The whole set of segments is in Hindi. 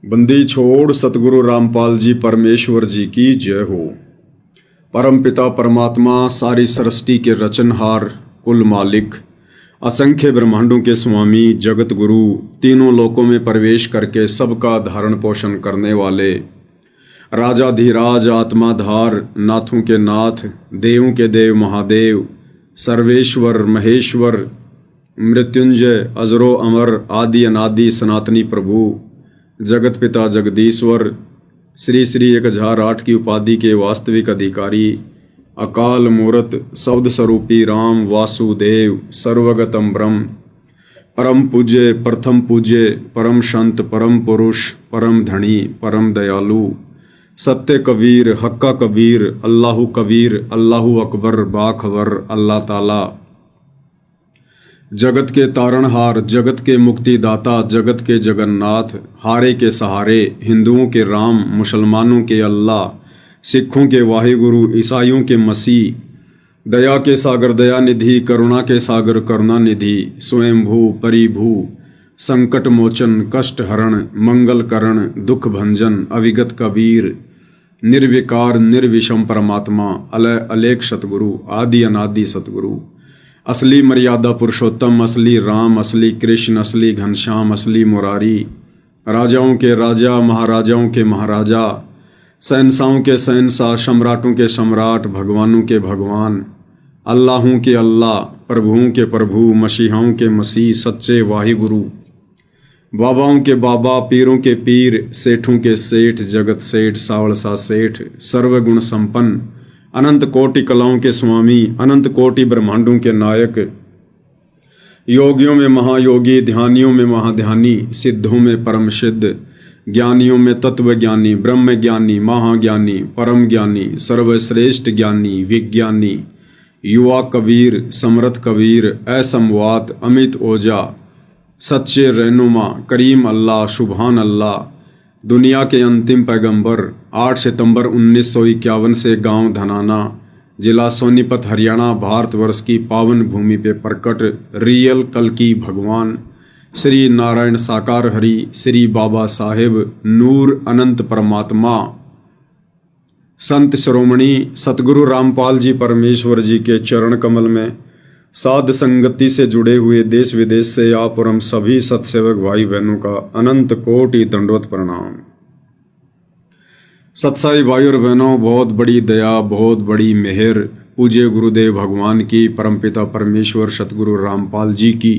बंदी छोड़ सतगुरु रामपाल जी परमेश्वर जी की जय हो। परम पिता परमात्मा सारी सृष्टि के रचनहार, कुल मालिक, असंख्य ब्रह्मांडों के स्वामी, जगत गुरु, तीनों लोकों में प्रवेश करके सबका धारण पोषण करने वाले, राजाधिराज, आत्माधार, नाथों के नाथ, देवों के देव महादेव, सर्वेश्वर महेश्वर, मृत्युंजय, अजरो अमर, आदि अनादि सनातनी प्रभु, जगत पिता जगदीश्वर, श्री श्री 1008 की उपाधि के वास्तविक अधिकारी, अकाल मूर्त शब्द स्वरूपी राम वासुदेव, सर्वगतम ब्रह्म, परम पूज्य, प्रथम पूज्य, परम संत, परम पुरुष, परम धनी, परम दयालु, सत्य कबीर, हक्का कबीर, अल्लाहु कबीर, अल्लाहु अकबर, बाखबर, अल्लाह ताला, जगत के तारणहार, जगत के मुक्तिदाता, जगत के जगन्नाथ, हारे के सहारे, हिंदुओं के राम, मुसलमानों के अल्लाह, सिखों के वाहिगुरु, ईसाइयों के मसीह, दया के सागर दया निधि, करुणा के सागर करुणा निधि, स्वयंभू परिभू, संकट मोचन, कष्ट हरण, मंगल करण, दुख भंजन, अविगत कबीर, निर्विकार निर्विषम परमात्मा, अलय अलेख सतगुरु, आदि अनादि सतगुरु, असली मर्यादा पुरुषोत्तम, असली राम, असली कृष्ण, असली घनश्याम, असली मुरारी, राजाओं के राजा, महाराजाओं के महाराजा, शहंशाहों के शहंशाह, सम्राटों के सम्राट, भगवानों के भगवान, अल्लाहों के अल्लाह, प्रभुओं के प्रभु, मसीहाओं के मसीह, सच्चे वाहिगुरु, बाबाओं के बाबा, पीरों के पीर, सेठों के सेठ, जगत सेठ, सावलसा सेठ, सर्वगुण संपन्न, अनंत कोटि कलाओं के स्वामी, अनंत कोटि ब्रह्मांडों के नायक, योगियों में महायोगी, ध्यानियों में महाध्यानी, सिद्धों में परम सिद्ध, ज्ञानियों में तत्व ज्ञानी, ब्रह्म ज्ञानी, महाज्ञानी, परम ज्ञानी, सर्वश्रेष्ठ ज्ञानी, विज्ञानी, युवा कबीर, समर्थ कबीर, असमवात, अमित ओजा, सच्चे रहनुमा, करीम अल्लाह, सुभान अल्लाह, दुनिया के अंतिम पैगंबर, 8 सितंबर 1951 से गांव धनाना, जिला सोनीपत, हरियाणा, भारतवर्ष की पावन भूमि पे प्रकट रियल कल्कि भगवान श्री नारायण साकार हरि, श्री बाबा साहेब नूर अनंत परमात्मा, संत शिरोमणि सतगुरु रामपाल जी परमेश्वर जी के चरण कमल में साध संगति से जुड़े हुए देश विदेश से आप और हम सभी सत्सेवक भाई बहनों का अनंत कोटि दंडवत प्रणाम। सत्साई भाई और बहनों, बहुत बड़ी दया, बहुत बड़ी मेहर पूज्य गुरुदेव भगवान की, परमपिता परमेश्वर सतगुरु रामपाल जी की,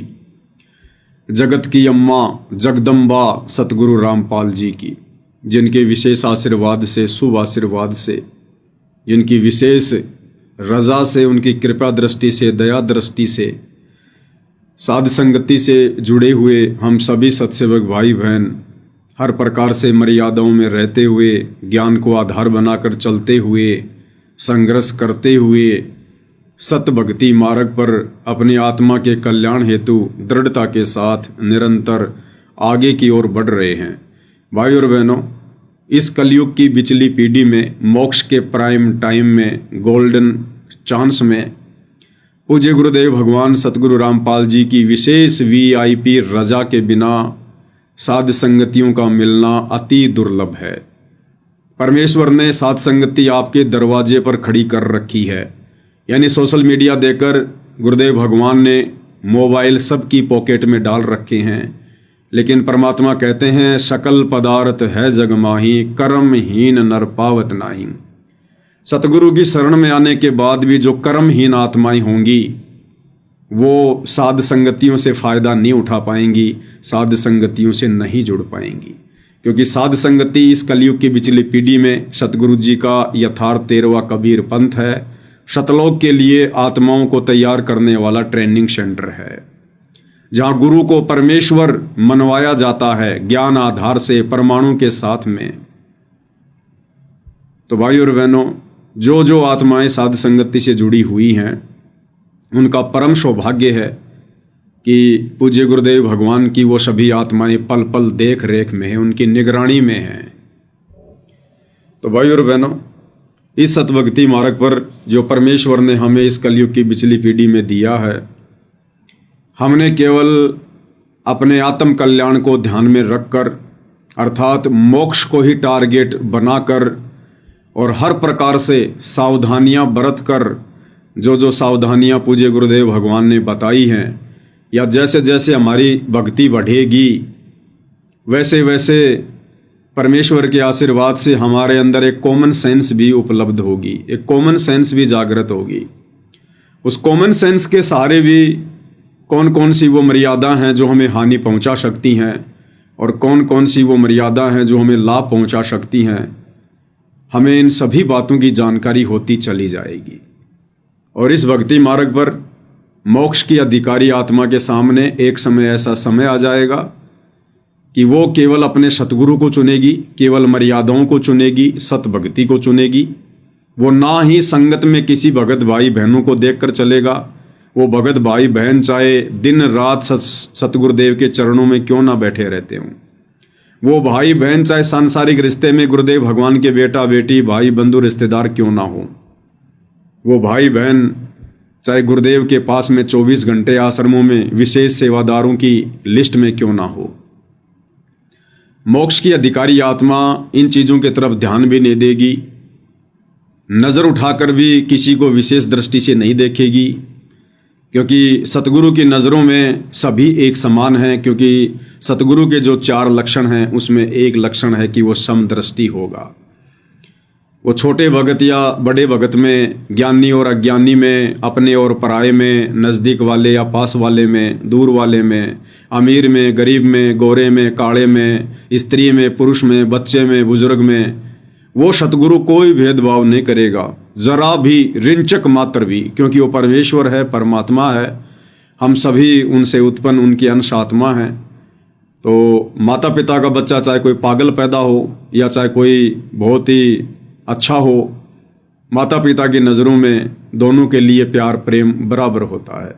जगत की अम्मा जगदम्बा सतगुरु रामपाल जी की, जिनके विशेष आशीर्वाद से, शुभ आशीर्वाद से, जिनकी विशेष रजा से, उनकी कृपा दृष्टि से, दया दृष्टि से, साध संगति से जुड़े हुए हम सभी सत्सेवक भाई बहन हर प्रकार से मर्यादाओं में रहते हुए, ज्ञान को आधार बनाकर चलते हुए, संघर्ष करते हुए, सत भक्ति मार्ग पर अपनी आत्मा के कल्याण हेतु दृढ़ता के साथ निरंतर आगे की ओर बढ़ रहे हैं। भाई और बहनों, इस कलयुग की बिचली पीढ़ी में, मोक्ष के प्राइम टाइम में, गोल्डन चांस में, पूज्य गुरुदेव भगवान सतगुरु रामपाल जी की विशेष VIP रजा के बिना साध संगतियों का मिलना अति दुर्लभ है। परमेश्वर ने साध संगति आपके दरवाजे पर खड़ी कर रखी है, यानी सोशल मीडिया देकर गुरुदेव भगवान ने मोबाइल सबकी पॉकेट में डाल रखे हैं, लेकिन परमात्मा कहते हैं सकल पदार्थ है जग माही, कर्महीन नर पावत नाही। सतगुरु की शरण में आने के बाद भी जो कर्महीन आत्माएं होंगी वो साध संगतियों से फायदा नहीं उठा पाएंगी, साध संगतियों से नहीं जुड़ पाएंगी, क्योंकि साध संगति इस कलयुग की बिचली पीढ़ी में सतगुरु जी का यथार्थ 13वां कबीर पंथ है, शतलोक के लिए आत्माओं को तैयार करने वाला ट्रेनिंग सेंटर है, जहां गुरु को परमेश्वर मनवाया जाता है ज्ञान आधार से, परमाणु के साथ में। तो भाई और बहनों, जो आत्माएं साध संगति से जुड़ी हुई हैं, उनका परम सौभाग्य है कि पूज्य गुरुदेव भगवान की वो सभी आत्माएं पल पल देख रेख में हैं, उनकी निगरानी में हैं। तो भाई और बहनों, इस सतभक्ति मार्ग पर जो परमेश्वर ने हमें इस कलयुग की बिचली पीढ़ी में दिया है, हमने केवल अपने आत्म कल्याण को ध्यान में रखकर अर्थात मोक्ष को ही टारगेट बनाकर और हर प्रकार से सावधानियां बरत कर जो जो सावधानियां पूज्य गुरुदेव भगवान ने बताई हैं, या जैसे जैसे हमारी भक्ति बढ़ेगी वैसे वैसे परमेश्वर के आशीर्वाद से हमारे अंदर एक कॉमन सेंस भी उपलब्ध होगी, एक कॉमन सेंस भी जागृत होगी। उस कॉमन सेंस के सहारे भी कौन कौन सी वो मर्यादा हैं जो हमें हानि पहुंचा सकती हैं और कौन कौन सी वो मर्यादा हैं जो हमें लाभ पहुंचा सकती हैं, हमें इन सभी बातों की जानकारी होती चली जाएगी। और इस भक्ति मार्ग पर मोक्ष की अधिकारी आत्मा के सामने एक समय ऐसा समय आ जाएगा कि वो केवल अपने सतगुरु को चुनेगी, केवल मर्यादाओं को चुनेगी, सत भक्ति को चुनेगी। वो ना ही संगत में किसी भगत भाई बहनों को देखकर चलेगा। वो भगत भाई बहन चाहे दिन रात सतगुरुदेव के चरणों में क्यों ना बैठे रहते हों, वो भाई बहन चाहे सांसारिक रिश्ते में गुरुदेव भगवान के बेटा बेटी भाई बंधु रिश्तेदार क्यों ना हो, वो भाई बहन चाहे गुरुदेव के पास में 24 घंटे आश्रमों में विशेष सेवादारों की लिस्ट में क्यों ना हो, मोक्ष की अधिकारी आत्मा इन चीज़ों की तरफ ध्यान भी नहीं देगी, नज़र उठाकर भी किसी को विशेष दृष्टि से नहीं देखेगी, क्योंकि सतगुरु की नज़रों में सभी एक समान हैं। क्योंकि सतगुरु के जो 4 लक्षण हैं उसमें एक लक्षण है कि वो समदृष्टि होगा। वो छोटे भगत या बड़े भगत में, ज्ञानी और अज्ञानी में, अपने और पराये में, नज़दीक वाले या पास वाले में, दूर वाले में, अमीर में, गरीब में, गोरे में, काले में, स्त्री में, पुरुष में, बच्चे में, बुजुर्ग में, वो सतगुरु कोई भेदभाव नहीं करेगा, जरा भी, रिंचक मात्र भी, क्योंकि वो परमेश्वर है, परमात्मा है। हम सभी उनसे उत्पन्न उनकी अंश आत्मा हैं। तो माता पिता का बच्चा चाहे कोई पागल पैदा हो या चाहे कोई बहुत ही अच्छा हो, माता पिता की नज़रों में दोनों के लिए प्यार प्रेम बराबर होता है।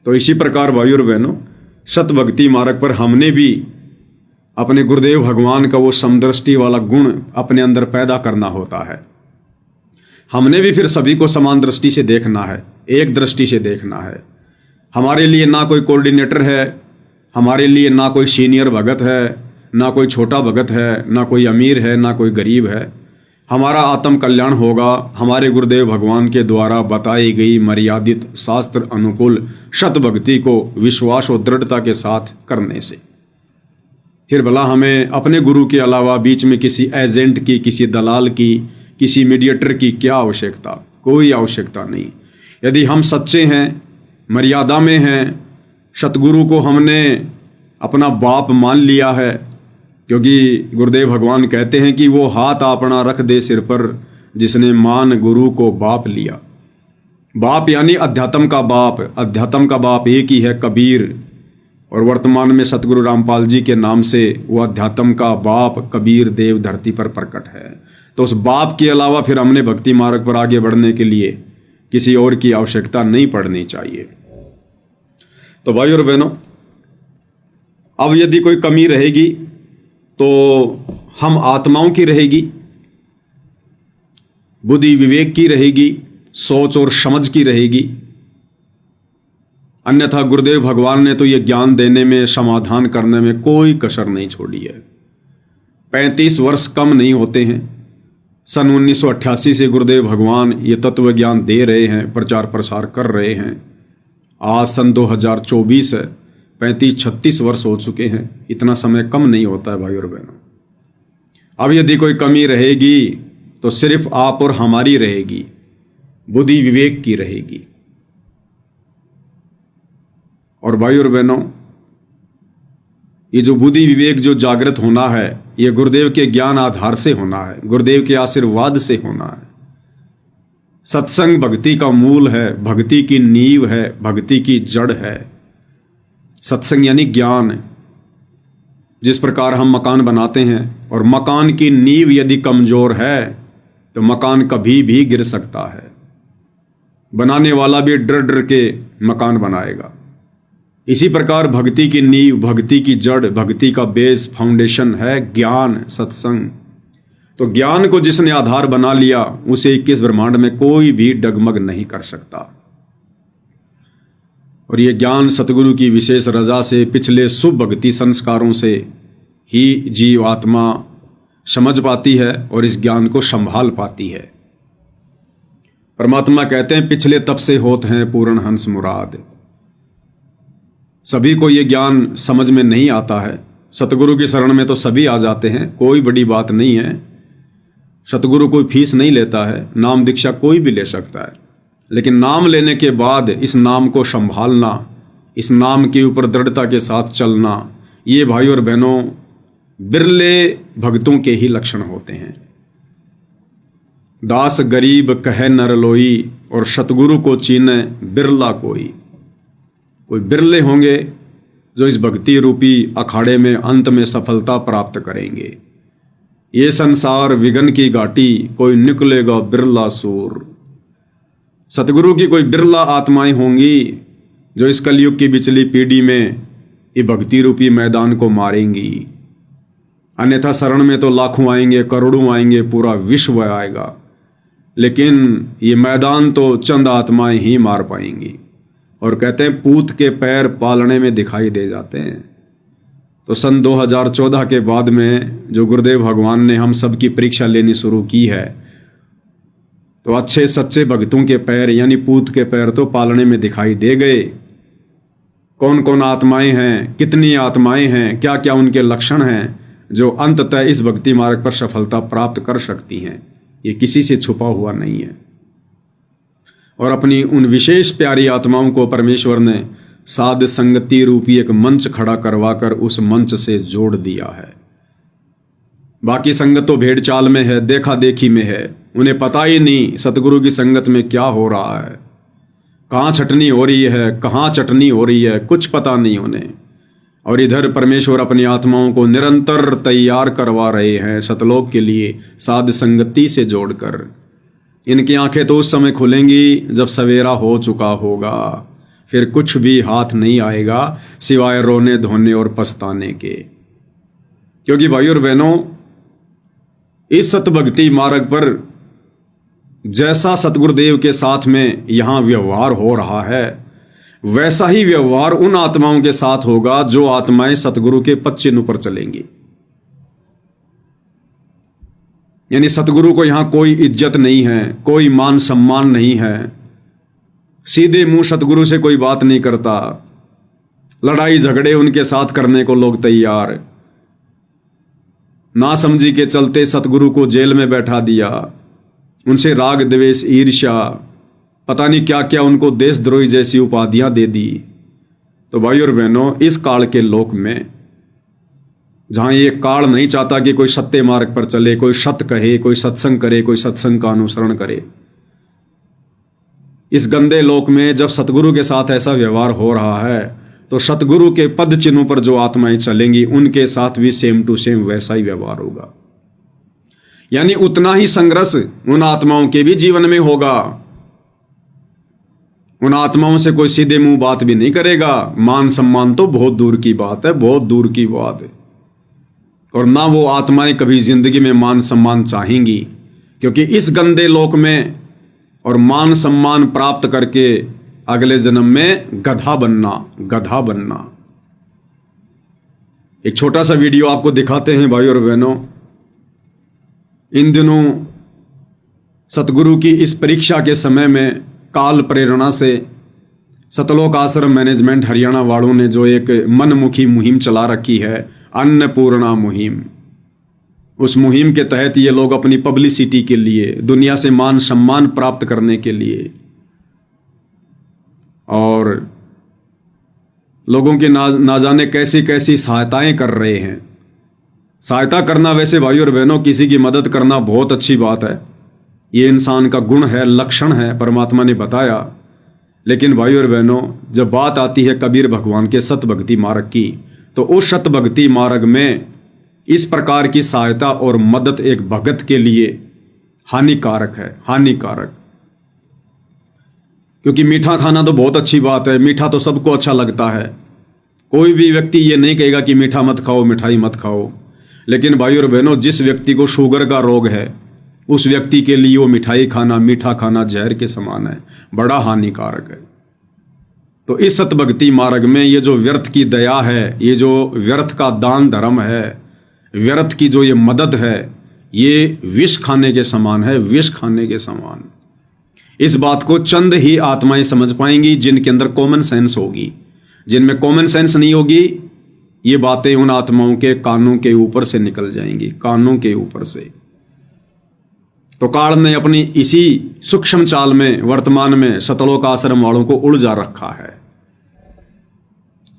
तो इसी प्रकार भाइयों और बहनों, सत भक्ति मार्ग पर हमने भी अपने गुरुदेव भगवान का वो समदृष्टि वाला गुण अपने अंदर पैदा करना होता है। हमने भी फिर सभी को समान दृष्टि से देखना है, एक दृष्टि से देखना है। हमारे लिए ना कोई कोऑर्डिनेटर है, हमारे लिए ना कोई सीनियर भगत है, ना कोई छोटा भगत है, ना कोई अमीर है, ना कोई गरीब है। हमारा आत्म कल्याण होगा हमारे गुरुदेव भगवान के द्वारा बताई गई मर्यादित शास्त्र अनुकूल सत भक्ति को विश्वास और दृढ़ता के साथ करने से। फिर भला हमें अपने गुरु के अलावा बीच में किसी एजेंट की, किसी दलाल की, किसी मीडिएटर की क्या आवश्यकता? कोई आवश्यकता नहीं। यदि हम सच्चे हैं, मर्यादा में हैं, सतगुरु को हमने अपना बाप मान लिया है, क्योंकि गुरुदेव भगवान कहते हैं कि वो हाथ अपना रख दे सिर पर जिसने मान गुरु को बाप लिया। बाप यानी अध्यात्म का बाप। अध्यात्म का बाप एक ही है, कबीर। और वर्तमान में सतगुरु रामपाल जी के नाम से वो अध्यात्म का बाप कबीर देव धरती पर प्रकट है। तो उस बाप के अलावा फिर हमने भक्ति मार्ग पर आगे बढ़ने के लिए किसी और की आवश्यकता नहीं पड़नी चाहिए। तो भाई और बहनों, अब यदि कोई कमी रहेगी तो हम आत्माओं की रहेगी, बुद्धि विवेक की रहेगी, सोच और समझ की रहेगी। अन्यथा गुरुदेव भगवान ने तो ये ज्ञान देने में, समाधान करने में कोई कसर नहीं छोड़ी है। 35 वर्ष कम नहीं होते हैं। सन 1988 से गुरुदेव भगवान ये तत्व ज्ञान दे रहे हैं, प्रचार प्रसार कर रहे हैं। आज सन 2024 है, 35-36 वर्ष हो चुके हैं। इतना समय कम नहीं होता है भाई और बहनों। अब यदि कोई कमी रहेगी तो सिर्फ आप और हमारी रहेगी, बुद्धि विवेक की रहेगी। और भाई और बहनों, ये जो बुद्धि विवेक जो जागृत होना है, ये गुरुदेव के ज्ञान आधार से होना है, गुरुदेव के आशीर्वाद से होना है। सत्संग भक्ति का मूल है, भक्ति की नींव है, भक्ति की जड़ है। सत्संग यानी ज्ञान। जिस प्रकार हम मकान बनाते हैं और मकान की नींव यदि कमजोर है तो मकान कभी भी गिर सकता है। बनाने वाला भी डर डर के मकान बनाएगा। इसी प्रकार भक्ति की नींव, भक्ति की जड़, भक्ति का बेस, फाउंडेशन है ज्ञान, सत्संग। तो ज्ञान को जिसने आधार बना लिया उसे 21 ब्रह्मांड में कोई भी डगमग नहीं कर सकता। और ये ज्ञान सतगुरु की विशेष रजा से, पिछले शुभ भक्ति संस्कारों से ही जीव आत्मा समझ पाती है और इस ज्ञान को संभाल पाती है। परमात्मा कहते हैं पिछले तब से होत हैं पूर्ण हंस मुराद। सभी को ये ज्ञान समझ में नहीं आता है। सतगुरु की शरण में तो सभी आ जाते हैं, कोई बड़ी बात नहीं है। सतगुरु कोई फीस नहीं लेता है, नाम दीक्षा कोई भी ले सकता है, लेकिन नाम लेने के बाद इस नाम को संभालना, इस नाम के ऊपर दृढ़ता के साथ चलना, ये भाई और बहनों बिरले भक्तों के ही लक्षण होते हैं। दास गरीब कहे नर लोई और सतगुरु को चीने बिरला कोई। कोई बिरले होंगे जो इस भक्ति रूपी अखाड़े में अंत में सफलता प्राप्त करेंगे। ये संसार विघन की घाटी, कोई निकलेगा बिरला सूर। सतगुरु की कोई बिरला आत्माएं होंगी जो इस कलयुग की बिचली पीढ़ी में ये भक्ति रूपी मैदान को मारेंगी। अन्यथा शरण में तो लाखों आएंगे, करोड़ों आएंगे, पूरा विश्व आएगा, लेकिन ये मैदान तो चंद आत्माएं ही मार पाएंगी। और कहते हैं पूत के पैर पालने में दिखाई दे जाते हैं। तो सन 2014 के बाद में जो गुरुदेव भगवान ने हम सब की परीक्षा लेनी शुरू की है, तो अच्छे सच्चे भक्तों के पैर यानी पूत के पैर तो पालने में दिखाई दे गए। कौन कौन आत्माएं हैं, कितनी आत्माएं हैं, क्या क्या उनके लक्षण हैं जो अंततः इस भक्ति मार्ग पर सफलता प्राप्त कर सकती हैं, ये किसी से छुपा हुआ नहीं है। और अपनी उन विशेष प्यारी आत्माओं को परमेश्वर ने साध संगति रूपी एक मंच खड़ा करवाकर उस मंच से जोड़ दिया है। बाकी संगत तो भेड़ चाल में है, देखा देखी में है, उन्हें पता ही नहीं सतगुरु की संगत में क्या हो रहा है, कहाँ छटनी हो रही है, कहाँ चटनी हो रही है, कुछ पता नहीं उन्हें। और इधर परमेश्वर अपनी आत्माओं को निरंतर तैयार करवा रहे हैं सतलोक के लिए साध संगति से जोड़कर। इनकी आंखें तो उस समय खुलेंगी जब सवेरा हो चुका होगा, फिर कुछ भी हाथ नहीं आएगा सिवाय रोने धोने और पछताने के। क्योंकि भाई और बहनों, इस सतभक्ति मार्ग पर जैसा सतगुरुदेव के साथ में यहां व्यवहार हो रहा है, वैसा ही व्यवहार उन आत्माओं के साथ होगा जो आत्माएं सतगुरु के पद चिन्ह पर चलेंगी। यानी सतगुरु को यहां कोई इज्जत नहीं है, कोई मान सम्मान नहीं है, सीधे मुंह सतगुरु से कोई बात नहीं करता, लड़ाई झगड़े उनके साथ करने को लोग तैयार। ना समझी के चलते सतगुरु को जेल में बैठा दिया, उनसे राग द्वेष ईर्ष्या पता नहीं क्या क्या उनको देशद्रोही जैसी उपाधियां दे दी। तो भाई और बहनों, इस काल के लोक में जहां ये काल नहीं चाहता कि कोई सत्य मार्ग पर चले, कोई सत्य कहे, कोई सत्संग करे, कोई सत्संग का अनुसरण करे, इस गंदे लोक में जब सतगुरु के साथ ऐसा व्यवहार हो रहा है, तो सतगुरु के पद चिन्हों पर जो आत्माएं चलेंगी उनके साथ भी सेम टू सेम वैसा ही व्यवहार होगा। यानी उतना ही संघर्ष उन आत्माओं के भी जीवन में होगा। उन आत्माओं से कोई सीधे मुंह बात भी नहीं करेगा, मान सम्मान तो बहुत दूर की बात है, बहुत दूर की बात है। और ना वो आत्माएं कभी जिंदगी में मान सम्मान चाहेंगी, क्योंकि इस गंदे लोक में और मान सम्मान प्राप्त करके अगले जन्म में गधा बनना। एक छोटा सा वीडियो आपको दिखाते हैं भाई और बहनों। इन दिनों सतगुरु की इस परीक्षा के समय में काल प्रेरणा से सतलोक आश्रम मैनेजमेंट हरियाणा वालों ने जो एक मनमुखी मुहिम चला रखी है, अन्नपूर्णा मुहिम, उस मुहिम के तहत ये लोग अपनी पब्लिसिटी के लिए, दुनिया से मान सम्मान प्राप्त करने के लिए और लोगों के ना जाने कैसी कैसी सहायताएं कर रहे हैं। सहायता करना वैसे भाई और बहनों, किसी की मदद करना बहुत अच्छी बात है, ये इंसान का गुण है, लक्षण है, परमात्मा ने बताया। लेकिन भाई और बहनों, जब बात आती है कबीर भगवान के सतभक्ति मार्ग की, तो उस सतभक्ति मार्ग में इस प्रकार की सहायता और मदद एक भगत के लिए हानिकारक है, हानिकारक। क्योंकि मीठा खाना तो बहुत अच्छी बात है, मीठा तो सबको अच्छा लगता है, कोई भी व्यक्ति ये नहीं कहेगा कि मीठा मत खाओ, मिठाई मत खाओ। लेकिन भाई और बहनों, जिस व्यक्ति को शुगर का रोग है, उस व्यक्ति के लिए वो मिठाई खाना, मीठा खाना जहर के समान है, बड़ा हानिकारक है। तो इस सतभक्ति मार्ग में ये जो व्यर्थ की दया है, ये जो व्यर्थ का दान धर्म है, व्यर्थ की जो ये मदद है, ये विष खाने के समान है, विष खाने के समान। इस बात को चंद ही आत्माएं समझ पाएंगी जिनके अंदर कॉमन सेंस होगी। जिनमें कॉमन सेंस नहीं होगी, ये बातें उन आत्माओं के कानों के ऊपर से निकल जाएंगी, कानों के ऊपर से। तो काल ने अपनी इसी सूक्ष्म चाल में वर्तमान में सतलोक आश्रम वालों को उलझा रखा है।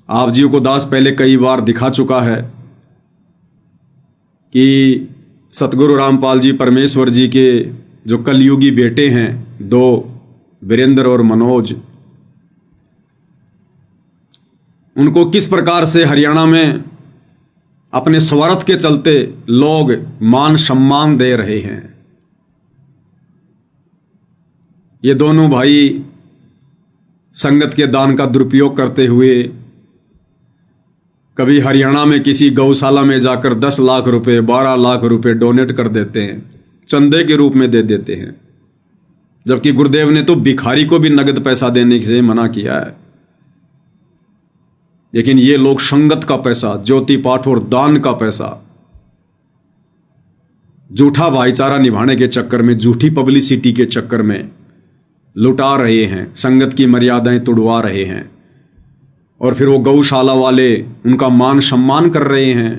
आप जी को दास पहले कई बार दिखा चुका है कि सतगुरु रामपाल जी परमेश्वर जी के जो कलयुगी बेटे हैं, दो, वीरेंद्र और मनोज, उनको किस प्रकार से हरियाणा में अपने स्वार्थ के चलते लोग मान सम्मान दे रहे हैं। ये दोनों भाई संगत के दान का दुरुपयोग करते हुए कभी हरियाणा में किसी गौशाला में जाकर 10 लाख रुपए, 12 लाख रुपए डोनेट कर देते हैं, चंदे के रूप में दे देते हैं, जबकि गुरुदेव ने तो भिखारी को भी नगद पैसा देने से मना किया है। लेकिन ये लोग संगत का पैसा, ज्योति पाठ और दान का पैसा झूठा भाईचारा निभाने के चक्कर में, झूठी पब्लिसिटी के चक्कर में लुटा रहे हैं, संगत की मर्यादाएं तोड़वा रहे हैं। और फिर वो गौशाला वाले उनका मान सम्मान कर रहे हैं,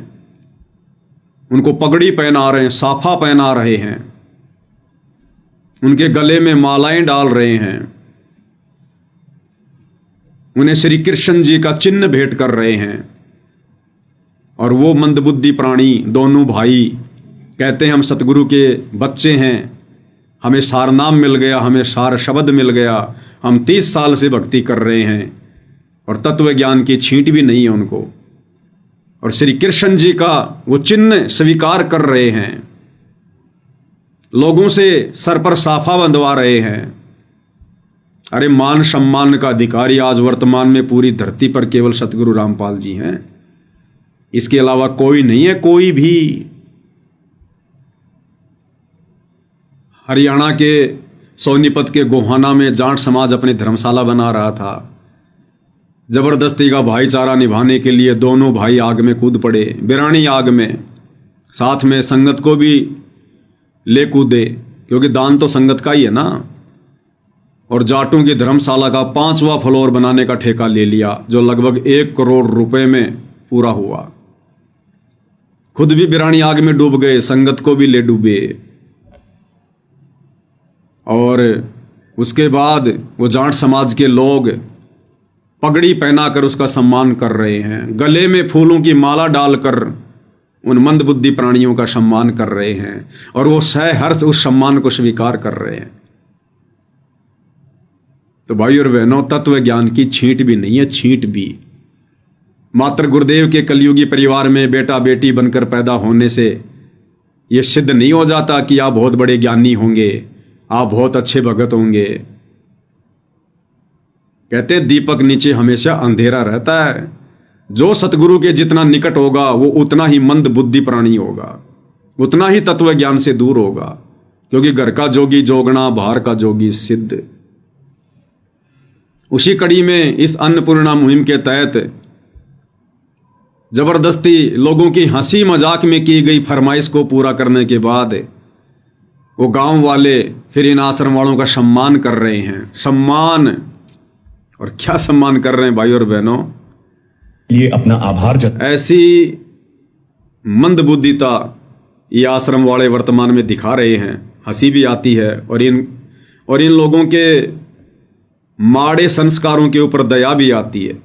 उनको पगड़ी पहना रहे हैं, साफा पहना रहे हैं, उनके गले में मालाएं डाल रहे हैं, उन्हें श्री कृष्ण जी का चिन्ह भेंट कर रहे हैं। और वो मंदबुद्धि प्राणी दोनों भाई कहते हैं हम सतगुरु के बच्चे हैं, हमें सार नाम मिल गया, हमें सार शब्द मिल गया, हम 30 साल से भक्ति कर रहे हैं और तत्व ज्ञान की छींट भी नहीं है उनको, और श्री कृष्ण जी का वो चिन्ह स्वीकार कर रहे हैं, लोगों से सर पर साफा बंधवा रहे हैं। अरे मान सम्मान का अधिकारी आज वर्तमान में पूरी धरती पर केवल सतगुरु रामपाल जी हैं, इसके अलावा कोई नहीं है, कोई भी। हरियाणा के सोनीपत के गोहाना में जाट समाज अपनी धर्मशाला बना रहा था। जबरदस्ती का भाईचारा निभाने के लिए दोनों भाई आग में कूद पड़े, बिरानी आग में, साथ में संगत को भी ले कूदे, क्योंकि दान तो संगत का ही है ना। और जाटों की धर्मशाला का 5वां फ्लोर बनाने का ठेका ले लिया, जो लगभग 1 करोड़ रुपए में पूरा हुआ। खुद भी बिरानी आग में डूब गए, संगत को भी ले डूबे। और उसके बाद वो जाट समाज के लोग पगड़ी पहनाकर उसका सम्मान कर रहे हैं, गले में फूलों की माला डालकर उन मंदबुद्धि प्राणियों का सम्मान कर रहे हैं, और वो सहर्ष उस सम्मान को स्वीकार कर रहे हैं। तो भाई और बहनों, तत्व ज्ञान की छींट भी नहीं है, छींट भी। मात्र गुरुदेव के कलयुगी परिवार में बेटा बेटी बनकर पैदा होने से यह सिद्ध नहीं हो जाता कि आप बहुत बड़े ज्ञानी होंगे, आप बहुत अच्छे भगत होंगे। कहते दीपक नीचे हमेशा अंधेरा रहता है। जो सतगुरु के जितना निकट होगा वो उतना ही मंद बुद्धि प्राणी होगा, उतना ही तत्व ज्ञान से दूर होगा, क्योंकि घर का जोगी जोगना, बाहर का जोगी सिद्ध। उसी कड़ी में इस अन्नपूर्णा मुहिम के तहत जबरदस्ती लोगों की हंसी मजाक में की गई फरमाइश को पूरा करने के बाद वो गांव वाले फिर इन आश्रम वालों का सम्मान कर रहे हैं। सम्मान, और क्या सम्मान कर रहे हैं भाई और बहनों, ये अपना आभार ऐसी मंदबुद्धिता ये आश्रम वाले वर्तमान में दिखा रहे हैं। हंसी भी आती है और इन लोगों के माड़े संस्कारों के ऊपर दया भी आती है,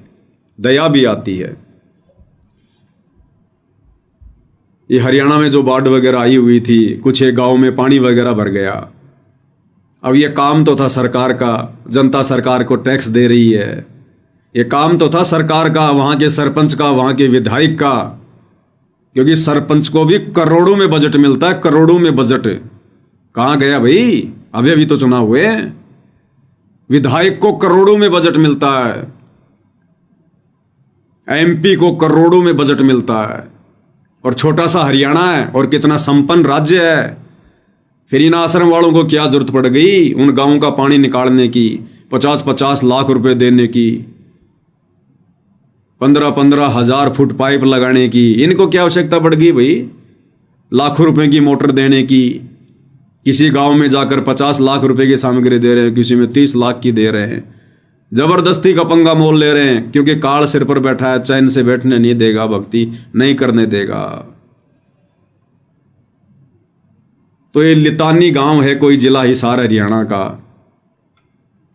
दया भी आती है। ये हरियाणा में जो बाढ़ वगैरह आई हुई थी, कुछ एक गांव में पानी वगैरह भर गया। अब ये काम तो था सरकार का, जनता सरकार को टैक्स दे रही है। ये काम तो था सरकार का, वहां के सरपंच का, वहां के विधायक का, क्योंकि सरपंच को भी करोड़ों में बजट मिलता है, करोड़ों में बजट। कहां गया भाई? अभी तो चुनाव हुए, विधायक को करोड़ों में बजट मिलता है, एमपी को करोड़ों में बजट मिलता है, और छोटा सा हरियाणा है और कितना संपन्न राज्य है। फिर इन आश्रम वालों को क्या जरूरत पड़ गई उन गांवों का पानी निकालने की, 50-50 लाख रुपए देने की? 15,000 फुट पाइप लगाने की। इनको क्या आवश्यकता पड़ गई भाई लाखों रुपए की मोटर देने की? किसी गांव में जाकर 50 लाख रुपए की सामग्री दे रहे हैं, किसी में 30 लाख की दे रहे हैं। जबरदस्ती का पंगा मोल ले रहे हैं, क्योंकि काल सिर पर बैठा है, चैन से बैठने नहीं देगा, भक्ति नहीं करने देगा। तो ये लितानी गांव है, कोई जिला हिसार हरियाणा का।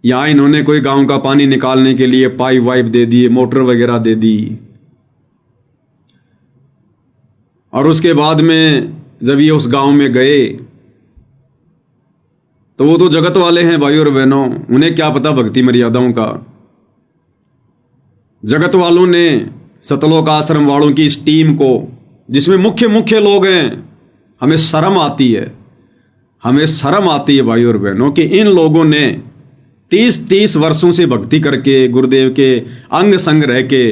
यहां इन्होंने कोई गांव का पानी निकालने के लिए पाइप वाइप दे दिए, मोटर वगैरह दे दी। और उसके बाद में जब ये उस गांव में गए तो वो तो जगत वाले हैं भाई और बहनों, उन्हें क्या पता भक्ति मर्यादाओं का। जगत वालों ने सतलोक आश्रम वालों की इस टीम को, जिसमें मुख्य मुख्य लोग हैं, हमें शर्म आती है, हमें शर्म आती है भाई और बहनों कि इन लोगों ने 30-30 वर्षों से भक्ति करके गुरुदेव के अंग संग रह के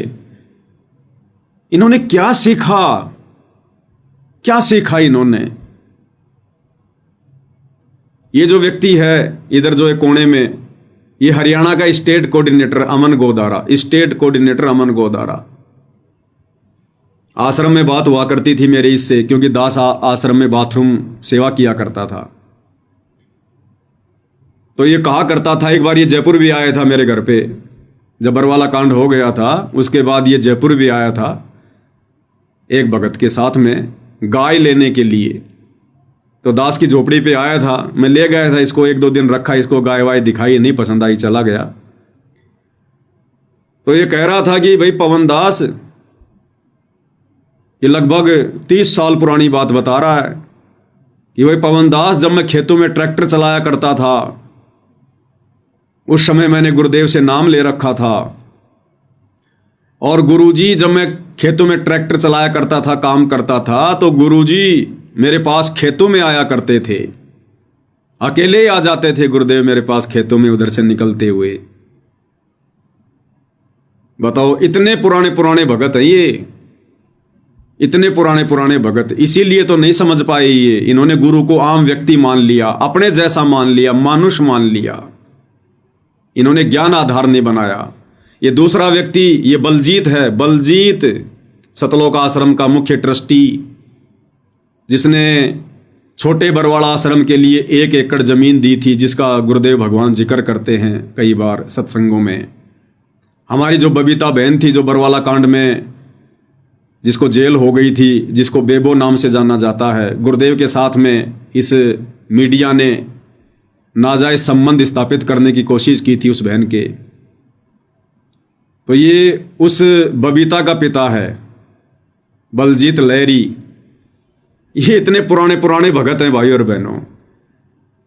इन्होंने क्या सीखा, क्या सीखा इन्होंने। ये जो व्यक्ति है इधर जो है कोने में, ये हरियाणा का स्टेट कोऑर्डिनेटर अमन गोदारा, स्टेट कोऑर्डिनेटर अमन गोदारा। आश्रम में बात हुआ करती थी मेरे इससे, क्योंकि दास आश्रम में बाथरूम सेवा किया करता था। तो ये कहा करता था, एक बार ये जयपुर भी आया था मेरे घर पे, जब बरवाला कांड हो गया था उसके बाद ये जयपुर भी आया था एक भगत के साथ में गाय लेने के लिए। तो दास की झोपड़ी पे आया था, मैं ले गया था इसको, 1-2 दिन रखा, इसको गाय वाय दिखाई, नहीं पसंद आई, चला गया। तो ये कह रहा था कि भाई पवन दास, ये लगभग 30 साल पुरानी बात बता रहा है कि भाई पवन दास, जब मैं खेतों में ट्रैक्टर चलाया करता था उस समय मैंने गुरुदेव से नाम ले रखा था। और गुरुजी, जब मैं खेतों में ट्रैक्टर चलाया करता था, काम करता था, तो गुरुजी मेरे पास खेतों में आया करते थे, अकेले ही आ जाते थे गुरुदेव मेरे पास खेतों में उधर से निकलते हुए। बताओ, इतने पुराने पुराने भगत हैं ये, इतने पुराने पुराने भगत। इसीलिए तो नहीं समझ पाए ये, इन्होंने गुरु को आम व्यक्ति मान लिया, अपने जैसा मान लिया, मानुष मान लिया, इन्होंने ज्ञान आधार नहीं बनाया। ये दूसरा व्यक्ति, ये बलजीत है, बलजीत सतलोक आश्रम का मुख्य ट्रस्टी, जिसने छोटे बरवाड़ा आश्रम के लिए 1 एकड़ जमीन दी थी, जिसका गुरुदेव भगवान जिक्र करते हैं कई बार सत्संगों में। हमारी जो बबीता बहन थी, जो बरवाला कांड में जिसको जेल हो गई थी, जिसको बेबो नाम से जाना जाता है, गुरुदेव के साथ में इस मीडिया ने नाजायज संबंध स्थापित करने की कोशिश की थी उस बहन के। तो ये उस बबीता का पिता है, बलजीत लहरी। ये इतने पुराने पुराने भगत हैं भाई और बहनों,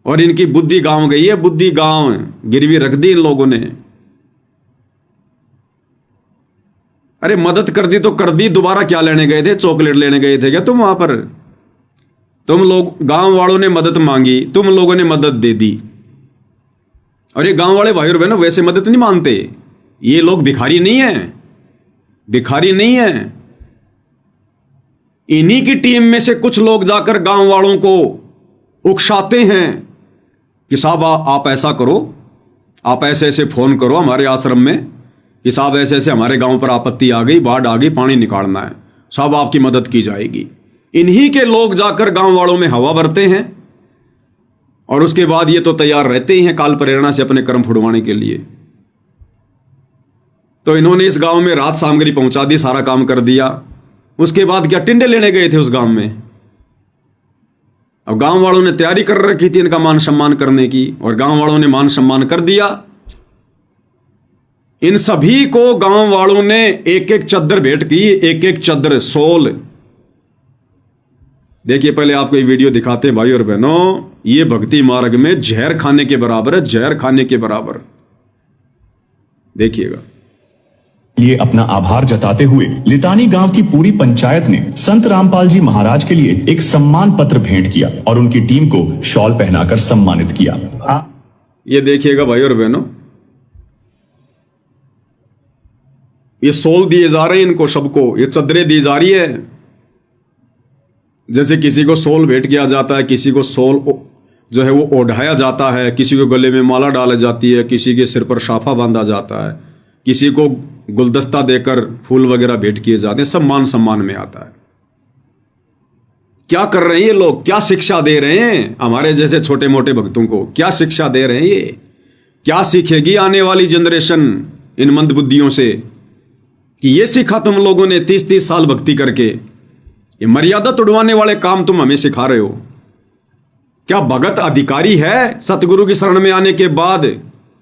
और इनकी बुद्धि गांव गई है, बुद्धि गांव गिरवी रख दी इन लोगों ने। अरे मदद कर दी तो कर दी, दोबारा क्या लेने गए थे? चॉकलेट लेने गए थे क्या तुम वहां पर? तुम लोग, गांव वालों ने मदद मांगी, तुम लोगों ने मदद दे दी। और ये गांव वाले भाई और बहनों वैसे मदद नहीं मांगते, ये लोग भिखारी नहीं है, भिखारी नहीं है। इन्हीं की टीम में से कुछ लोग जाकर गांव वालों को उकसाते हैं कि साहब आप ऐसा करो, आप ऐसे ऐसे फोन करो हमारे आश्रम में कि साहब ऐसे ऐसे हमारे गांव पर आपत्ति आ गई, बाढ़ आ गई, पानी निकालना है, साहब आपकी मदद की जाएगी। इन्हीं के लोग जाकर गांव वालों में हवा भरते हैं, और उसके बाद ये तो तैयार रहते ही हैं काल प्रेरणा से अपने कर्म फुड़वाने के लिए। तो इन्होंने इस गांव में रात सामग्री पहुंचा दी, सारा काम कर दिया। उसके बाद क्या टिंडे लेने गए थे उस गांव में? अब गांव वालों ने तैयारी कर रखी थी इनका मान सम्मान करने की, और गांव वालों ने मान सम्मान कर दिया। इन सभी को गांव वालों ने 1-1 चद्दर भेंट की, 1-1 चद्दर सोल। देखिए, पहले आपको ये वीडियो दिखाते हैं भाई और बहनों। ये भक्ति मार्ग में जहर खाने के बराबर है, जहर खाने के बराबर। देखिएगा। लिए अपना आभार जताते हुए लितानी गांव की पूरी पंचायत ने संत रामपाल जी महाराज के लिए एक सम्मान पत्र भेंट किया और उनकी टीम को शॉल पहनाकर सम्मानित किया। ये देखिएगा भाई और बहनों, ये सोल दिए जा रहे हैं इनको सबको, ये चद्दरें दी जा रही है। जैसे किसी को सोल भेंट किया जाता है, किसी को सोल जो है वो ओढ़ाया जाता है, किसी को गले में माला डाली जाती है, किसी के सिर पर साफा बांधा जाता है, किसी को गुलदस्ता देकर फूल वगैरह भेंट किए जाते हैं, सब मान सम्मान में आता है। क्या कर रहे हैं ये लोग? क्या शिक्षा दे रहे हैं हमारे जैसे छोटे मोटे भक्तों को? क्या शिक्षा दे रहे हैं ये? क्या सीखेगी आने वाली जनरेशन इन मंदबुद्धियों से कि ये सीखा तुम लोगों ने 30-30 साल भक्ति करके? ये मर्यादा तोड़वाने वाले काम तुम हमें सिखा रहे हो। क्या भगत अधिकारी है सतगुरु की शरण में आने के बाद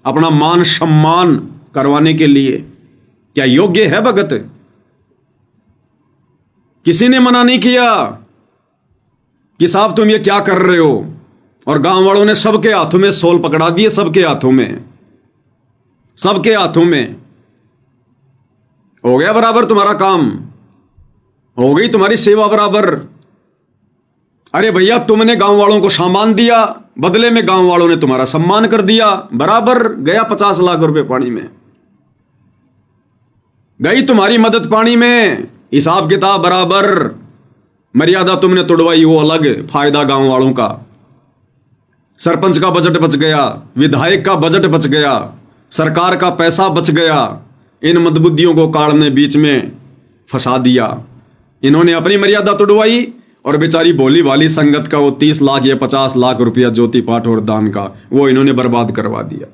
अपना मान सम्मान करवाने के लिए? क्या योग्य है भगत? किसी ने मना नहीं किया कि साहब तुम ये क्या कर रहे हो, और गांव वालों ने सबके हाथों में सोल पकड़ा दिए, सबके हाथों में, सबके हाथों में। हो गया बराबर तुम्हारा काम, हो गई तुम्हारी सेवा बराबर। अरे भैया, तुमने गांव वालों को सामान दिया, बदले में गांव वालों ने तुम्हारा सम्मान कर दिया, बराबर गया 50 लाख रुपए पानी में, गई तुम्हारी मदद पानी में, हिसाब किताब बराबर। मर्यादा तुमने तोड़वाई वो अलग, फायदा गांव वालों का। सरपंच का बजट बच गया, विधायक का बजट बच गया, सरकार का पैसा बच गया। इन मंदबुद्धियों को काल ने बीच में फंसा दिया। इन्होंने अपनी मर्यादा तोड़वाई और बेचारी भोली भाली संगत का वो 30 लाख या 50 लाख रुपया ज्योति पाठ और दान का वो इन्होंने बर्बाद करवा दिया।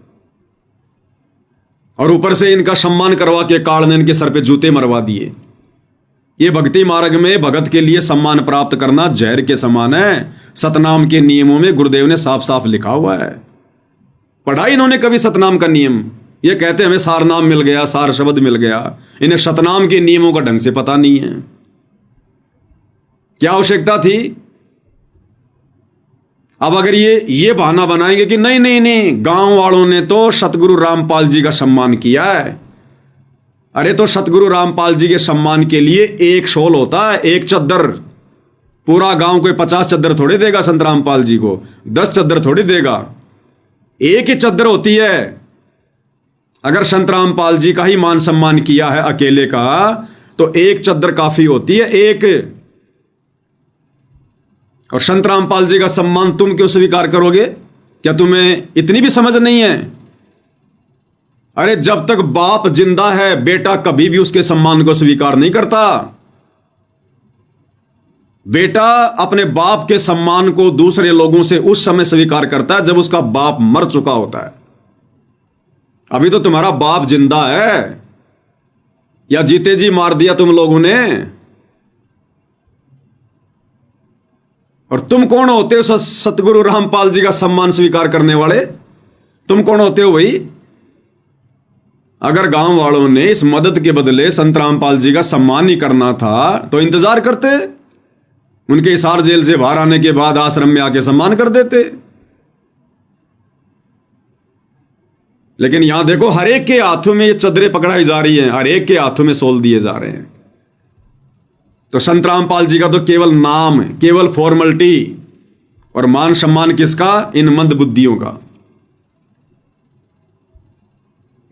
और ऊपर से इनका सम्मान करवा के काल ने इनके सर पे जूते मरवा दिए। ये भक्ति मार्ग में भगत के लिए सम्मान प्राप्त करना जहर के समान है। सतनाम के नियमों में गुरुदेव ने साफ साफ लिखा हुआ है। पढ़ा इन्होंने कभी सतनाम का नियम? ये कहते हमें सार नाम मिल गया, सार शब्द मिल गया। इन्हें सतनाम के नियमों का ढंग से पता नहीं है। क्या आवश्यकता थी? अब अगर ये बहाना बनाएंगे कि नहीं नहीं नहीं, गांव वालों ने तो सतगुरु रामपाल जी का सम्मान किया है। अरे तो सतगुरु रामपाल जी के सम्मान के लिए एक शॉल होता है, एक चद्दर। पूरा गांव कोई 50 चद्दर थोड़ी देगा संत रामपाल जी को, 10 चद्दर थोड़ी देगा, एक ही चद्दर होती है। अगर संत रामपाल जी का ही मान सम्मान किया है अकेले का, तो एक चद्दर काफी होती है, एक। और संत रामपाल जी का सम्मान तुम क्यों स्वीकार करोगे? क्या तुम्हें इतनी भी समझ नहीं है? अरे जब तक बाप जिंदा है, बेटा कभी भी उसके सम्मान को स्वीकार नहीं करता। बेटा अपने बाप के सम्मान को दूसरे लोगों से उस समय स्वीकार करता है जब उसका बाप मर चुका होता है। अभी तो तुम्हारा बाप जिंदा है, या जीते जी मार दिया तुम लोगों ने। और तुम कौन होते हो सतगुरु रामपाल जी का सम्मान स्वीकार करने वाले? तुम कौन होते हो भाई? अगर गांव वालों ने इस मदद के बदले संत रामपाल जी का सम्मान ही करना था तो इंतजार करते, उनके हिसार जेल से बाहर आने के बाद आश्रम में आके सम्मान कर देते। लेकिन यहां देखो, हर एक के हाथों में ये चदरें पकड़ाई जा रही हैं, हर एक के हाथों में सोल दिए जा रहे हैं। तो संत रामपाल जी का तो केवल नाम, केवल फॉर्मेलिटी, और मान सम्मान किसका? इन मंद बुद्धियों का।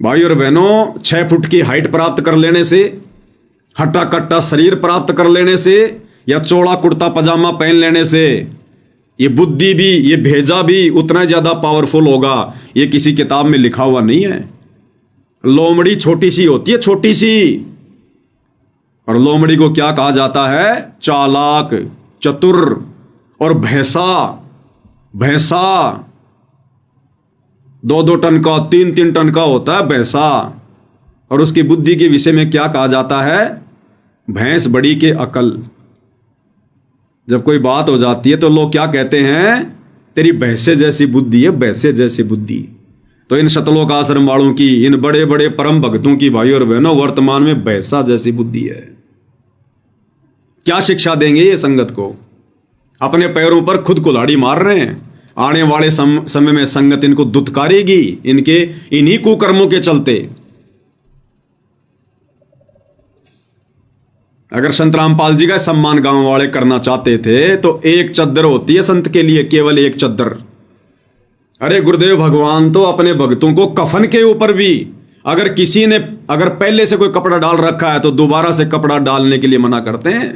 भाई और बहनों, 6 फुट की हाइट प्राप्त कर लेने से, हट्टा कट्टा शरीर प्राप्त कर लेने से, या चौड़ा कुर्ता पजामा पहन लेने से ये बुद्धि भी, ये भेजा भी उतना ज्यादा पावरफुल होगा, ये किसी किताब में लिखा हुआ नहीं है। लोमड़ी छोटी सी होती है, छोटी सी। और लोमड़ी को क्या कहा जाता है? चालाक, चतुर। और भैंसा, भैंसा 2-2 टन का, 3-3 टन का होता है भैंसा। और उसकी बुद्धि के विषय में क्या कहा जाता है? भैंस बड़ी के अकल। जब कोई बात हो जाती है तो लोग क्या कहते हैं? तेरी भैंसे जैसी बुद्धि है, भैंसे जैसी बुद्धि। तो इन शतलोक आश्रम वालों की, इन बड़े बड़े परम भक्तों की भाई और बहनों, वर्तमान में भैंसा जैसी बुद्धि है। क्या शिक्षा देंगे ये संगत को? अपने पैरों पर खुद कुल्हाड़ी मार रहे हैं। आने वाले समय में संगत इनको दुत्कारेगी, इनके इन्हीं कुकर्मों के चलते। अगर संत रामपाल जी का सम्मान गांव वाले करना चाहते थे तो एक चद्दर होती है संत के लिए, केवल एक चद्दर। अरे गुरुदेव भगवान तो अपने भक्तों को कफन के ऊपर भी, अगर किसी ने अगर पहले से कोई कपड़ा डाल रखा है तो दोबारा से कपड़ा डालने के लिए मना करते हैं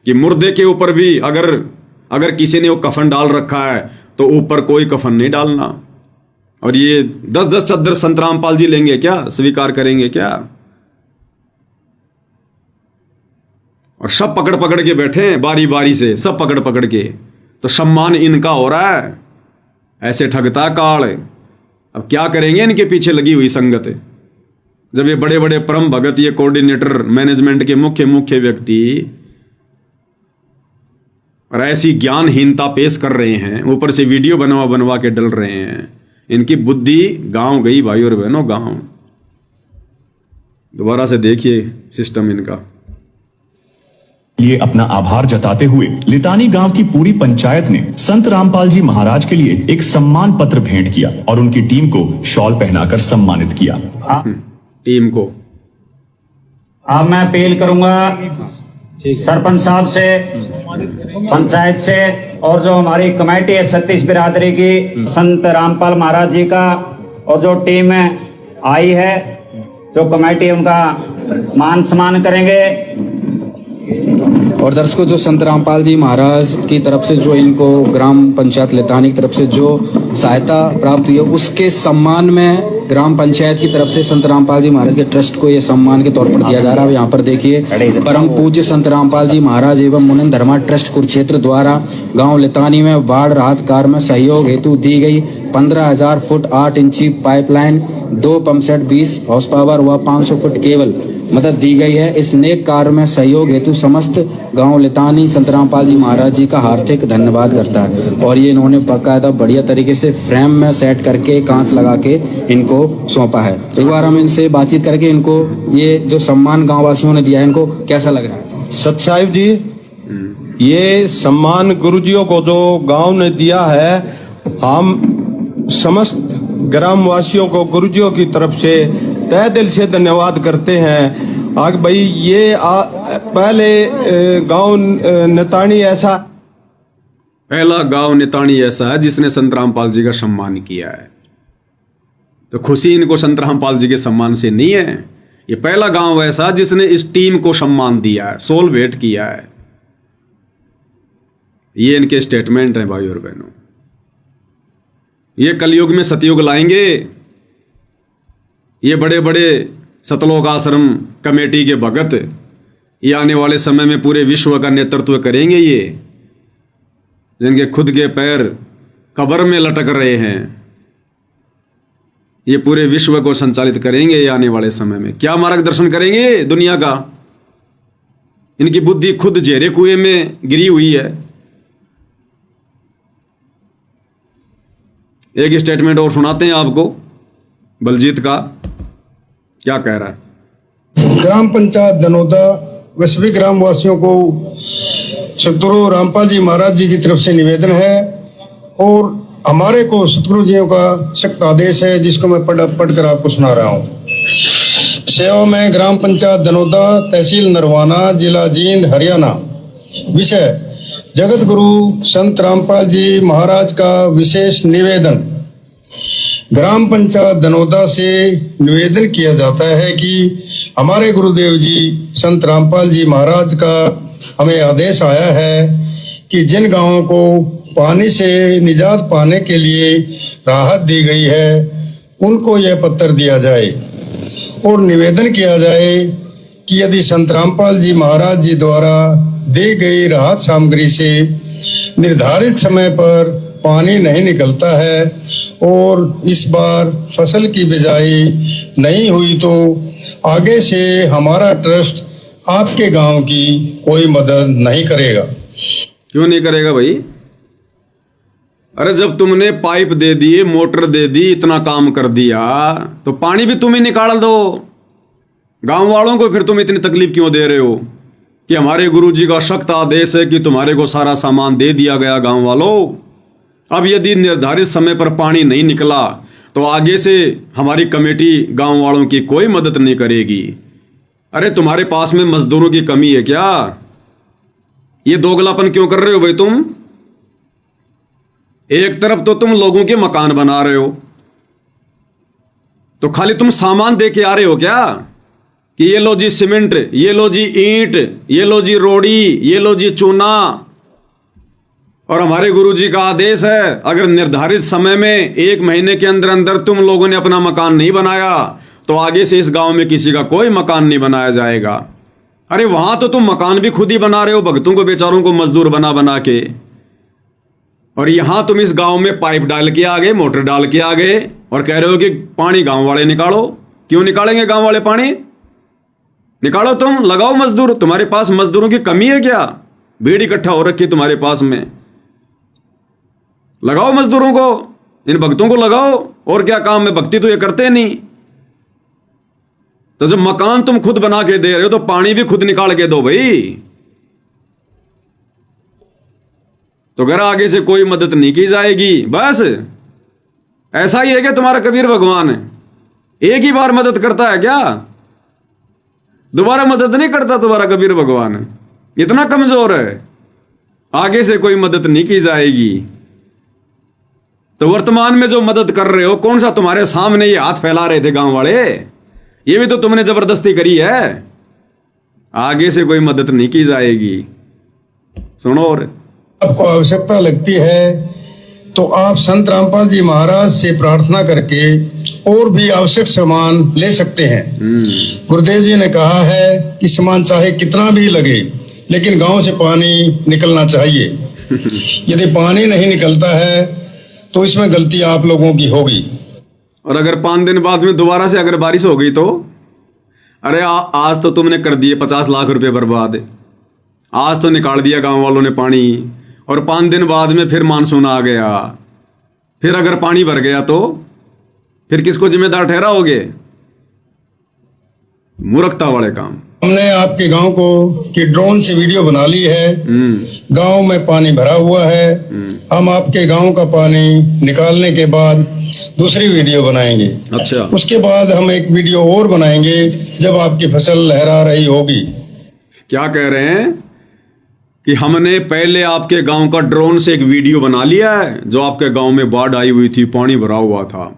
कि मुर्दे के ऊपर भी अगर किसी ने वो कफन डाल रखा है तो ऊपर कोई कफन नहीं डालना। और ये 10-10 चद्दर संत रामपाल जी लेंगे क्या? स्वीकार करेंगे क्या? और सब पकड़ पकड़ के बैठे हैं बारी बारी से, सब पकड़ पकड़ के। तो सम्मान इनका हो रहा है, ऐसे ठगता काल। अब क्या करेंगे इनके पीछे लगी हुई संगत, जब ये बड़े बड़े परम भगत, ये कोऑर्डिनेटर, मैनेजमेंट के मुख्य व्यक्ति और ऐसी ज्ञानहीनता पेश कर रहे हैं, ऊपर से वीडियो बनवा बनवा के डल रहे हैं। इनकी बुद्धि गांव गई भाई और बहनों, गांव। दोबारा से देखिए सिस्टम इनका। लिए अपना आभार जताते हुए लितानी गांव की पूरी पंचायत ने संत रामपाल जी महाराज के लिए एक सम्मान पत्र भेंट किया और उनकी टीम को शॉल पहनाकर सम्मानित किया। टीम को अब मैं अपील करूंगा सरपंच साहब से, पंचायत से, और जो हमारी कमेटी है 36 बिरादरी की, संत रामपाल महाराज जी का, और जो टीम आई है, जो कमेटी, उनका मान सम्मान करेंगे। और दर्शकों, जो संत रामपाल जी महाराज की तरफ से जो इनको ग्राम पंचायत लितानी की तरफ से जो सहायता प्राप्त हुई है, उसके सम्मान में ग्राम पंचायत की तरफ से संत रामपाल जी महाराज के ट्रस्ट को ये सम्मान के तौर पर दिया जा रहा है। यहाँ पर देखिए, परम पूज्य संत रामपाल जी महाराज एवं मुनिन धर्मा ट्रस्ट कुरुक्षेत्र द्वारा गांव लितानी में बाढ़ राहत कार्य में सहयोग हेतु दी गई 15,000 फुट 8 इंची pipeline, 2 pump set 20 horse power व 500 फुट केबल मदद दी गई है। इस नेक कार्य में सहयोग हेतु समस्त गांव लितानी संत रामपाल जी महाराज जी का हार्दिक धन्यवाद करता है। और ये इन्होंने बाकायदा बढ़िया तरीके से फ्रेम में सेट करके कांच लगा के इनको सौंपा है। एक बार हम इनसे बातचीत करके इनको ये जो सम्मान गाँव वासियों ने दिया है, इनको कैसा लग रहा है? सत साहिब जी, ये सम्मान गुरुजियों को जो गांव ने दिया है, हम समस्त ग्राम वासियों को गुरुजियों की तरफ से तहे दिल से धन्यवाद करते हैं। आगे भाई, ये पहले गांव नितानी ऐसा, पहला गांव नितानी ऐसा है जिसने संत रामपाल जी का सम्मान किया है। तो खुशी इनको संत रामपाल जी के सम्मान से नहीं है, ये पहला गांव ऐसा जिसने इस टीम को सम्मान दिया है, सोल भेंट किया है। ये इनके स्टेटमेंट हैं भाई और बहनों। ये कलयुग में सतयुग लाएंगे। ये बड़े बड़े सतलोक आश्रम कमेटी के भगत ये आने वाले समय में पूरे विश्व का नेतृत्व करेंगे। ये जिनके खुद के पैर कब्र में लटक रहे हैं, ये पूरे विश्व को संचालित करेंगे। ये आने वाले समय में क्या मार्गदर्शन करेंगे दुनिया का। इनकी बुद्धि खुद जेरे कुएं में गिरी हुई है। एक स्टेटमेंट और सुनाते हैं आपको बलजीत का, क्या कह रहा है। ग्राम पंचायत धनौदा व सभी ग्राम वासियों को सतगुरु रामपाल जी महाराज जी की तरफ से निवेदन है, और हमारे को सतगुरु जियों का सख्त आदेश है, जिसको मैं पढ़कर आपको सुना रहा हूँ। सेवा में ग्राम पंचायत धनौदा, तहसील नरवाना, जिला जींद, हरियाणा। विषय: जगत गुरु संत रामपाल जी महाराज का विशेष निवेदन। ग्राम पंचायत धनौदा से निवेदन किया जाता है कि हमारे गुरुदेव जी संत रामपाल जी महाराज का हमें आदेश आया है कि जिन गांवों को पानी से निजात पाने के लिए राहत दी गई है, उनको यह पत्र दिया जाए और निवेदन किया जाए कि यदि संत रामपाल जी महाराज जी द्वारा दी गई राहत सामग्री से निर्धारित समय पर पानी नहीं निकलता है और इस बार फसल की बिजाई नहीं हुई, तो आगे से हमारा ट्रस्ट आपके गांव की कोई मदद नहीं करेगा। क्यों नहीं करेगा भाई? अरे जब तुमने पाइप दे दी, मोटर दे दी, इतना काम कर दिया, तो पानी भी तुम ही निकाल दो। गांव वालों को फिर तुम इतनी तकलीफ क्यों दे रहे हो कि हमारे गुरुजी का सख्त आदेश है कि तुम्हारे को सारा सामान दे दिया गया। गांव वालों, अब यदि निर्धारित समय पर पानी नहीं निकला तो आगे से हमारी कमेटी गांव वालों की कोई मदद नहीं करेगी। अरे तुम्हारे पास में मजदूरों की कमी है क्या? ये दोगलापन क्यों कर रहे हो भाई तुम? एक तरफ तो तुम लोगों के मकान बना रहे हो, तो खाली तुम सामान दे के आ रहे हो क्या कि ये लो जी सीमेंट, ये लो जी ईंट, ये लो जी रोड़ी, ये लो जी चूना। और हमारे गुरुजी का आदेश है, अगर निर्धारित समय में 1 महीने के अंदर अंदर तुम लोगों ने अपना मकान नहीं बनाया तो आगे से इस गांव में किसी का कोई मकान नहीं बनाया जाएगा। अरे वहां तो तुम मकान भी खुद ही बना रहे हो, भक्तों को बेचारों को मजदूर बना बना के, और यहां तुम इस गांव में पाइप डाल के आ गए, मोटर डाल के आ गए, और कह रहे हो कि पानी गांव वाले निकालो। क्यों निकालेंगे गांव वाले पानी? निकालो तुम, लगाओ मजदूर। तुम्हारे पास मजदूरों की कमी है क्या? भीड़ इकट्ठा हो रखी है तुम्हारे पास में, लगाओ मजदूरों को, इन भक्तों को लगाओ। और क्या काम है? भक्ति तो ये करते नहीं। तो जब मकान तुम खुद बना के दे रहे हो तो पानी भी खुद निकाल के दो भाई। तो घर आगे से कोई मदद नहीं की जाएगी। बस ऐसा ही है कि तुम्हारा कबीर भगवान एक ही बार मदद करता है क्या? दोबारा मदद नहीं करता तुम्हारा कबीर भगवान, इतना कमजोर है। आगे से कोई मदद नहीं की जाएगी। तो वर्तमान में जो मदद कर रहे हो, कौन सा तुम्हारे सामने ये हाथ फैला रहे थे गांव वाले, ये भी तो तुमने जबरदस्ती करी है। आगे से कोई मदद नहीं की जाएगी। सुनो, और आपको आवश्यकता लगती है तो आप संत रामपाल जी महाराज से प्रार्थना करके और भी आवश्यक सामान ले सकते हैं। गुरुदेव जी ने कहा है कि सामान चाहे कितना भी लगे, लेकिन गांव से पानी निकलना चाहिए। यदि पानी नहीं निकलता है तो इसमें गलती आप लोगों की होगी। और अगर 5 दिन बाद में दोबारा से अगर बारिश हो गई तो? अरे आज तो तुमने कर दिए 50 लाख रुपए बर्बाद। आज तो निकाल दिया गांव वालों ने पानी, और 5 दिन बाद में फिर मानसून आ गया। फिर अगर पानी भर गया तो फिर किसको जिम्मेदार ठहराओगे? मूर्खता वाले काम। हमने आपके गांव को की ड्रोन से वीडियो बना ली है। गांव में पानी भरा हुआ है। हम आपके गांव का पानी निकालने के बाद दूसरी वीडियो बनाएंगे। अच्छा, उसके बाद हम एक वीडियो और बनाएंगे जब आपकी फसल लहरा रही होगी। क्या कह रहे हैं कि हमने पहले आपके गांव का ड्रोन से एक वीडियो बना लिया है, जो आपके गांव में बाढ़ आई हुई थी, पानी भरा हुआ था,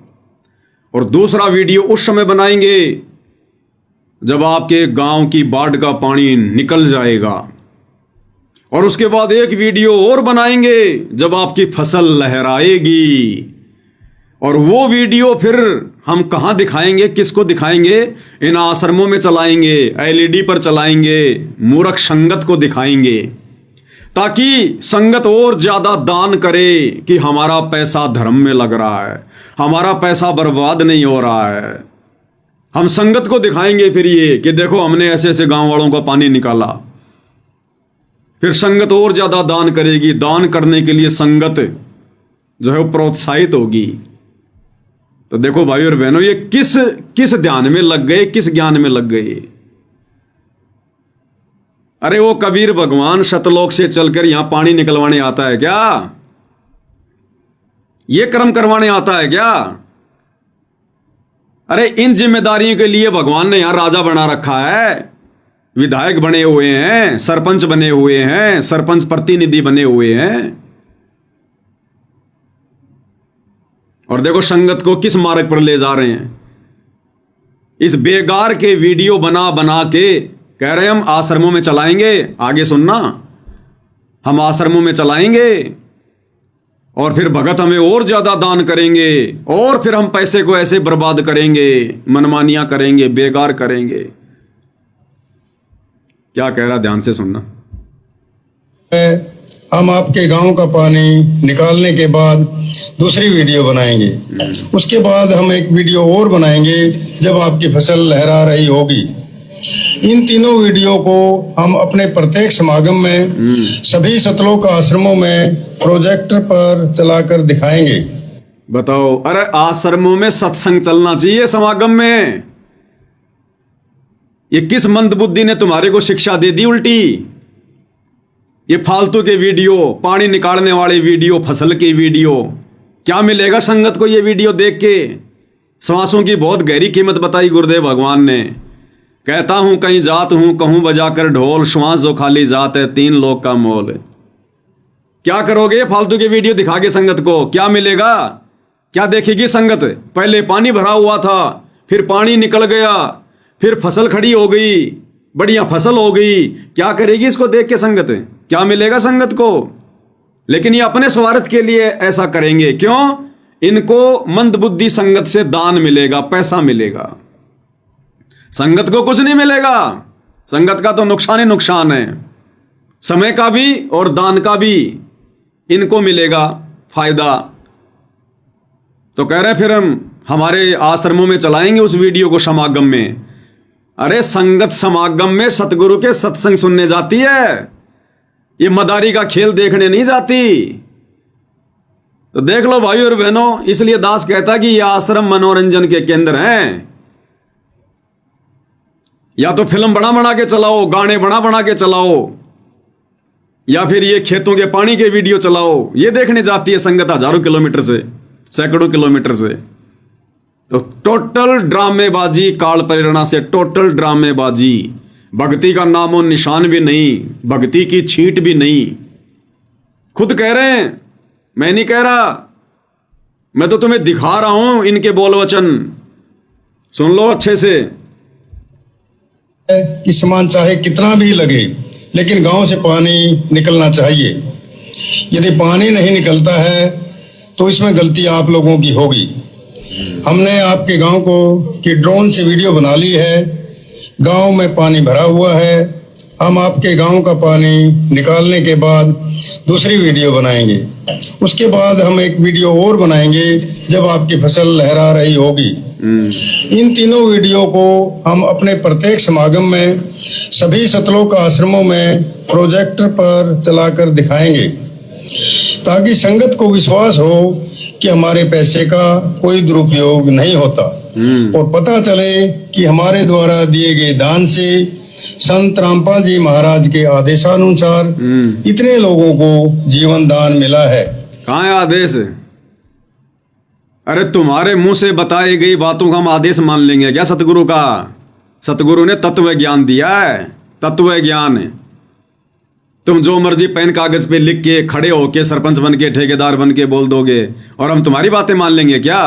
और दूसरा वीडियो उस समय बनाएंगे जब आपके गांव की बाढ़ का पानी निकल जाएगा, और उसके बाद एक वीडियो और बनाएंगे जब आपकी फसल लहराएगी। और वो वीडियो फिर हम कहां दिखाएंगे, किसको दिखाएंगे? इन आश्रमों में चलाएंगे, एलईडी पर चलाएंगे, मूर्ख संगत को दिखाएंगे, ताकि संगत और ज्यादा दान करे कि हमारा पैसा धर्म में लग रहा है, हमारा पैसा बर्बाद नहीं हो रहा है। हम संगत को दिखाएंगे फिर ये कि देखो हमने ऐसे ऐसे गांव वालों का पानी निकाला। फिर संगत और ज्यादा दान करेगी। दान करने के लिए संगत जो है वो प्रोत्साहित होगी। तो देखो भाई और बहनों, ये किस ध्यान में लग गए, किस ज्ञान में लग गए। अरे वो कबीर भगवान सतलोक से चलकर यहां पानी निकलवाने आता है क्या? ये कर्म करवाने आता है क्या? अरे इन जिम्मेदारियों के लिए भगवान ने यहां राजा बना रखा है, विधायक बने हुए हैं, सरपंच बने हुए हैं, सरपंच प्रतिनिधि बने हुए हैं। और देखो संगत को किस मार्ग पर ले जा रहे हैं। इस बेकार के वीडियो बना बना के कह रहे हैं हम आश्रमों में चलाएंगे। आगे सुनना, हम आश्रमों में चलाएंगे और फिर भगत हमें और ज्यादा दान करेंगे, और फिर हम पैसे को ऐसे बर्बाद करेंगे, मनमानियां करेंगे, बेकार करेंगे। क्या कह रहा, ध्यान से सुनना। हम आपके गांव का पानी निकालने के बाद दूसरी वीडियो बनाएंगे। उसके बाद हम एक वीडियो और बनाएंगे जब आपकी फसल लहरा रही होगी। इन तीनों वीडियो को हम अपने प्रत्येक समागम में सभी सतलोक आश्रमों में प्रोजेक्टर पर चलाकर दिखाएंगे। बताओ, अरे आश्रमों में सत्संग चलना चाहिए समागम में। ये किस मंदबुद्धि ने तुम्हारे को शिक्षा दे दी उल्टी? ये फालतू के वीडियो, पानी निकालने वाले वीडियो, फसल की वीडियो, क्या मिलेगा संगत को ये वीडियो देख के? श्वासों की बहुत गहरी कीमत बताई गुरुदेव भगवान ने। कहता हूं कहीं जात हूं, कहूं बजाकर ढोल, श्वास जो खाली जात है 3 लोग का मोल। क्या करोगे फालतू के वीडियो दिखा के संगत को? क्या मिलेगा? क्या देखेगी संगत? पहले पानी भरा हुआ था, फिर पानी निकल गया, फिर फसल खड़ी हो गई, बढ़िया फसल हो गई। क्या करेगी इसको देख के संगत? क्या मिलेगा संगत को? लेकिन ये अपने स्वार्थ के लिए ऐसा करेंगे। क्यों? इनको मंदबुद्धि संगत से दान मिलेगा, पैसा मिलेगा, संगत को कुछ नहीं मिलेगा। संगत का तो नुकसान ही नुकसान है, समय का भी और दान का भी इनको मिलेगा फायदा। तो कह रहे फिर हम हमारे आश्रमों में चलाएंगे उस वीडियो को समागम में। अरे संगत समागम में सतगुरु के सत्संग सुनने जाती है, ये मदारी का खेल देखने नहीं जाती। तो देख लो भाई और बहनों, इसलिए दास कहता कि ये आश्रम मनोरंजन के केंद्र हैं। या तो फिल्म बना बना के चलाओ, गाने बना बना के चलाओ, या फिर ये खेतों के पानी के वीडियो चलाओ। ये देखने जाती है संगत हजारों किलोमीटर से, सैकड़ों किलोमीटर से। तो टोटल ड्रामेबाजी, काल प्रेरणा से टोटल ड्रामेबाजी। भक्ति का नामो निशान भी नहीं, भक्ति की छींट भी नहीं। खुद कह रहे हैं, मैं नहीं कह रहा, मैं तो तुम्हें दिखा रहा हूं इनके बोल वचन। सुन लो अच्छे से। कि सामान चाहे कितना भी लगे, लेकिन गांव से पानी निकलना चाहिए। यदि पानी नहीं निकलता है तो इसमें गलती आप लोगों की होगी। हमने आपके गांव को की ड्रोन से वीडियो बना ली है। गांव में पानी भरा हुआ है। हम आपके गांव का पानी निकालने के बाद दूसरी वीडियो बनाएंगे। उसके बाद हम एक वीडियो और बनाएंगे जब आपकी फसल लहरा रही होगी। इन तीनों वीडियो को हम अपने प्रत्येक समागम में सभी सतलोक आश्रमों में प्रोजेक्टर पर चलाकर दिखाएंगे, ताकि संगत को विश्वास हो कि हमारे पैसे का कोई दुरुपयोग नहीं होता, और पता चले कि हमारे द्वारा दिए गए दान से संत रामपाल जी महाराज के आदेशानुसार इतने लोगों को जीवन दान मिला है। कहाँ है आदेश? अरे तुम्हारे मुंह से बताई गई बातों का हम आदेश मान लेंगे क्या सतगुरु का? सतगुरु ने तत्व ज्ञान दिया है, तत्व ज्ञान। तुम जो मर्जी पेन कागज पे लिख के खड़े होके सरपंच बन के ठेकेदार बन के बोल दोगे और हम तुम्हारी बातें मान लेंगे क्या?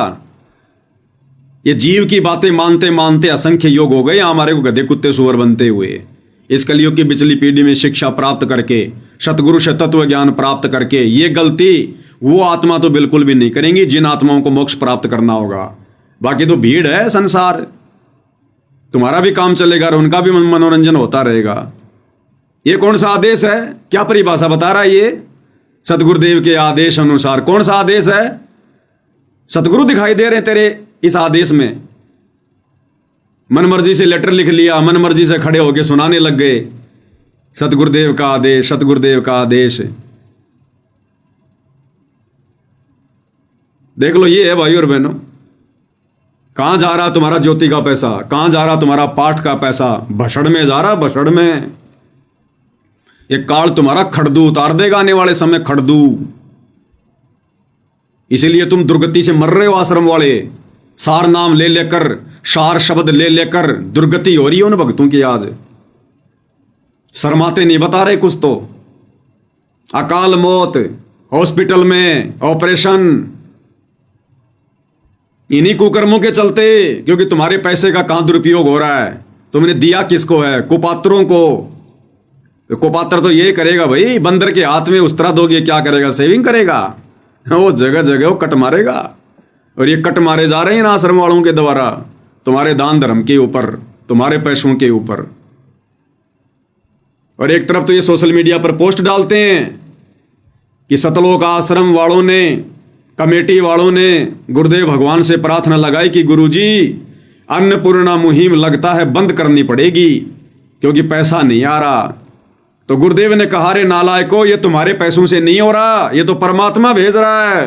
ये जीव की बातें मानते मानते असंख्य योग हो गए हमारे को गधे कुत्ते सुअर बनते हुए। इस कलयुग की पिछली पीढ़ी में शिक्षा प्राप्त करके, सतगुरु से तत्व ज्ञान प्राप्त करके, ये गलती वो आत्मा तो बिल्कुल भी नहीं करेंगी जिन आत्माओं को मोक्ष प्राप्त करना होगा। बाकी तो भीड़ है संसार, तुम्हारा भी काम चलेगा और उनका भी मनोरंजन होता रहेगा। ये कौन सा आदेश है? क्या परिभाषा बता रहा है ये? सतगुरुदेव के आदेश अनुसार। कौन सा आदेश है? सतगुरु दिखाई दे रहे हैं तेरे इस आदेश में। मनमर्जी से लेटर लिख लिया, मनमर्जी से खड़े होके सुनाने लग गए सतगुरुदेव का आदेश, सतगुरुदेव का आदेश। देख लो, ये है भाई और बहनों। कहां जा रहा तुम्हारा ज्योति का पैसा? कहां जा रहा तुम्हारा पाठ का पैसा? भसड़ में जा रहा, भसड़ में। ये काल तुम्हारा खड़दू उतार देगा आने वाले समय, खड़दू। इसीलिए तुम दुर्गति से मर रहे हो आश्रम वाले। सार नाम ले लेकर, सार शब्द ले लेकर दुर्गति हो रही है उन भक्तों की आज। शर्माते नहीं बता रहे कुछ तो। अकाल मौत, हॉस्पिटल में ऑपरेशन, इन्हीं कुकर्मों के चलते, क्योंकि तुम्हारे पैसे का कहां दुरुपयोग हो रहा है। तुमने दिया किसको है? कुपात्रों को। तो कुपात्र तो ये करेगा भाई, बंदर के हाथ में उस्तरा दोगे क्या करेगा? सेविंग करेगा। वो जगह जगह वो कट मारेगा। और ये कट मारे जा रहे हैं इन आश्रम वालों के द्वारा, तुम्हारे दान धर्म के ऊपर, तुम्हारे पैसों के ऊपर। और एक तरफ तो ये सोशल मीडिया पर पोस्ट डालते हैं कि सतलोक आश्रम वालों ने, कमेटी वालों ने गुरुदेव भगवान से प्रार्थना लगाई कि गुरुजी अन्नपूर्णा मुहिम लगता है बंद करनी पड़ेगी क्योंकि पैसा नहीं आ रहा। तो गुरुदेव ने कहा, रे नालायको, ये तुम्हारे पैसों से नहीं हो रहा, ये तो परमात्मा भेज रहा है।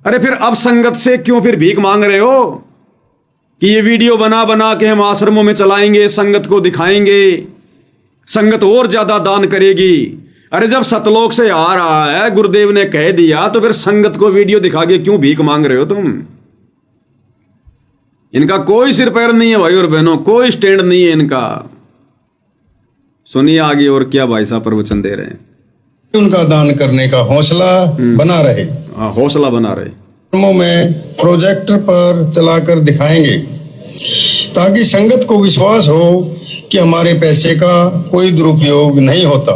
अरे फिर अब संगत से क्यों फिर भीख मांग रहे हो कि ये वीडियो बना बना के हम आश्रमों में चलाएंगे, संगत को दिखाएंगे, संगत और ज्यादा दान करेगी। अरे जब सतलोक से आ रहा है, गुरुदेव ने कह दिया, तो फिर संगत को वीडियो दिखा के क्यों भीख मांग रहे हो तुम? इनका कोई सिर पैर नहीं है भाई और बहनों, कोई स्टैंड नहीं है इनका। सुनिए आगे और क्या भाई साहब प्रवचन दे रहे हैं। उनका दान करने का हौसला बना रहे। हौसला बना रहे। में प्रोजेक्टर पर चलाकर दिखाएंगे, ताकि संगत को विश्वास हो कि हमारे पैसे का कोई दुरुपयोग नहीं होता,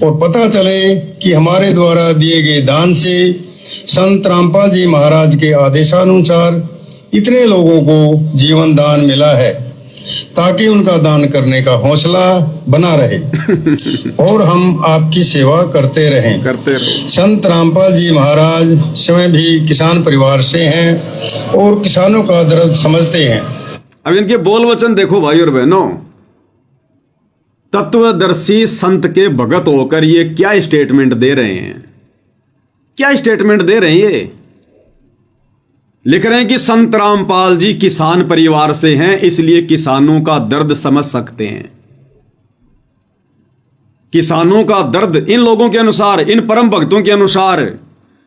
और पता चले कि हमारे द्वारा दिए गए दान से संत रामपाल जी महाराज के आदेशानुसार इतने लोगों को जीवन दान मिला है, ताकि उनका दान करने का हौसला बना रहे और हम आपकी सेवा करते रहें। करते रहो। संत रामपाल जी महाराज स्वयं भी किसान परिवार से हैं और किसानों का दर्द समझते हैं। अब इनके बोल वचन देखो भाई और बहनों, तत्वदर्शी संत के भगत होकर ये क्या स्टेटमेंट दे रहे हैं, क्या स्टेटमेंट दे रहे हैं। ये लिख रहे हैं कि संत रामपाल जी किसान परिवार से हैं, इसलिए किसानों का दर्द समझ सकते हैं। किसानों का दर्द इन लोगों के अनुसार, इन परम भक्तों के अनुसार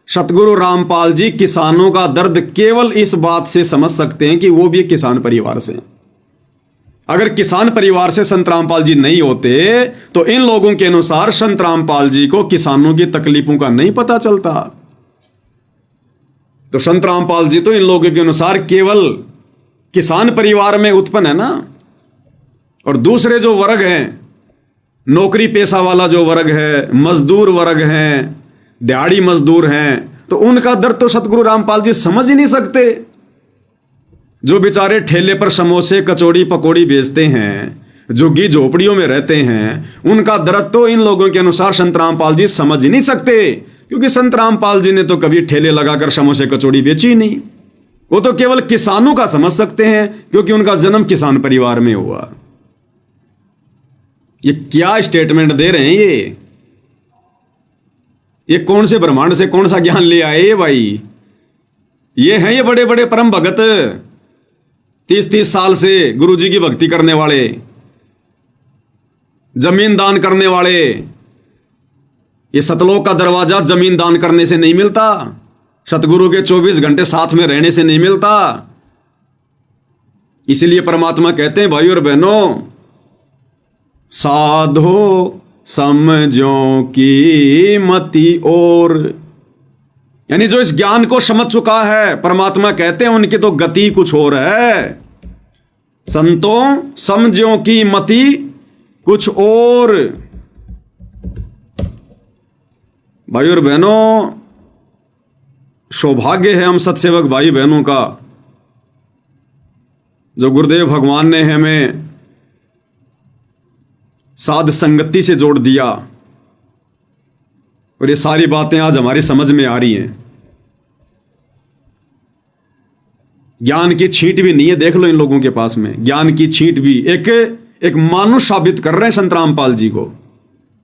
सतगुरु रामपाल जी किसानों का दर्द केवल इस बात से समझ सकते हैं कि वो भी एक किसान परिवार से। अगर किसान परिवार से संत रामपाल जी नहीं होते तो इन लोगों के अनुसार संत रामपाल जी को किसानों की तकलीफों का नहीं पता चलता। तो संत रामपाल जी तो इन लोगों के अनुसार केवल किसान परिवार में उत्पन्न है ना। और दूसरे जो वर्ग हैं, नौकरी पेशा वाला जो वर्ग है, मजदूर वर्ग हैं, दिहाड़ी मजदूर हैं, तो उनका दर्द तो सतगुरु रामपाल जी समझ ही नहीं सकते। जो बेचारे ठेले पर समोसे कचौड़ी पकौड़ी बेचते हैं, झुग्गी झोपड़ियों में रहते हैं, उनका दर्द तो इन लोगों के अनुसार संत रामपाल जी समझ ही नहीं सकते, क्योंकि संत रामपाल जी ने तो कभी ठेले लगाकर समोसे कचौड़ी बेची ही नहीं। वो तो केवल किसानों का समझ सकते हैं, क्योंकि उनका जन्म किसान परिवार में हुआ। ये क्या स्टेटमेंट दे रहे हैं ये कौन से ब्रह्मांड से कौन सा ज्ञान ले आए ये भाई। ये हैं ये बड़े बड़े परम भगत, 30-30 साल से गुरु जी की भक्ति करने वाले, जमीन दान करने वाले। ये सतलोक का दरवाजा जमीन दान करने से नहीं मिलता, सतगुरु के 24 घंटे साथ में रहने से नहीं मिलता। इसीलिए परमात्मा कहते हैं भाई और बहनों, साधो समझो की मति और, यानी जो इस ज्ञान को समझ चुका है, परमात्मा कहते हैं उनकी तो गति कुछ और है। संतों समझो की मति कुछ और। भाई और बहनों, सौभाग्य है हम सत्सेवक भाई बहनों का, जो गुरुदेव भगवान ने हमें साध संगति से जोड़ दिया और ये सारी बातें आज हमारी समझ में आ रही हैं। ज्ञान की छींट भी नहीं है, देख लो इन लोगों के पास में ज्ञान की छींट भी। एक मानुष साबित कर रहे हैं संत रामपाल जी को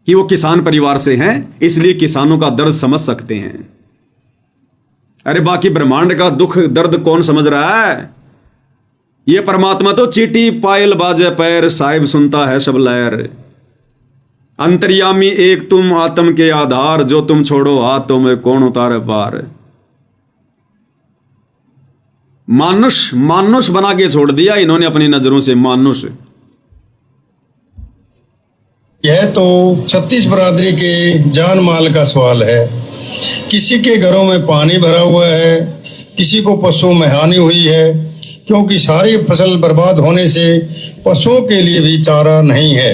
कि वो किसान परिवार से हैं, इसलिए किसानों का दर्द समझ सकते हैं। अरे बाकी ब्रह्मांड का दुख दर्द कौन समझ रहा है। ये परमात्मा तो चीटी पायल बाजे पैर, साहिब सुनता है सब लहर। अंतर्यामी एक तुम आत्म के आधार, जो तुम छोड़ो हाथ तो मैं कौन उतारे पार। मानुष बना के छोड़ दिया इन्होंने अपनी नजरों से मानुष। यह तो 36 बरादरी के जान माल का सवाल है। किसी के घरों में पानी भरा हुआ है, किसी को पशुओं में हानि हुई है, क्योंकि सारी फसल बर्बाद होने से पशुओं के लिए भी चारा नहीं है।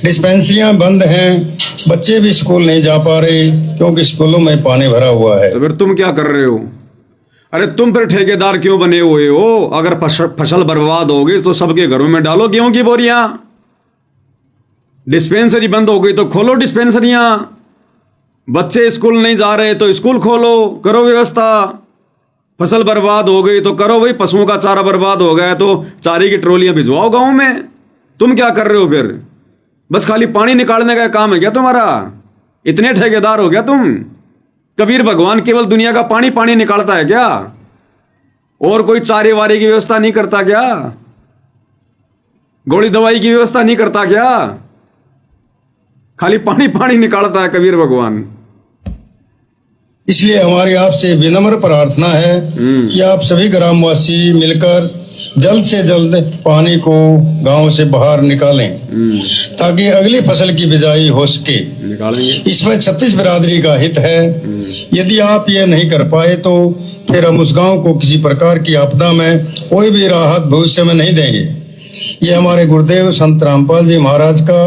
डिस्पेंसरियां बंद हैं, बच्चे भी स्कूल नहीं जा पा रहे क्योंकि स्कूलों में पानी भरा हुआ है। तो फिर तुम क्या कर रहे हो। अरे तुम फिर ठेकेदार क्यों बने हुए हो। अगर फसल बर्बाद हो गई तो सबके घरों में डालो गेहूं की बोरियां। डिस्पेंसरी बंद हो गई तो खोलो डिस्पेंसरियां। बच्चे स्कूल नहीं जा रहे तो स्कूल खोलो, करो व्यवस्था। फसल बर्बाद हो गई तो करो भाई, पशुओं का चारा बर्बाद हो गया तो चारे की ट्रॉलियां भिजवाओ गांव में। तुम क्या कर रहे हो फिर। बस खाली पानी निकालने का काम है क्या तुम्हारा। इतने ठेकेदार हो गया तुम। कबीर भगवान केवल दुनिया का पानी पानी निकालता है क्या, और कोई चारे वारे की व्यवस्था नहीं करता क्या, गोली दवाई की व्यवस्था नहीं करता क्या, खाली पानी पानी निकालता है कबीर भगवान। इसलिए हमारी आपसे विनम्र प्रार्थना है कि आप सभी ग्रामवासी मिलकर जल्द से जल्द पानी को गांव से बाहर निकालें ताकि अगली फसल की बिजाई हो सके। निकालेंगे। इसमें 36 बिरादरी का हित है। यदि आप ये नहीं कर पाए तो फिर हम उस गांव को किसी प्रकार की आपदा में कोई भी राहत भविष्य में नहीं देंगे। ये हमारे गुरुदेव संत रामपाल जी महाराज का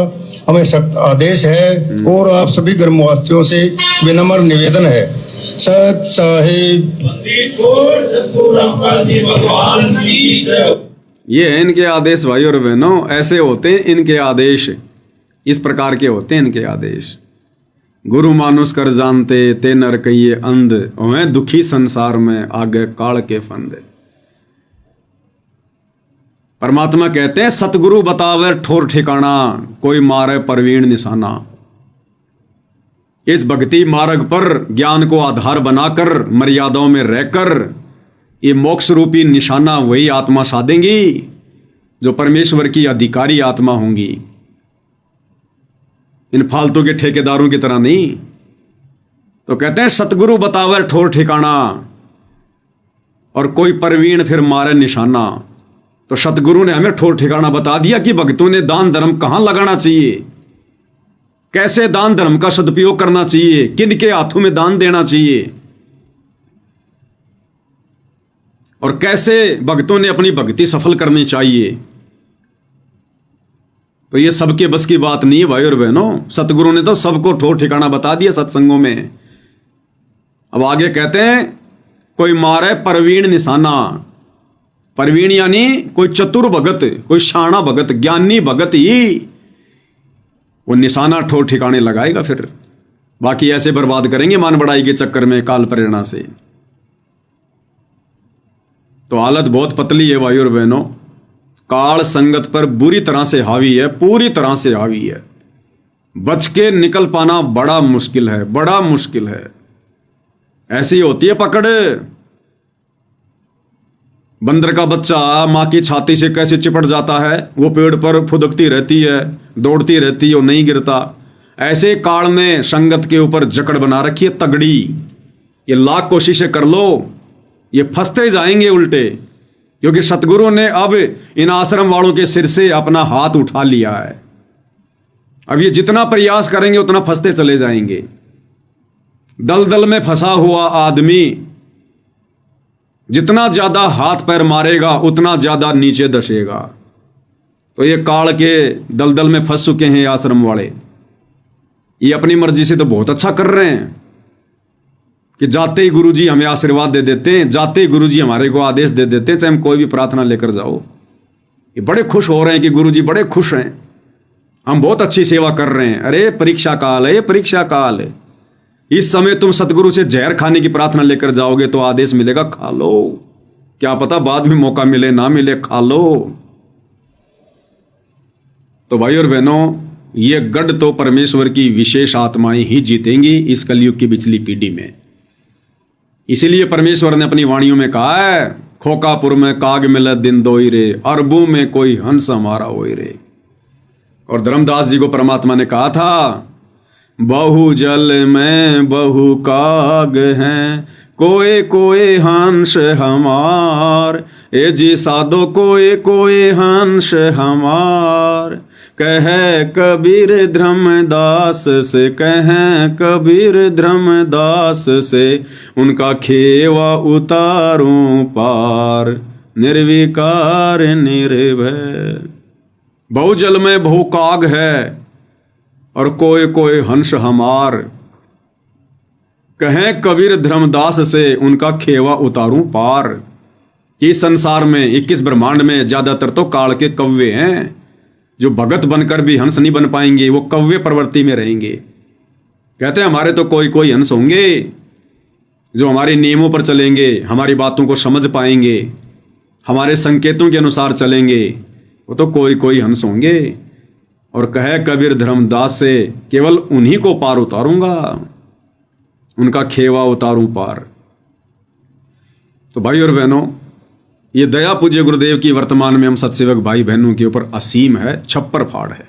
हमें सख्त आदेश है और आप सभी ग्रामवासियों से विनम्र निवेदन है। सत साहिब। ये है इनके आदेश भाई और बहनों, ऐसे होते हैं इनके आदेश, इस प्रकार के होते हैं इनके आदेश। गुरु मानुष कर जानते ते नर कहिए अंध, मैं दुखी संसार में आगे काल के फंद। परमात्मा कहते हैं सतगुरु बतावे ठोर ठिकाना, कोई मारे परवीण निशाना। इस भक्ति मार्ग पर ज्ञान को आधार बनाकर मर्यादाओं में रहकर ये मोक्ष रूपी निशाना वही आत्मा साधेंगी जो परमेश्वर की अधिकारी आत्मा होंगी, इन फालतू के ठेकेदारों की तरह नहीं। तो कहते हैं सतगुरु बतावे ठोर ठिकाना और कोई परवीण फिर मारे निशाना। तो सतगुरु ने हमें ठोर ठिकाना बता दिया कि भक्तों ने दान धर्म कहां लगाना चाहिए, कैसे दान धर्म का सदुपयोग करना चाहिए, किन के हाथों में दान देना चाहिए, और कैसे भक्तों ने अपनी भक्ति सफल करनी चाहिए। तो ये सबके बस की बात नहीं है भाई और बहनों, सतगुरु ने तो सबको ठोर ठिकाना बता दिया सत्संगों में। अब आगे कहते हैं कोई मारे परवीण निशाना। परवीण यानी कोई चतुर भगत, कोई शाना भगत, ज्ञानी भगत ही वो निशाना ठोर ठिकाने लगाएगा, फिर बाकी ऐसे बर्बाद करेंगे मान बढ़ाई के चक्कर में काल प्रेरणा से। तो हालत बहुत पतली है भाई और बहनों, काल संगत पर बुरी तरह से हावी है, पूरी तरह से हावी है। बच के निकल पाना बड़ा मुश्किल है, बड़ा मुश्किल है। ऐसी होती है पकड़। बंदर का बच्चा मां की छाती से कैसे चिपट जाता है, वो पेड़ पर फुदकती रहती है, दौड़ती रहती है, वो नहीं गिरता। ऐसे काल ने संगत के ऊपर जकड़ बना रखी है तगड़ी। ये लाख कोशिशें कर लो, ये फंसते जाएंगे उल्टे, क्योंकि सतगुरु ने अब इन आश्रम वालों के सिर से अपना हाथ उठा लिया है। अब ये जितना प्रयास करेंगे उतना फंसते चले जाएंगे। दलदल में फंसा हुआ आदमी जितना ज्यादा हाथ पैर मारेगा उतना ज्यादा नीचे धसेगा। तो ये काल के दलदल में फंस चुके हैं आश्रम वाले। ये अपनी मर्जी से तो बहुत अच्छा कर रहे हैं कि जाते ही गुरुजी हमें आशीर्वाद दे देते हैं, जाते ही गुरुजी हमारे को आदेश दे देते हैं, चाहे हम कोई भी प्रार्थना लेकर जाओ। ये बड़े खुश हो रहे हैं कि गुरुजी बड़े खुश हैं, हम बहुत अच्छी सेवा कर रहे हैं। अरे परीक्षा काल है, परीक्षा काल है। इस समय तुम सतगुरु से जहर खाने की प्रार्थना लेकर जाओगे तो आदेश मिलेगा खा लो, क्या पता बाद में मौका मिले ना मिले, खा लो। तो भाई और बहनों, ये गढ़ तो परमेश्वर की विशेष आत्माएं ही जीतेंगी इस कलयुग की पिछली पीढ़ी में। इसीलिए परमेश्वर ने अपनी वाणियों में कहा है, खोकापुर में काग मिले दिन दोई रे, अरबों में कोई हंस हमारा होई रे। और धर्मदास जी को परमात्मा ने कहा था, बहु जल में बहु काग हैं, कोए कोए हंस हमार, ए जी साधो कोए कोए हंस हमार। कहे कबीर धर्मदास से, कहे कबीर धर्मदास से, उनका खेवा उतारूं पार, निर्विकार निर्भय। बहुजल में बहु काग है और कोई कोई हंस हमार, कहें कबीर धर्मदास से, उनका खेवा उतारूं पार। इस संसार में 21 ब्रह्मांड में ज्यादातर तो काल के कव्वे हैं, जो भगत बनकर भी हंस नहीं बन पाएंगे, वो कव्य प्रवृत्ति में रहेंगे। कहते हैं हमारे तो कोई कोई हंस होंगे जो हमारे नियमों पर चलेंगे, हमारी बातों को समझ पाएंगे, हमारे संकेतों के अनुसार चलेंगे, वो तो कोई कोई हंस होंगे। और कहे कबीर धर्मदास से, केवल उन्हीं को पार उतारूंगा, उनका खेवा उतारूं पार। तो भाई और बहनों, ये दया पूज्य गुरुदेव की वर्तमान में हम सत्सेवक भाई बहनों के ऊपर असीम है, छप्पर फाड़ है।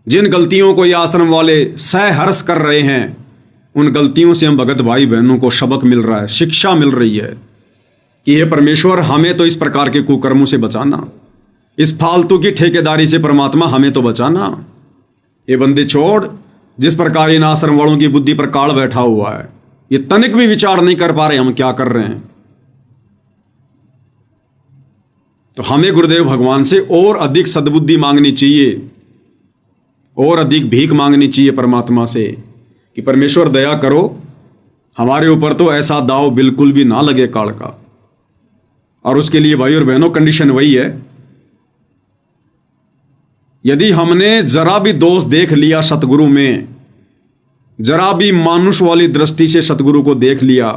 जिन गलतियों को ये आश्रम वाले सहर्ष कर रहे हैं, उन गलतियों से हम भगत भाई बहनों को सबक मिल रहा है, शिक्षा मिल रही है कि हे परमेश्वर, हमें तो इस प्रकार के कुकर्मों से बचाना, इस फालतू की ठेकेदारी से परमात्मा हमें तो बचाना। ये बंदे छोड़, जिस प्रकार इन आश्रम वालों की बुद्धि पर काल बैठा हुआ है, ये तनिक भी विचार नहीं कर पा रहे हम क्या कर रहे हैं। तो हमें गुरुदेव भगवान से और अधिक सद्बुद्धि मांगनी चाहिए, और अधिक भीख मांगनी चाहिए परमात्मा से कि परमेश्वर दया करो, हमारे ऊपर तो ऐसा दाव बिल्कुल भी ना लगे काल का। और उसके लिए भाई और बहनों कंडीशन वही है, यदि हमने जरा भी दोष देख लिया सतगुरु में, जरा भी मानुष वाली दृष्टि से सतगुरु को देख लिया,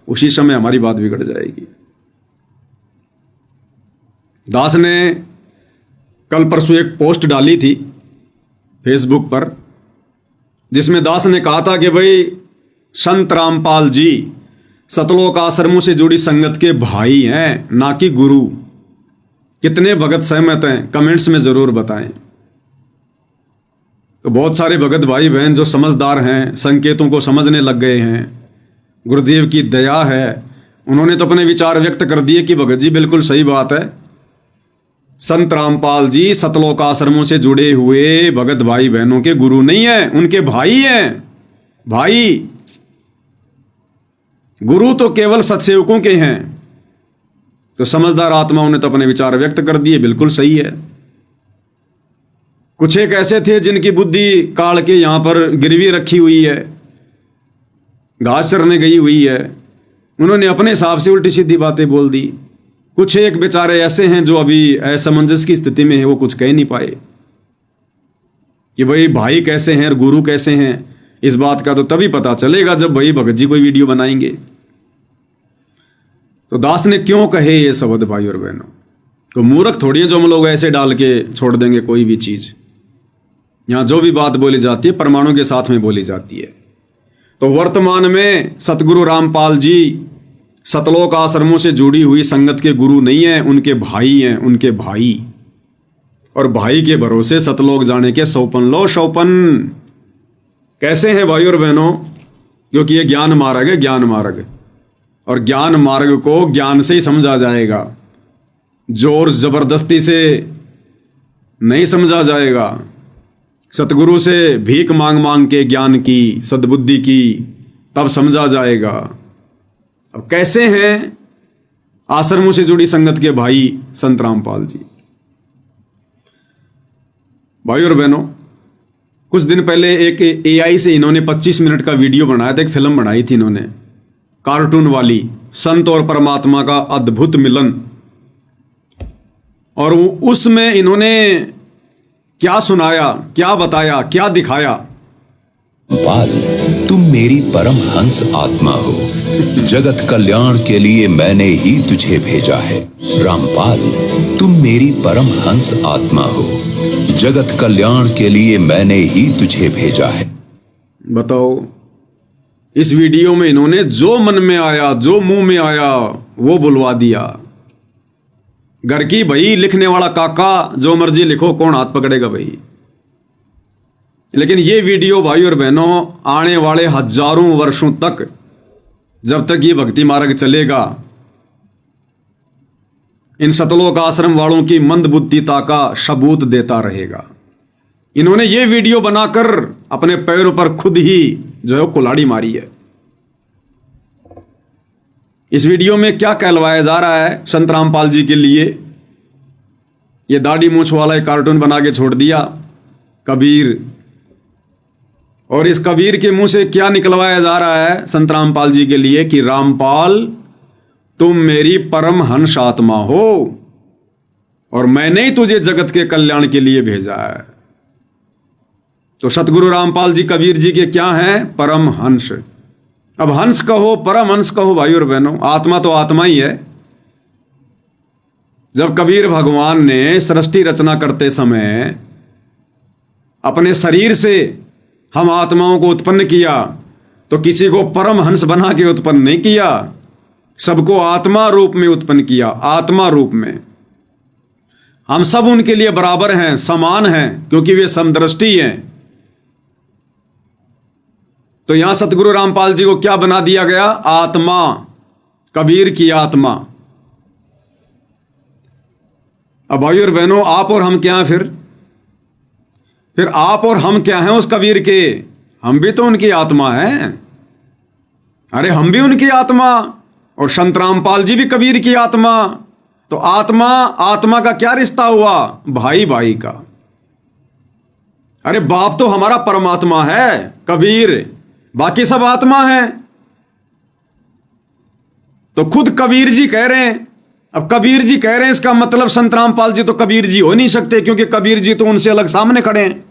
उसी समय हमारी बात बिगड़ जाएगी। दास ने कल परसों एक पोस्ट डाली थी फेसबुक पर, जिसमें दास ने कहा था कि भाई संत रामपाल जी सतलोक आश्रमों से जुड़ी संगत के भाई हैं, ना कि गुरु। कितने भगत सहमत हैं कमेंट्स में जरूर बताएं। तो बहुत सारे भगत भाई बहन जो समझदार हैं, संकेतों को समझने लग गए हैं, गुरुदेव की दया है, उन्होंने तो अपने विचार व्यक्त कर दिए कि भगत जी बिल्कुल सही बात है, संत रामपाल जी सतलोक आश्रमों से जुड़े हुए भगत भाई बहनों के गुरु नहीं हैं, उनके भाई हैं। भाई, गुरु तो केवल सत्सेवकों के हैं। तो समझदार आत्माओं ने तो अपने विचार व्यक्त कर दिए, बिल्कुल सही है। कुछ एक ऐसे थे जिनकी बुद्धि काल के यहां पर गिरवी रखी हुई है, घास चरने गई हुई है, उन्होंने अपने हिसाब से उल्टी सीधी बातें बोल दी। कुछ एक बेचारे ऐसे हैं जो अभी असमंजस की स्थिति में है, वो कुछ कह नहीं पाए कि भाई भाई कैसे हैं और गुरु कैसे हैं। इस बात का तो तभी पता चलेगा जब भाई भगत जी कोई वीडियो बनाएंगे। तो दास ने क्यों कहे ये शब्द भाई और बहनों, तो मूर्ख थोड़ी है जो हम लोग ऐसे डाल के छोड़ देंगे कोई भी चीज। यहां जो भी बात बोली जाती है परमाणु के साथ में बोली जाती है। तो वर्तमान में सतगुरु रामपाल जी सतलोक आश्रमों से जुड़ी हुई संगत के गुरु नहीं हैं, उनके भाई हैं, उनके भाई। और भाई के भरोसे सतलोक जाने के सौपन लो सौपन। कैसे हैं भाई और बहनों, क्योंकि ये ज्ञान मार्ग है, ज्ञान मार्ग, और ज्ञान मार्ग को ज्ञान से ही समझा जाएगा, जोर जबरदस्ती से नहीं समझा जाएगा। सतगुरु से भीख मांग मांग के ज्ञान की, सद्बुद्धि की, तब समझा जाएगा। अब कैसे हैं आश्रमों से जुड़ी संगत के भाई संत रामपाल जी। भाई और बहनों, कुछ दिन पहले एक एआई से इन्होंने 25 मिनट का वीडियो बनाया था, एक फिल्म बनाई थी इन्होंने कार्टून वाली, संत और परमात्मा का अद्भुत मिलन। और उसमें इन्होंने क्या सुनाया, क्या बताया, क्या दिखाया। रामपाल, तुम मेरी परम हंस आत्मा हो, जगत कल्याण के लिए मैंने ही तुझे भेजा है। रामपाल, तुम मेरी परम हंस आत्मा हो, जगत कल्याण के लिए मैंने ही तुझे भेजा है। बताओ, इस वीडियो में इन्होंने जो मन में आया, जो मुंह में आया, वो बुलवा दिया। घर की भाई लिखने वाला काका जो मर्जी लिखो, कौन हाथ पकड़ेगा भाई। लेकिन ये वीडियो भाई और बहनों आने वाले हजारों वर्षों तक, जब तक ये भक्ति मार्ग चलेगा, इन सतलोक आश्रम वालों की मंद बुद्धिता का सबूत देता रहेगा। इन्होंने ये वीडियो बनाकर अपने पैरों पर खुद ही जो है कुल्हाड़ी मारी है। इस वीडियो में क्या कहलवाया जा रहा है संत रामपाल जी के लिए, ये दाढ़ी मूछ वाला एक कार्टून बना के छोड़ दिया कबीर, और इस कबीर के मुंह से क्या निकलवाया जा रहा है संत रामपाल जी के लिए कि रामपाल, तुम मेरी परम हंस आत्मा हो और मैंने ही तुझे जगत के कल्याण के लिए भेजा है। तो सतगुरु रामपाल जी कबीर जी के क्या हैं? परम हंस। अब हंस कहो, परम हंस कहो भाई और बहनों, आत्मा तो आत्मा ही है। जब कबीर भगवान ने सृष्टि रचना करते समय अपने शरीर से हम आत्माओं को उत्पन्न किया, तो किसी को परम हंस बना के उत्पन्न नहीं किया, सबको आत्मा रूप में उत्पन्न किया। आत्मा रूप में हम सब उनके लिए बराबर हैं, समान हैं, क्योंकि वे समदृष्टि हैं। तो यहां सतगुरु रामपाल जी को क्या बना दिया गया? आत्मा, कबीर की आत्मा। अब भाई और बहनों, आप और हम क्या हैं फिर आप और हम क्या हैं उस कबीर के? हम भी तो उनकी आत्मा हैं। अरे हम भी उनकी आत्मा, और संत रामपाल जी भी कबीर की आत्मा। तो आत्मा आत्मा का क्या रिश्ता हुआ? भाई भाई का। अरे बाप तो हमारा परमात्मा है कबीर, बाकी सब आत्मा है। तो खुद कबीर जी कह रहे हैं अब कबीर जी कह रहे हैं, इसका मतलब संत रामपाल जी तो कबीर जी हो नहीं सकते, क्योंकि कबीर जी तो उनसे अलग सामने खड़े हैं।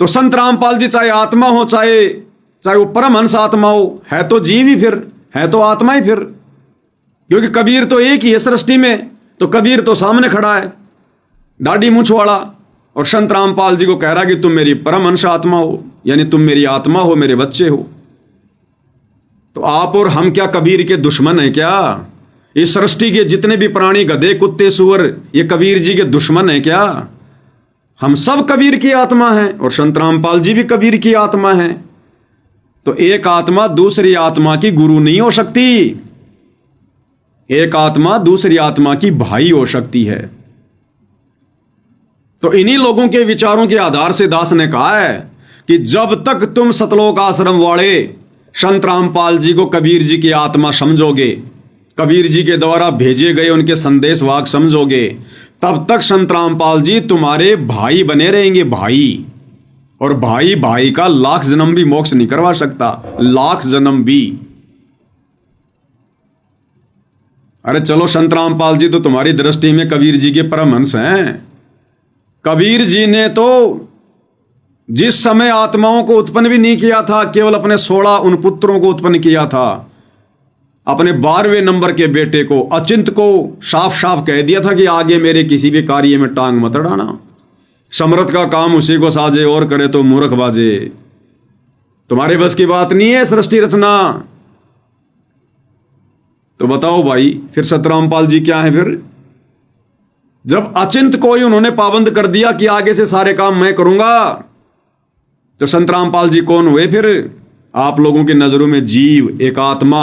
तो संत रामपाल जी चाहे आत्मा हो, चाहे वो परमहंस आत्मा हो, है तो जीव ही, फिर है तो आत्मा ही फिर, क्योंकि कबीर तो एक ही है सृष्टि में। तो कबीर तो सामने खड़ा है, दाढ़ी मूंछ वाला, और संत रामपाल जी को कह रहा कि तुम मेरी परमहंस आत्मा हो, यानी तुम मेरी आत्मा हो, मेरे बच्चे हो। तो आप और हम क्या कबीर के दुश्मन हैं क्या? इस सृष्टि के जितने भी प्राणी, गधे, कुत्ते, सुअर, ये कबीर जी के दुश्मन हैं क्या? हम सब कबीर की आत्मा हैं, और संत रामपाल जी भी कबीर की आत्मा हैं। तो एक आत्मा दूसरी आत्मा की गुरु नहीं हो सकती, एक आत्मा दूसरी आत्मा की भाई हो सकती है। तो इन्हीं लोगों के विचारों के आधार से दास ने कहा है कि जब तक तुम सतलोक आश्रम वाले संत रामपाल जी को कबीर जी की आत्मा समझोगे, कबीर जी के द्वारा भेजे गए उनके संदेश वाक समझोगे, तब तक संत रामपाल जी तुम्हारे भाई बने रहेंगे, भाई। और भाई भाई का लाख जन्म भी मोक्ष नहीं करवा सकता, लाख जन्म भी। अरे चलो, संत रामपाल जी तो तुम्हारी दृष्टि में कबीर जी के परमहंस हैं। कबीर जी ने तो जिस समय आत्माओं को उत्पन्न भी नहीं किया था, केवल अपने 16 उन पुत्रों को उत्पन्न किया था। अपने 12वें नंबर के बेटे को, अचिंत को, साफ साफ कह दिया था कि आगे मेरे किसी भी कार्य में टांग मत अड़ाना, समर्थ का काम उसी को साजे और करे तो मूर्ख बाजे। तुम्हारे बस की बात नहीं है सृष्टि रचना। तो बताओ भाई, फिर संत रामपाल जी क्या है? फिर जब अचिंत को ही उन्होंने पाबंद कर दिया कि आगे से सारे काम मैं करूंगा, तो संत रामपाल जी कौन हुए फिर? आप लोगों की नजरों में जीव, एक आत्मा,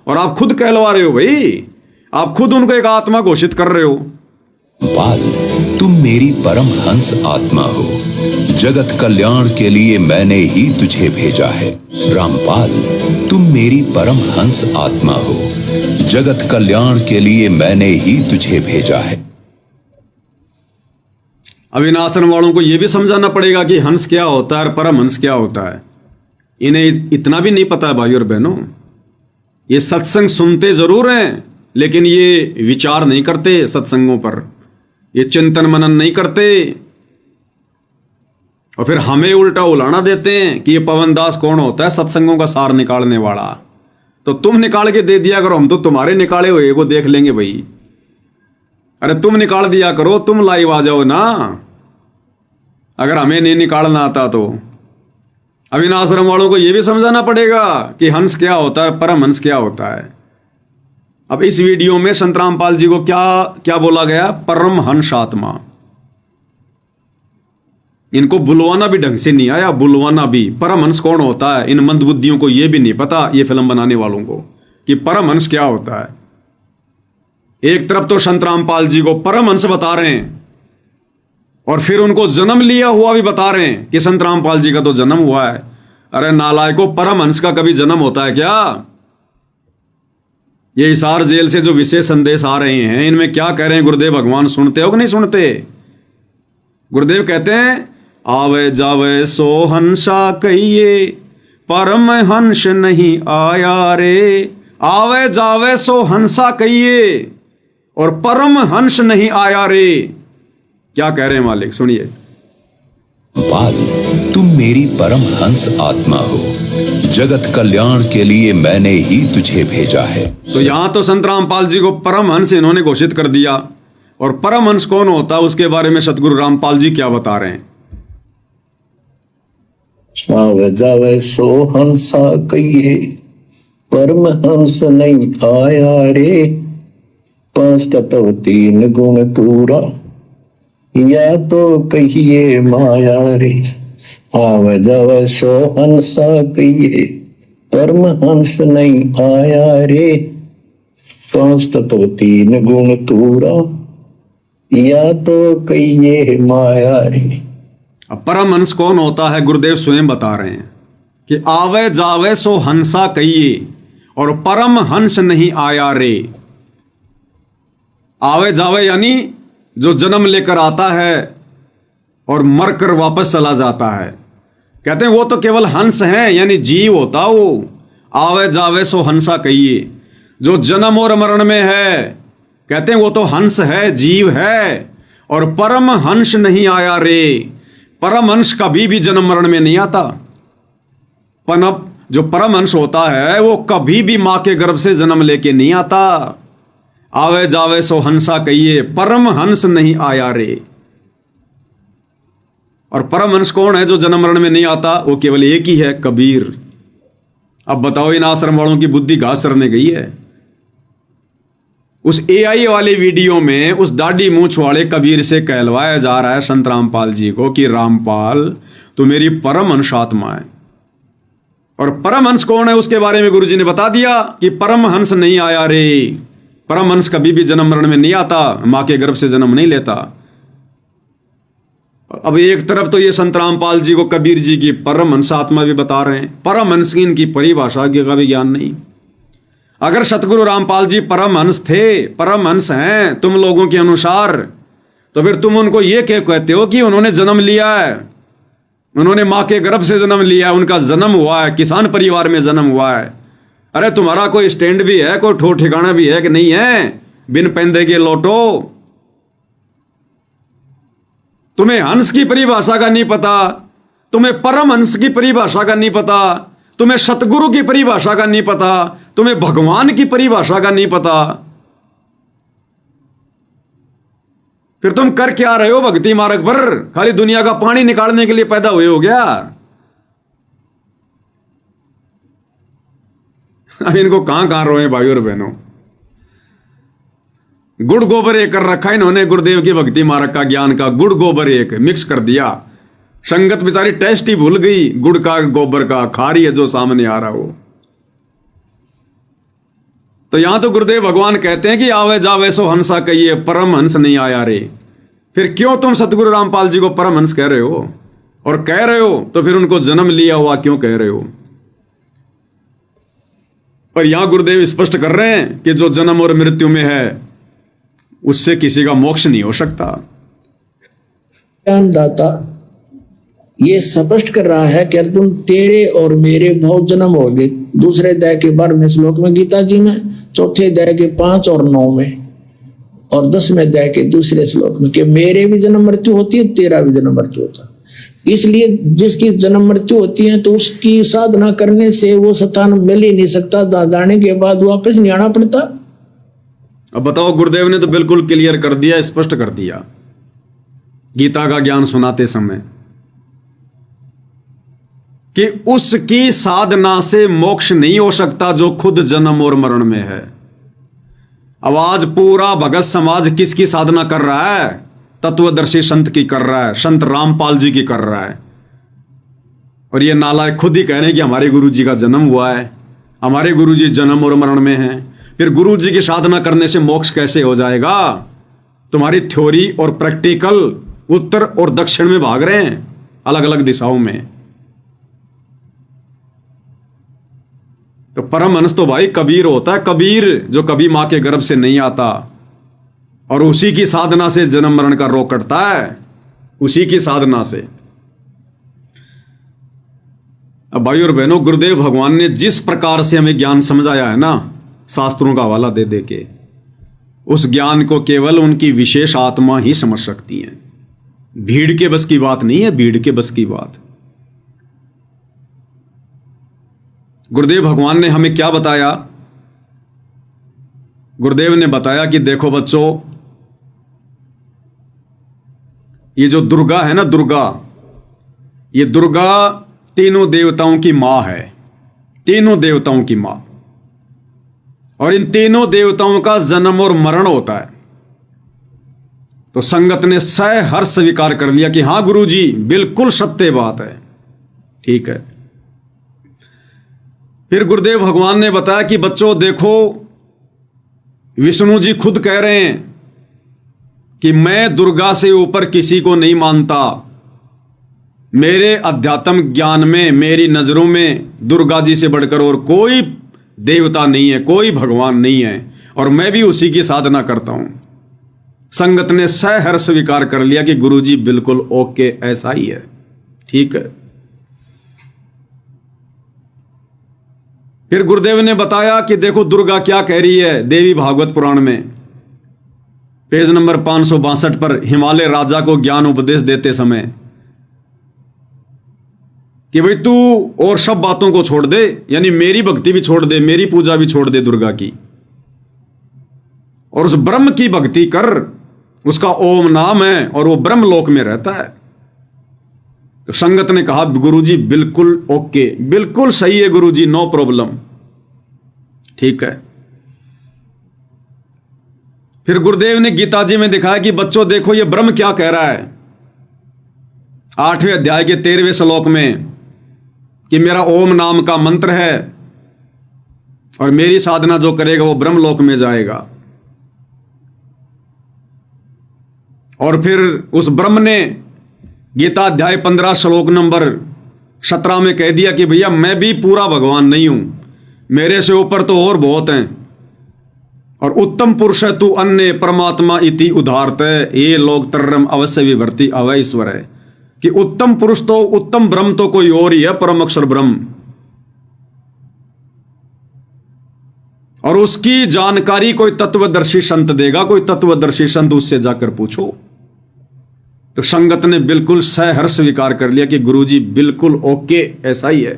और आप खुद कहलवा रहे हो भाई, आप खुद उनको एक आत्मा घोषित कर रहे हो। पाल, तुम मेरी परम हंस आत्मा हो, जगत कल्याण के लिए मैंने ही तुझे भेजा है। रामपाल, तुम मेरी परम हंस आत्मा हो, जगत कल्याण के लिए मैंने ही तुझे भेजा है। अब इन आश्रम वालों को यह भी समझाना पड़ेगा कि हंस क्या होता है और परमहंस क्या होता है। इन्हें इतना भी नहीं पता है भाई और बहनों। ये सत्संग सुनते जरूर हैं, लेकिन ये विचार नहीं करते सत्संगों पर, ये चिंतन मनन नहीं करते, और फिर हमें उल्टा उलाना देते हैं कि ये पवन दास कौन होता है सत्संगों का सार निकालने वाला। तो तुम निकाल के दे दिया करो, हम तो तुम्हारे निकाले हुए को देख लेंगे भाई। अरे तुम निकाल दिया करो, तुम लाइव आ जाओ ना, अगर हमें नहीं निकालना आता तो। अब इन आश्रम वालों को यह भी समझाना पड़ेगा कि हंस क्या होता है, परमहंस क्या होता है। अब इस वीडियो में संत रामपाल जी को क्या क्या बोला गया? परमहंस आत्मा। इनको बुलवाना भी ढंग से नहीं आया, बुलवाना भी। परमहंस कौन होता है? इन मंदबुद्धियों को यह भी नहीं पता, ये फिल्म बनाने वालों को, कि परमहंस क्या होता है। एक तरफ तो संत रामपाल जी को परमहंस बता रहे हैं, और फिर उनको जन्म लिया हुआ भी बता रहे हैं कि संत रामपाल जी का तो जन्म हुआ है। अरे नालायकों, परमहंस का कभी जन्म होता है क्या? ये हिसार जेल से जो विशेष संदेश आ रहे हैं, इनमें क्या कह रहे हैं गुरुदेव भगवान? सुनते हो कि नहीं सुनते? गुरुदेव कहते हैं, आवे जावे सो हंसा कहिए, परम हंस नहीं आया रे। आवे जावे सो हंसा कहिए, और परम हंस नहीं आया रे। क्या कह रहे हैं मालिक? सुनिए। पाल, तुम मेरी परम हंस आत्मा हो, जगत कल्याण के लिए मैंने ही तुझे भेजा है। तो यहां तो संत रामपाल जी को परमहंस इन्होंने घोषित कर दिया, और परमहंस कौन होता है उसके बारे में सतगुरु रामपाल जी क्या बता रहे हैं? आवे जावे सो हंसा कहिए, परमहंस नहीं आया रे। 5 तत्व 3 गुण पूरा, या तो कहिए माया रे। आवे जावे सो हंसा कहिए, परमहंस नहीं आया रे। 5 तत्व 3 गुण पूरा, या तो कहिए माया रे। अब परमहंस कौन होता है गुरुदेव स्वयं बता रहे हैं कि आवे जावे सो हंसा कहिए, और परम हंस नहीं आया रे। आवे जावे यानी जो जन्म लेकर आता है और मरकर वापस चला जाता है। कहते हैं वो तो केवल हंस है, यानी जीव होता वो। आवे जावे सो हंसा कहिए। जो जन्म और मरण में है, कहते हैं वो तो हंस है, जीव है, और परम हंस नहीं आया रे। परम हंस कभी भी जन्म मरण में नहीं आता। पनप जो परम हंस होता है वो कभी भी मां के गर्भ से जन्म लेके नहीं आता। आवे जावे सो हंसा कहिए, परम हंस नहीं आया रे। और परम हंस कौन है जो जन्म मरण में नहीं आता? वो केवल एक ही है, कबीर। अब बताओ, इन आश्रम वालों की बुद्धि घास सरने गई है। उस एआई वाले वीडियो में उस दाढ़ी मूंछ वाले कबीर से कहलवाया जा रहा है संत रामपाल जी को कि रामपाल तू मेरी परम हंस आत्मा है। और परम हंस कौन है उसके बारे में गुरुजी ने बता दिया कि परम हंस नहीं आया रे। परम हंस कभी भी जन्म मरण में नहीं आता, मां के गर्भ से जन्म नहीं लेता। अब एक तरफ तो ये संत रामपाल जी को कबीर जी की परम हंस आत्मा भी बता रहे हैं, परम हंस की इनकी परिभाषा का भी ज्ञान नहीं। अगर सतगुरु रामपाल जी परम हंस थे, परम हंस हैं तुम लोगों के अनुसार, तो फिर तुम उनको ये क्या कहते हो कि उन्होंने जन्म लिया है, उन्होंने मां के गर्भ से जन्म लिया है, उनका जन्म हुआ है, किसान परिवार में जन्म हुआ है। अरे तुम्हारा कोई स्टैंड भी है, कोई ठो ठिकाना भी है कि नहीं है? बिन पेंदे के लोटो। तुम्हें हंस की परिभाषा का नहीं पता, तुम्हें परम हंस की परिभाषा का नहीं पता, तुम्हें सतगुरु की परिभाषा का नहीं पता, तुम्हें भगवान की परिभाषा का नहीं पता। फिर तुम कर क्या रहे हो भक्ति मार्ग पर? खाली दुनिया का पानी निकालने के लिए पैदा हुए हो गया? अब इनको कहां रोए भाई और बहनों। गुड़ गोबर एक कर रखा इन्होंने, गुरुदेव की भक्ति मार्ग का ज्ञान का गुड़ गोबर एक मिक्स कर दिया। संगत बेचारी टेस्ट ही भूल गई, गुड़ का गोबर का खा रही है जो सामने आ रहा हो। तो यहां तो गुरुदेव भगवान कहते हैं कि आवे जावे सो हंसा कहिए, परम हंस नहीं आया रे। फिर क्यों तुम सतगुरु रामपाल जी को परम हंस कह रहे हो? और कह रहे हो तो फिर उनको जन्म लिया हुआ क्यों कह रहे हो? पर यहां गुरुदेव स्पष्ट कर रहे हैं कि जो जन्म और मृत्यु में है उससे किसी का मोक्ष नहीं हो सकता। ज्ञानदाता ये स्पष्ट कर रहा है कि अर्जुन तेरे और मेरे बहुत जन्म हो गए। दूसरे अध्याय के 12वें श्लोक में गीता जी में, चौथे अध्याय के 5 और 9 में, और 10वें अध्याय के दूसरे श्लोक में कि मेरे भी जन्म मृत्यु होती है, तेरा भी जन्म मृत्यु होता है। इसलिए जिसकी जन्म मृत्यु होती है तो उसकी साधना करने से वो स्थान मिल ही नहीं सकता, जाने के बाद वापस नहीं आना पड़ता। अब बताओ, गुरुदेव ने तो बिल्कुल क्लियर कर दिया, स्पष्ट कर दिया गीता का ज्ञान सुनाते समय कि उसकी साधना से मोक्ष नहीं हो सकता जो खुद जन्म और मरण में है। अब आज पूरा भगत समाज किसकी साधना कर रहा है? तत्वदर्शी संत की कर रहा है, संत रामपाल जी की कर रहा है। और ये नालायक खुद ही कह रहे हैं कि हमारे गुरु जी का जन्म हुआ है, हमारे गुरु जी जन्म और मरण में हैं। फिर गुरु जी की साधना करने से मोक्ष कैसे हो जाएगा? तुम्हारी थ्योरी और प्रैक्टिकल उत्तर और दक्षिण में भाग रहे हैं, अलग अलग दिशाओं में। तो परम हंस तो भाई कबीर होता है, कबीर जो कभी मां के गर्भ से नहीं आता और उसी की साधना से जन्म मरण का रोग कटता है, उसी की साधना से। अब भाई और बहनों, गुरुदेव भगवान ने जिस प्रकार से हमें ज्ञान समझाया है ना, शास्त्रों का हवाला दे दे के, उस ज्ञान को केवल उनकी विशेष आत्मा ही समझ सकती है। भीड़ के बस की बात नहीं है, भीड़ के बस की बात। गुरुदेव भगवान ने हमें क्या बताया? गुरुदेव ने बताया कि देखो बच्चों, ये जो दुर्गा है ना, दुर्गा, ये दुर्गा तीनों देवताओं की मां है, तीनों देवताओं की मां। और इन तीनों देवताओं का जन्म और मरण होता है। तो संगत ने सहर्ष स्वीकार कर लिया कि हां गुरुजी, बिल्कुल सत्य बात है, ठीक है। फिर गुरुदेव भगवान ने बताया कि बच्चों देखो, विष्णु जी खुद कह रहे हैं कि मैं दुर्गा से ऊपर किसी को नहीं मानता। मेरे अध्यात्म ज्ञान में, मेरी नजरों में दुर्गा जी से बढ़कर और कोई देवता नहीं है, कोई भगवान नहीं है, और मैं भी उसी की साधना करता हूं। संगत ने सहर्ष स्वीकार कर लिया कि गुरुजी बिल्कुल ओके, ऐसा ही है, ठीक है। फिर गुरुदेव ने बताया कि देखो दुर्गा क्या कह रही है देवी भागवत पुराण में, पेज नंबर 562 पर, हिमालय राजा को ज्ञान उपदेश देते समय कि भाई तू और सब बातों को छोड़ दे, यानी मेरी भक्ति भी छोड़ दे, मेरी पूजा भी छोड़ दे दुर्गा की, और उस ब्रह्म की भक्ति कर। उसका ओम नाम है और वो ब्रह्म लोक में रहता है। तो संगत ने कहा गुरुजी बिल्कुल ओके, बिल्कुल सही है गुरुजी, नो प्रॉब्लम, ठीक है। फिर गुरुदेव ने गीता जी में दिखाया कि बच्चों देखो ये ब्रह्म क्या कह रहा है 8वें अध्याय के 13वें श्लोक में, कि मेरा ओम नाम का मंत्र है और मेरी साधना जो करेगा वो ब्रह्म लोक में जाएगा। और फिर उस ब्रह्म ने गीता अध्याय 15 श्लोक नंबर 17 में कह दिया कि भैया मैं भी पूरा भगवान नहीं हूं, मेरे से ऊपर तो और बहुत हैं, और उत्तम पुरुष है तू अन्य परमात्मा इति उदारत है, ये लोग तरम अवश्य विभर्ति अवय ईश्वर है, कि उत्तम पुरुष तो उत्तम ब्रह्म तो कोई और ही है, परम अक्षर ब्रह्म, और उसकी जानकारी कोई तत्वदर्शी संत देगा, कोई तत्वदर्शी संत उससे जाकर पूछो। तो संगत ने बिल्कुल सहर्ष स्वीकार कर लिया कि गुरुजी बिल्कुल ओके, ऐसा ही है,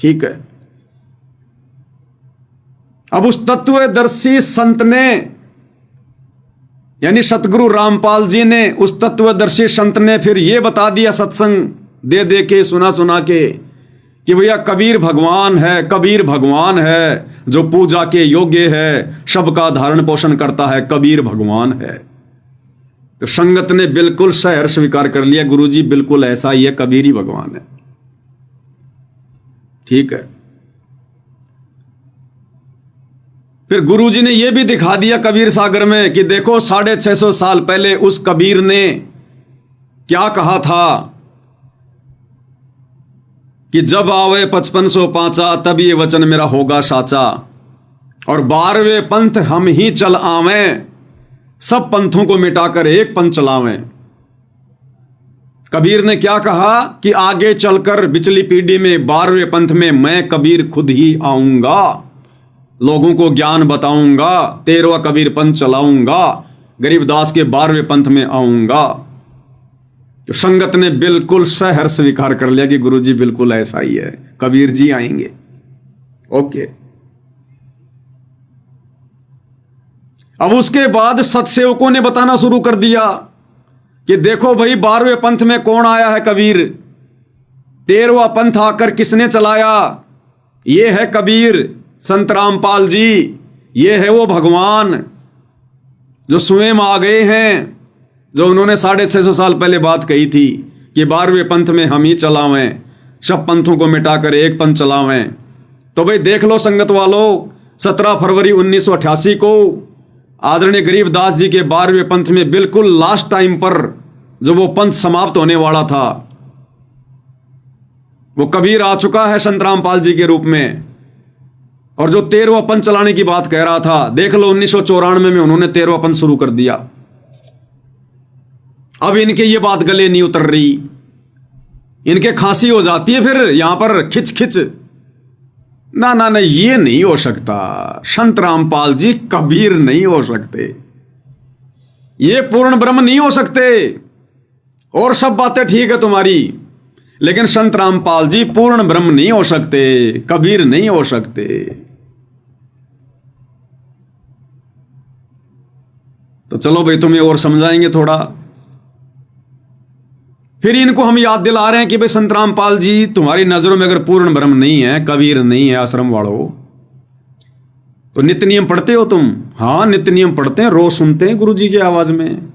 ठीक है। अब उस तत्वदर्शी संत ने, यानी सतगुरु रामपाल जी ने, उस तत्वदर्शी संत ने फिर यह बता दिया सत्संग दे दे के, सुना सुना के, कि भैया कबीर भगवान है, कबीर भगवान है जो पूजा के योग्य है, सबका धारण पोषण करता है, कबीर भगवान है। तो संगत ने बिल्कुल सहर्ष स्वीकार कर लिया गुरुजी बिल्कुल ऐसा ही है, कबीर ही भगवान है, ठीक है। फिर गुरुजी ने यह भी दिखा दिया कबीर सागर में कि देखो 650 साल पहले उस कबीर ने क्या कहा था कि जब आवे 5505 तब ये वचन मेरा होगा साचा, और 12वें पंथ हम ही चल आवें, सब पंथों को मिटाकर एक पंथ चलावें। कबीर ने क्या कहा कि आगे चलकर पिछली पीढ़ी में 12वें पंथ में मैं कबीर खुद ही आऊंगा, लोगों को ज्ञान बताऊंगा, 13वां कबीर पंथ चलाऊंगा, गरीबदास के 12वें पंथ में आऊंगा। तो संगत ने बिल्कुल सहर्ष स्वीकार कर लिया कि गुरुजी बिल्कुल ऐसा ही है, कबीर जी आएंगे, ओके। अब उसके बाद सत्सेवकों ने बताना शुरू कर दिया कि देखो भाई 12वें पंथ में कौन आया है कबीर, 13वां पंथ आकर किसने चलाया, ये है कबीर संत रामपाल जी, ये है वो भगवान जो स्वयं आ गए हैं, जो उन्होंने 650 साल पहले बात कही थी कि 12वें पंथ में हम ही चलावें, सब पंथों को मिटाकर एक पंथ चलावें। तो भाई देख लो संगत वालों, 17 फरवरी 1988 को आदरणीय गरीबदास जी के 12वें पंथ में बिल्कुल लास्ट टाइम पर जो वो पंथ समाप्त होने वाला था, वो कबीर आ चुका है संत रामपाल जी के रूप में, और जो 13वां पंथ चलाने की बात कह रहा था, देख लो 1994 में उन्होंने 13वां पंथ शुरू कर दिया। अब इनके ये बात गले नहीं उतर रही, इनके खांसी हो जाती है फिर यहां पर खिच खिच, ना ना ना ये नहीं हो सकता, संत रामपाल जी कबीर नहीं हो सकते, ये पूर्ण ब्रह्म नहीं हो सकते, और सब बातें ठीक है तुम्हारी, लेकिन संत रामपाल जी पूर्ण ब्रह्म नहीं हो सकते, कबीर नहीं हो सकते। तो चलो भाई तुम्हें और समझाएंगे थोड़ा। फिर इनको हम याद दिला रहे हैं कि भाई संत रामपाल जी तुम्हारी नजरों में अगर पूर्ण ब्रह्म नहीं है, कबीर नहीं है, आश्रम वालों, तो नित्य नियम पढ़ते हो तुम? हाँ नित्य नियम पढ़ते हैं, रोज सुनते हैं गुरुजी की आवाज में।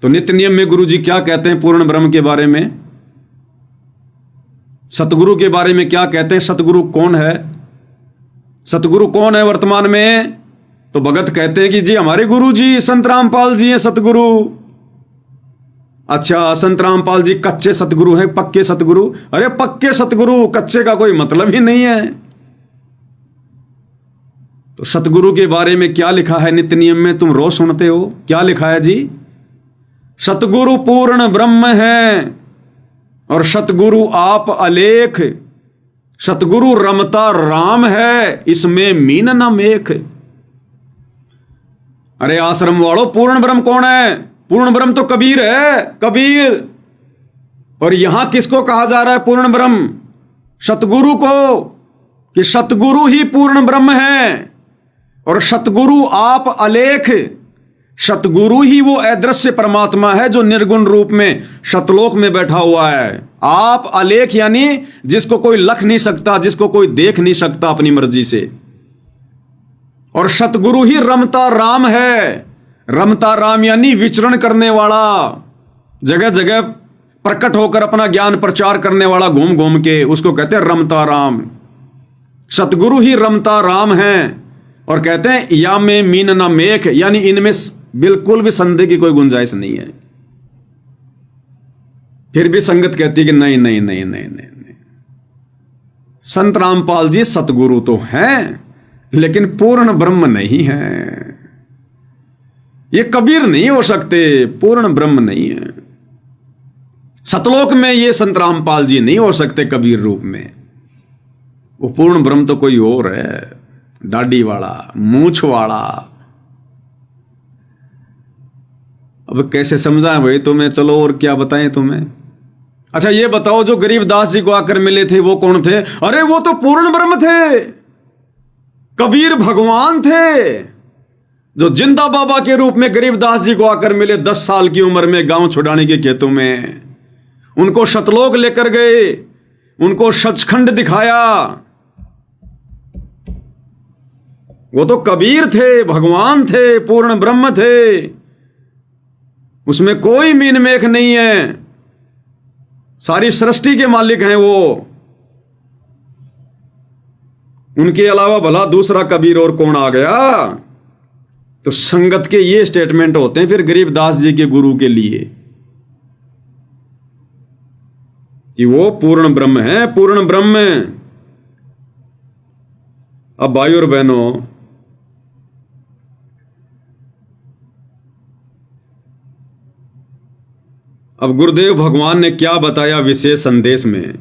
तो नित्य नियम में गुरुजी क्या कहते हैं पूर्ण ब्रह्म के बारे में, सतगुरु के बारे में क्या कहते हैं, सतगुरु कौन है, सतगुरु कौन है वर्तमान में? तो भगत कहते हैं कि जी हमारे गुरु जी संत रामपाल जी हैं सतगुरु। अच्छा संत रामपाल जी कच्चे सतगुरु हैं, पक्के सतगुरु? अरे पक्के सतगुरु, कच्चे का कोई मतलब ही नहीं है। तो सतगुरु के बारे में क्या लिखा है नित्य नियम में, तुम रोज सुनते हो, क्या लिखा है जी? सतगुरु पूर्ण ब्रह्म है और सतगुरु आप अलेख, सतगुरु रमता राम है, इसमें मीन न मेख। अरे आश्रम वालों, पूर्ण ब्रह्म कौन है? पूर्ण ब्रह्म तो कबीर है, कबीर। और यहां किसको कहा जा रहा है पूर्ण ब्रह्म? सतगुरु को, कि सतगुरु ही पूर्ण ब्रह्म है। और सतगुरु आप अलेख, सतगुरु ही वो अदृश्य परमात्मा है जो निर्गुण रूप में सतलोक में बैठा हुआ है। आप अलेख यानी जिसको कोई लख नहीं सकता, जिसको कोई देख नहीं सकता अपनी मर्जी से। और सतगुरु ही रमता राम है। रमता राम यानी विचरण करने वाला, जगह जगह प्रकट होकर अपना ज्ञान प्रचार करने वाला, घूम घूम के, उसको कहते हैं रमता राम। सतगुरु ही रमता राम है। और कहते हैं या में मीन ना मेख, यानी इनमें बिल्कुल भी संदेह की कोई गुंजाइश नहीं है। फिर भी संगत कहती है कि नहीं नहीं नहीं नहीं नहीं, नहीं। संत रामपाल जी सतगुरु तो हैं, लेकिन पूर्ण ब्रह्म नहीं है। ये कबीर नहीं हो सकते, पूर्ण ब्रह्म नहीं है। सतलोक में ये संत रामपाल जी नहीं हो सकते कबीर रूप में। वो पूर्ण ब्रह्म तो कोई और है, दाढ़ी वाला, मूछ वाला। अब कैसे समझाएं भाई तुम्हें? चलो और क्या बताएं तुम्हें। अच्छा ये बताओ, जो गरीबदास जी को आकर मिले थे वो कौन थे? अरे वो तो पूर्ण ब्रह्म थे, कबीर भगवान थे, जो जिंदा बाबा के रूप में गरीबदास जी को आकर मिले 10 साल की उम्र में गांव छुड़ाने के खेतों में। उनको सतलोक लेकर गए, उनको सचखंड दिखाया। वो तो कबीर थे, भगवान थे, पूर्ण ब्रह्म थे, उसमें कोई मीन मेख नहीं है। सारी सृष्टि के मालिक हैं वो। उनके अलावा भला दूसरा कबीर और कौन आ गया? तो संगत के ये स्टेटमेंट होते हैं फिर गरीबदास जी के गुरु के लिए कि वो पूर्ण ब्रह्म है, पूर्ण ब्रह्म। अब भाई और बहनों, अब गुरुदेव भगवान ने क्या बताया विशेष संदेश में?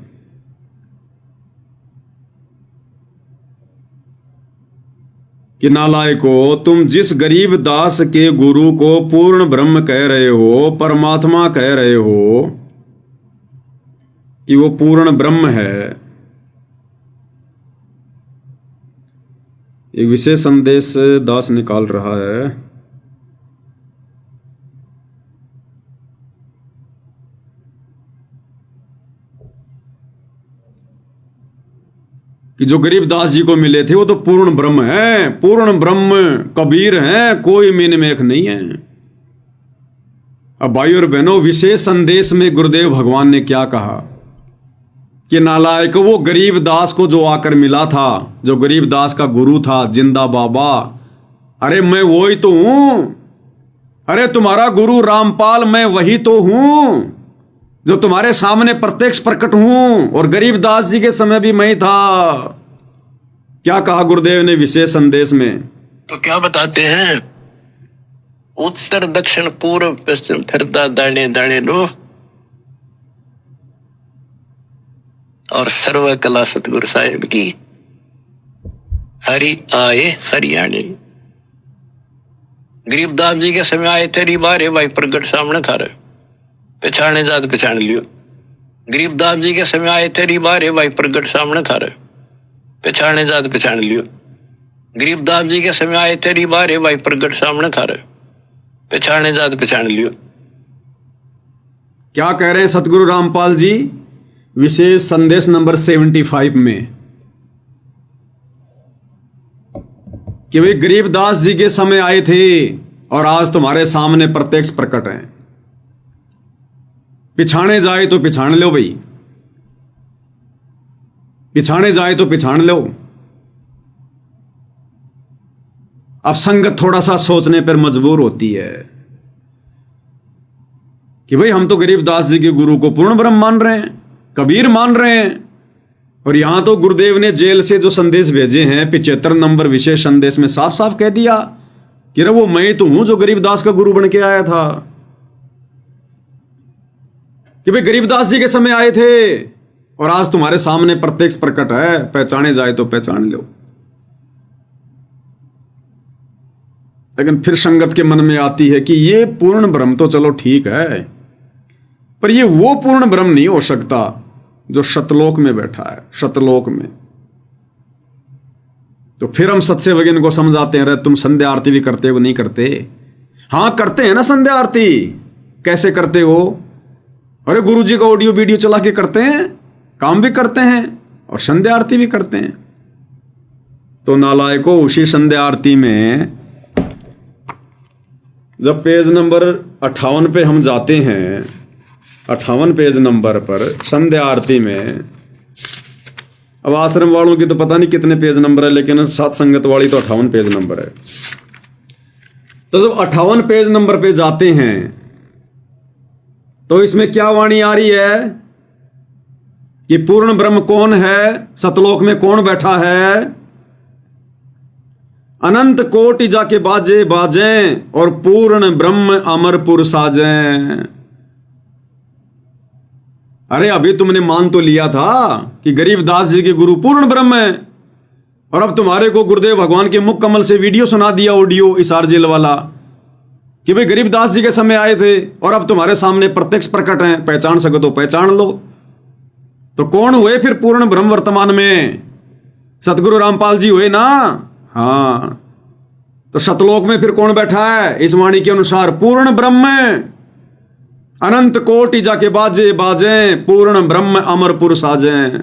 कि नालायको, तुम जिस गरीब दास के गुरु को पूर्ण ब्रह्म कह रहे हो, परमात्मा कह रहे हो कि वो पूर्ण ब्रह्म है, एक विशेष संदेश दास निकाल रहा है। कि जो गरीबदास जी को मिले थे वो तो पूर्ण ब्रह्म है, पूर्ण ब्रह्म कबीर हैं, कोई मीन मेख नहीं है। अब भाई और बहनों, विशेष संदेश में गुरुदेव भगवान ने क्या कहा कि नालायक, वो गरीबदास को जो आकर मिला था, जो गरीबदास का गुरु था, जिंदा बाबा, अरे मैं वही तो हूं। अरे तुम्हारा गुरु रामपाल मैं वही तो हूं जो तुम्हारे सामने प्रत्यक्ष प्रकट हूं, और गरीबदास जी के समय भी मैं ही था। क्या कहा गुरुदेव ने विशेष संदेश में? तो क्या बताते हैं? उत्तर दक्षिण पूर्व पश्चिम फिरता दाने दाने लो, और सर्व कला सतगुरु साहिब की, हरि आए हरियाणे। गरीबदास जी के समय आए थे, बारे भाई प्रगट सामने था रे, पहचाने जात पहचान लियो। गरीबदास जी के समय आए थे, बारे भाई प्रगट सामने था रे, पहचाने जात पहचान लियो। गरीबदास जी के समय आए थे, बारे भाई प्रगट सामने था रे, पहचाने जात पहचान लियो। क्या कह रहे हैं सतगुरु रामपाल जी विशेष संदेश नंबर 75 में? कि भाई गरीबदास जी के समय आए थे और आज तुम्हारे सामने प्रत्यक्ष प्रकट हैं। पिछाने जाए तो पिछाड़ लो भाई, पिछाने जाए तो पिछाड़ लो। अब संगत थोड़ा सा सोचने पर मजबूर होती है कि भाई हम तो गरीबदास जी के गुरु को पूर्ण ब्रह्म मान रहे हैं, कबीर मान रहे हैं, और यहां तो गुरुदेव ने जेल से जो संदेश भेजे हैं 75 नंबर विशेष संदेश में साफ साफ कह दिया कि वो मैं तो हूं जो गरीबदास का गुरु बन के आया था। कि भाई गरीबदास जी के समय आए थे और आज तुम्हारे सामने प्रत्यक्ष प्रकट है, पहचाने जाए तो पहचान लो। लेकिन फिर संगत के मन में आती है कि ये पूर्ण ब्रह्म तो चलो ठीक है, पर ये वो पूर्ण ब्रह्म नहीं हो सकता जो शतलोक में बैठा है, शतलोक में। तो फिर हम सच्चे वगैन को समझाते हैं, तुम संध्या आरती भी करते हो नहीं करते? हां करते हैं ना संध्या आरती। कैसे करते हो? अरे गुरुजी का ऑडियो वीडियो चला के करते हैं, काम भी करते हैं और संध्या आरती भी करते हैं। तो नालायको, उसी संध्या आरती में जब पेज नंबर 58 पे हम जाते हैं, 58 पेज नंबर पर संध्या आरती में, अब आश्रम वालों की तो पता नहीं कितने पेज नंबर है, लेकिन सात संगत वाली तो 58 पेज नंबर है। तो जब 58 पेज नंबर पे जाते हैं तो इसमें क्या वाणी आ रही है कि पूर्ण ब्रह्म कौन है, सतलोक में कौन बैठा है? अनंत कोटि जाके बाजे बाजें और पूर्ण ब्रह्म अमरपुर साजें। अरे अभी तुमने मान तो लिया था कि गरीबदास जी के गुरु पूर्ण ब्रह्म है, और अब तुम्हारे को गुरुदेव भगवान के मुख कमल से वीडियो सुना दिया, ऑडियो इसार जेल वाला, कि भाई गरीबदास जी के समय आए थे और अब तुम्हारे सामने प्रत्यक्ष प्रकट हैं, पहचान सको तो पहचान लो। तो कौन हुए फिर पूर्ण ब्रह्म वर्तमान में? सतगुरु रामपाल जी हुए ना। हां, तो शतलोक में फिर कौन बैठा है? इस वाणी के अनुसार पूर्ण ब्रह्म, अनंत कोटि जाके बाजे बाजे, पूर्ण ब्रह्म अमरपुर साजें।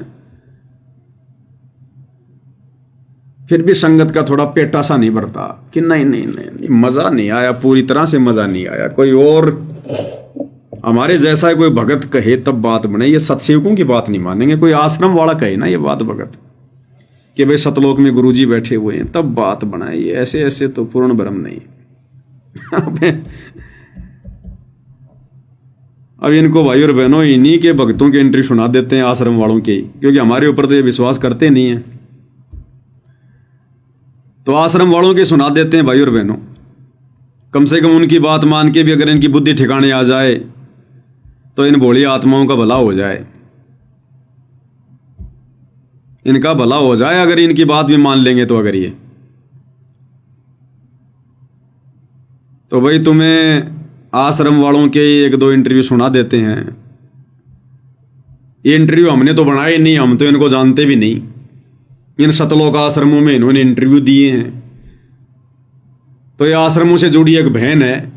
फिर भी संगत का थोड़ा पेटा सा नहीं भरता कि नहीं नहीं नहीं, नहीं मजा नहीं आया, पूरी तरह से मजा नहीं आया। कोई और हमारे जैसा कोई भगत कहे तब बात बने। ये सत्सेवकों की बात नहीं मानेंगे, कोई आश्रम वाला कहे ना ये बात भगत कि भाई सतलोक में गुरुजी बैठे हुए हैं, तब बात बनाए। ऐसे ऐसे तो पूर्ण ब्रह्म नहीं। अब इनको भाई और बहनों इन्हीं के भक्तों के एंट्री सुना देते हैं, आश्रम वालों के, क्योंकि हमारे ऊपर तो ये विश्वास करते नहीं है। तो आश्रम वालों के सुना देते हैं भाई और बहनों। कम से कम उनकी बात मान के भी अगर इनकी बुद्धि ठिकाने आ जाए तो इन भोली आत्माओं का भला हो जाए, इनका भला हो जाए अगर इनकी बात भी मान लेंगे तो। अगर ये तो भाई तुम्हें आश्रम वालों के एक दो इंटरव्यू सुना देते हैं। ये इंटरव्यू हमने तो बनाए नहीं, हम तो इनको जानते भी नहीं। इन सतलोक आश्रमों में इन्होंने इंटरव्यू दिए हैं। तो ये आश्रमों से जुड़ी एक बहन है,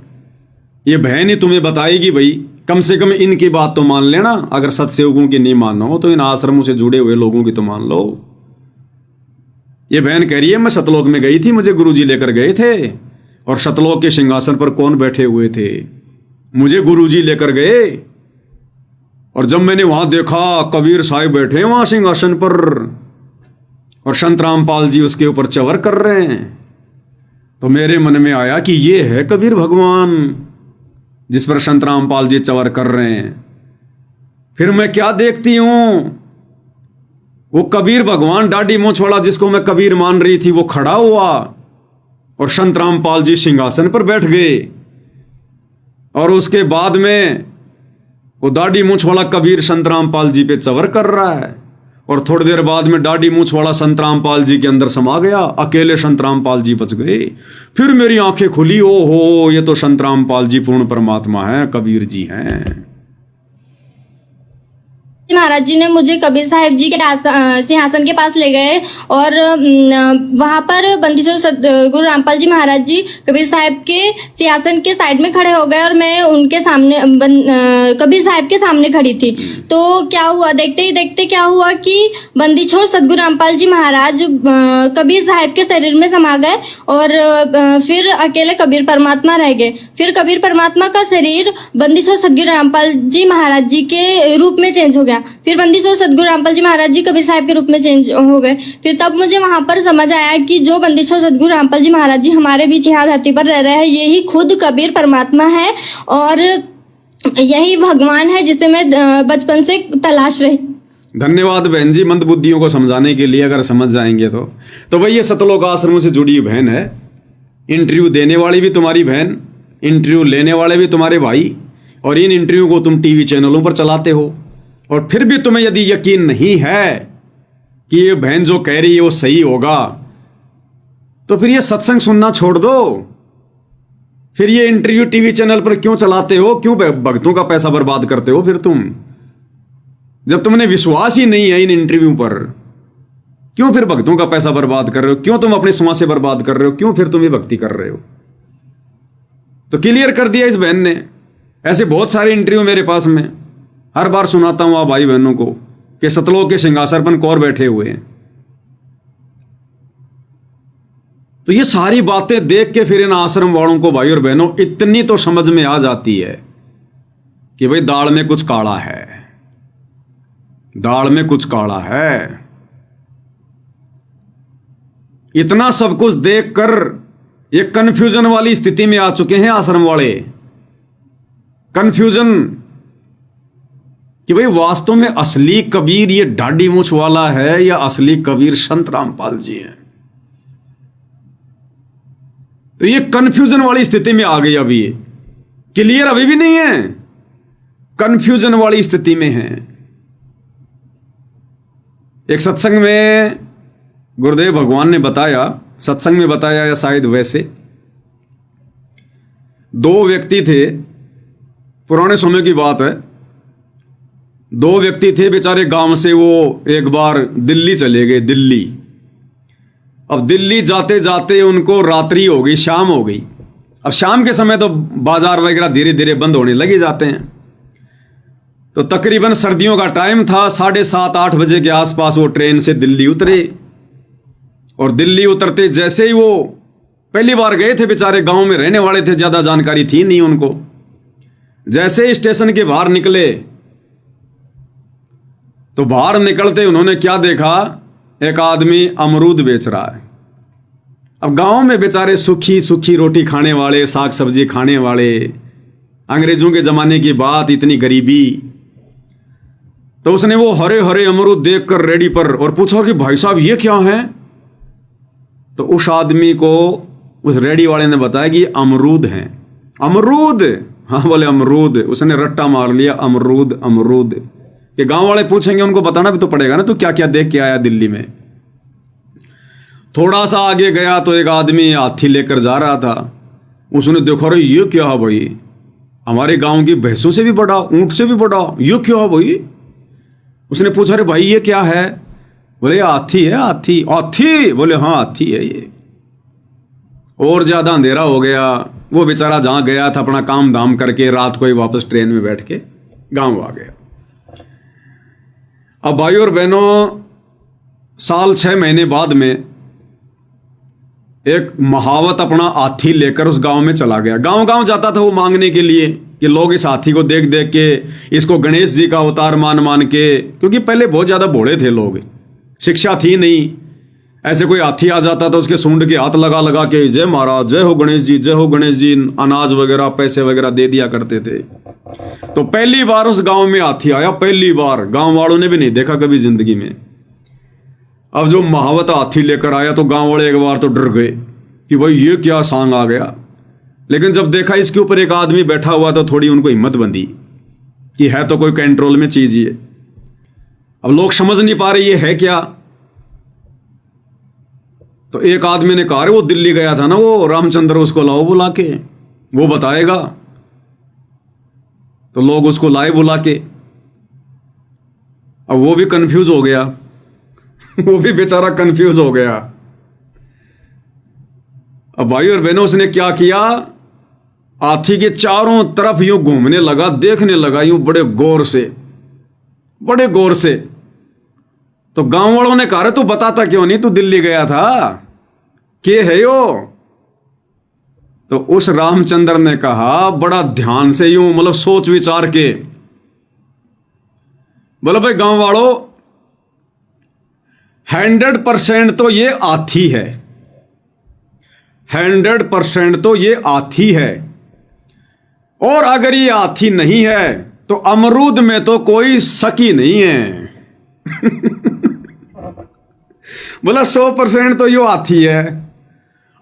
ये बहन ही तुम्हें बताएगी भाई कम से कम इनकी बात तो मान लेना। अगर सत्सेवकों की नहीं मानो तो इन आश्रमों से जुड़े हुए लोगों की तो मान लो। ये बहन कह रही है मैं सतलोक में गई थी, मुझे गुरुजी लेकर गए थे, और सतलोक के सिंहासन पर कौन बैठे हुए थे? मुझे गुरुजी लेकर गए, और जब मैंने वहां देखा कबीर साहिब बैठे वहां सिंहासन पर, और संत रामपाल जी उसके ऊपर चवर कर रहे हैं, तो मेरे मन में आया कि ये है कबीर भगवान जिस पर संत रामपाल जी चवर कर रहे हैं। फिर मैं क्या देखती हूं, वो कबीर भगवान दाढ़ी मूंछ वाला जिसको मैं कबीर मान रही थी वो खड़ा हुआ, और संत रामपाल जी सिंहासन पर बैठ गए। और उसके बाद में वो दाढ़ी मूंछ वाला कबीर संत रामपाल जी पे चवर कर रहा है, और थोड़ी देर बाद में दाढ़ी मूंछ वाला संत रामपाल जी के अंदर समा गया, अकेले संत रामपाल जी बच गए। फिर मेरी आंखें खुली, ओ हो ये तो संत रामपाल जी पूर्ण परमात्मा हैं, कबीर जी हैं। महाराज जी ने मुझे कबीर साहिब जी के सिंहासन के पास ले गए, और वहां पर बंदीछोड़ सतगुरु रामपाल जी महाराज जी कबीर साहिब के सिंहासन के साइड में खड़े हो गए, और मैं उनके सामने कबीर साहिब के सामने खड़ी थी। तो क्या हुआ, देखते ही देखते क्या हुआ कि बंदीछोड़ सतगुरु रामपाल जी महाराज कबीर साहिब के शरीर में समा गए, और फिर अकेले कबीर परमात्मा रह गए। फिर कबीर परमात्मा का शरीर बंदीछोड़ सतगुरु रामपाल जी महाराज जी के रूप में चेंज हो गया। फिर बंदीछोड़ सतगुरु रामपाल जी महाराज जी कबीर साहिब के रूप में चेंज हो गए। फिर तब मुझे वहां पर समझ आया कि जो बंदीछोड़ सतगुरु रामपाल जी महाराज जी हमारे बीच यहाँ धरती पर रह रहे हैं, यही खुद कबीर परमात्मा है, और यही भगवान है जिसे मैं बचपन से तलाश रही। धन्यवाद बहन जी, मंद बुद्धियों को समझाने के लिए, अगर समझ जाएंगे तो भाई ये सतलोक आश्रमों से जुड़ी बहन है। इंटरव्यू देने वाली भी तुम्हारी बहन, इंटरव्यू लेने वाले भी तुम्हारे भाई, और इन इंटरव्यू को तुम टीवी चैनलों पर चलाते हो। और फिर भी तुम्हें यदि यकीन नहीं है कि ये बहन जो कह रही है वो सही होगा, तो फिर ये सत्संग सुनना छोड़ दो। फिर ये इंटरव्यू टीवी चैनल पर क्यों चलाते हो? क्यों भक्तों का पैसा बर्बाद करते हो? फिर तुम, जब तुमने विश्वास ही नहीं है इन इंटरव्यू पर, क्यों फिर भक्तों का पैसा बर्बाद कर रहे हो? क्यों तुम अपने समाज से बर्बाद कर रहे हो? क्यों फिर तुम ये भक्ति कर रहे हो? तो क्लियर कर दिया इस बहन ने। ऐसे बहुत सारे इंटरव्यू मेरे पास में, हर बार सुनाता हूं आप भाई बहनों को कि सतलोक के सिंहासन पर कौर बैठे हुए हैं। तो ये सारी बातें देख के फिर इन आश्रम वालों को भाई और बहनों इतनी तो समझ में आ जाती है कि भाई दाल में कुछ काला है, दाल में कुछ काला है। इतना सब कुछ देखकर ये कंफ्यूजन वाली स्थिति में आ चुके हैं आश्रम वाले। कंफ्यूजन कि भाई वास्तव में असली कबीर ये ढाडी मूछ वाला है या असली कबीर संत रामपाल जी हैं। तो ये कंफ्यूजन वाली स्थिति में आ गई। अभी क्लियर अभी भी नहीं है, कंफ्यूजन वाली स्थिति में है। एक सत्संग में गुरुदेव भगवान ने बताया, सत्संग में बताया या शायद वैसे, दो व्यक्ति थे, पुराने समय की बात है। दो व्यक्ति थे बेचारे, गांव से वो एक बार दिल्ली चले गए, दिल्ली। अब दिल्ली जाते जाते उनको रात्रि हो गई, शाम हो गई। अब शाम के समय तो बाजार वगैरह धीरे धीरे बंद होने लगे जाते हैं। तो तकरीबन सर्दियों का टाइम था, 7:30-8 बजे के आसपास वो ट्रेन से दिल्ली उतरे। और दिल्ली उतरते जैसे ही वो, पहली बार गए थे बेचारे, गांव में रहने वाले थे, ज्यादा जानकारी थी नहीं उनको। जैसे ही स्टेशन के बाहर निकले तो बाहर निकलते उन्होंने क्या देखा, एक आदमी अमरूद बेच रहा है। अब गांव में बेचारे सूखी सूखी रोटी खाने वाले, साग सब्जी खाने वाले, अंग्रेजों के जमाने की बात, इतनी गरीबी। तो उसने वो हरे हरे अमरूद देखकर रेडी पर और पूछा कि भाई साहब ये क्या है? तो उस आदमी को उस रेडी वाले ने बताया कि अमरूद हैं। अमरूद? हाँ बोले अमरूद। उसने रट्टा मार लिया, अमरूद अमरूद। कि गांव वाले पूछेंगे, उनको बताना भी तो पड़ेगा ना, तो क्या क्या देख के आया दिल्ली में। थोड़ा सा आगे गया तो एक आदमी हाथी लेकर जा रहा था। उसने देखा, अरे ये क्या है भाई, हमारे गांव की भैंसों से भी बड़ा, ऊंट से भी बड़ा, ये क्या है भाई? उसने पूछा, अरे भाई ये क्या है? बोले हाथी है, हाथी। हाथी? बोले हाँ हाथी है ये। और ज्यादा अंधेरा हो गया। वो बेचारा जहां गया था अपना काम धाम करके, रात को ही वापस ट्रेन में बैठ के गांव आ गया। अब भाई और बहनों, साल 6 महीने बाद में एक महावत अपना हाथी लेकर उस गांव में चला गया। गांव गांव जाता था वो मांगने के लिए कि लोग इस हाथी को देख देख के, इसको गणेश जी का अवतार मान मान के, क्योंकि पहले बहुत ज्यादा भोले थे लोग, शिक्षा थी नहीं। ऐसे कोई हाथी आ जाता था, उसके सूंड के हाथ लगा लगा के, जय महाराज, जय हो गणेश जी, जय हो गणेश जी, अनाज वगैरह पैसे वगैरह दे दिया करते थे। तो पहली बार उस गांव में हाथी आया, पहली बार, गांव वालों ने भी नहीं देखा कभी जिंदगी में। अब जो महावत हाथी लेकर आया तो गांव वाले एक बार तो डर गए कि भाई ये क्या सांग आ गया। लेकिन जब देखा इसके ऊपर एक आदमी बैठा हुआ तो थोड़ी उनको हिम्मत बंधी कि है तो कोई कंट्रोल में चीज ये। अब लोग समझ नहीं पा रहे ये है क्या। तो एक आदमी ने कहा, वो दिल्ली गया था ना वो रामचंद्र, उसको लाओ बुला के, वो बताएगा। तो लोग उसको लाए बुला के। अब वो भी कंफ्यूज हो गया वो भी बेचारा कंफ्यूज हो गया। अब भाई और बहनों, उसने क्या किया, हाथी के चारों तरफ यूं घूमने लगा, देखने लगा यूं बड़े गौर से, बड़े गौर से। तो गांव वालों ने कहा, तू बताता क्यों नहीं, तू दिल्ली गया था, के है यो? तो उस रामचंद्र ने कहा बड़ा ध्यान से यूं, मतलब सोच विचार के, बोला भाई गांव वालों, 100% तो ये हाथी है, 100% तो ये हाथी है। और अगर ये हाथी नहीं है तो अमरूद में तो कोई शक ही नहीं है बोला 100% तो यो हाथी है।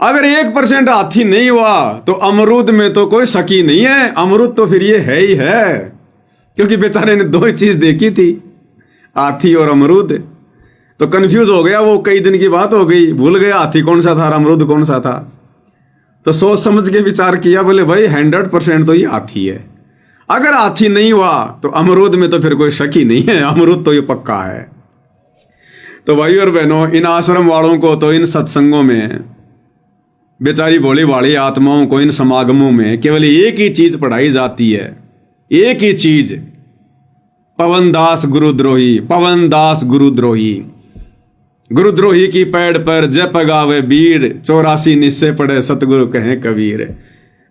अगर 1% हाथी नहीं हुआ तो अमरूद में तो कोई शक ही नहीं है, अमरूद तो फिर ये है ही है। क्योंकि बेचारे ने दो ही चीज देखी थी, हाथी और अमरूद। तो कंफ्यूज हो गया वो, कई दिन की बात हो गई, भूल गया हाथी कौन सा था और अमरूद कौन सा था। तो सोच समझ के विचार किया, बोले भाई 100% तो ये हाथी है। अगर हाथी नहीं हुआ तो अमरूद में तो फिर कोई शक ही नहीं है, अमरूद तो ये पक्का है। तो भाई और बहनों, इन आश्रम वालों को तो इन सत्संगों में, बेचारी भोली भाली आत्माओं को इन समागमों में केवल एक ही चीज पढ़ाई जाती है, एक ही चीज, पवन दास गुरुद्रोही, पवन दास गुरुद्रोही। गुरुद्रोही की पैड़ पर जप गावे बीर, 84 निश्चय पढ़े सतगुरु कहें कबीर।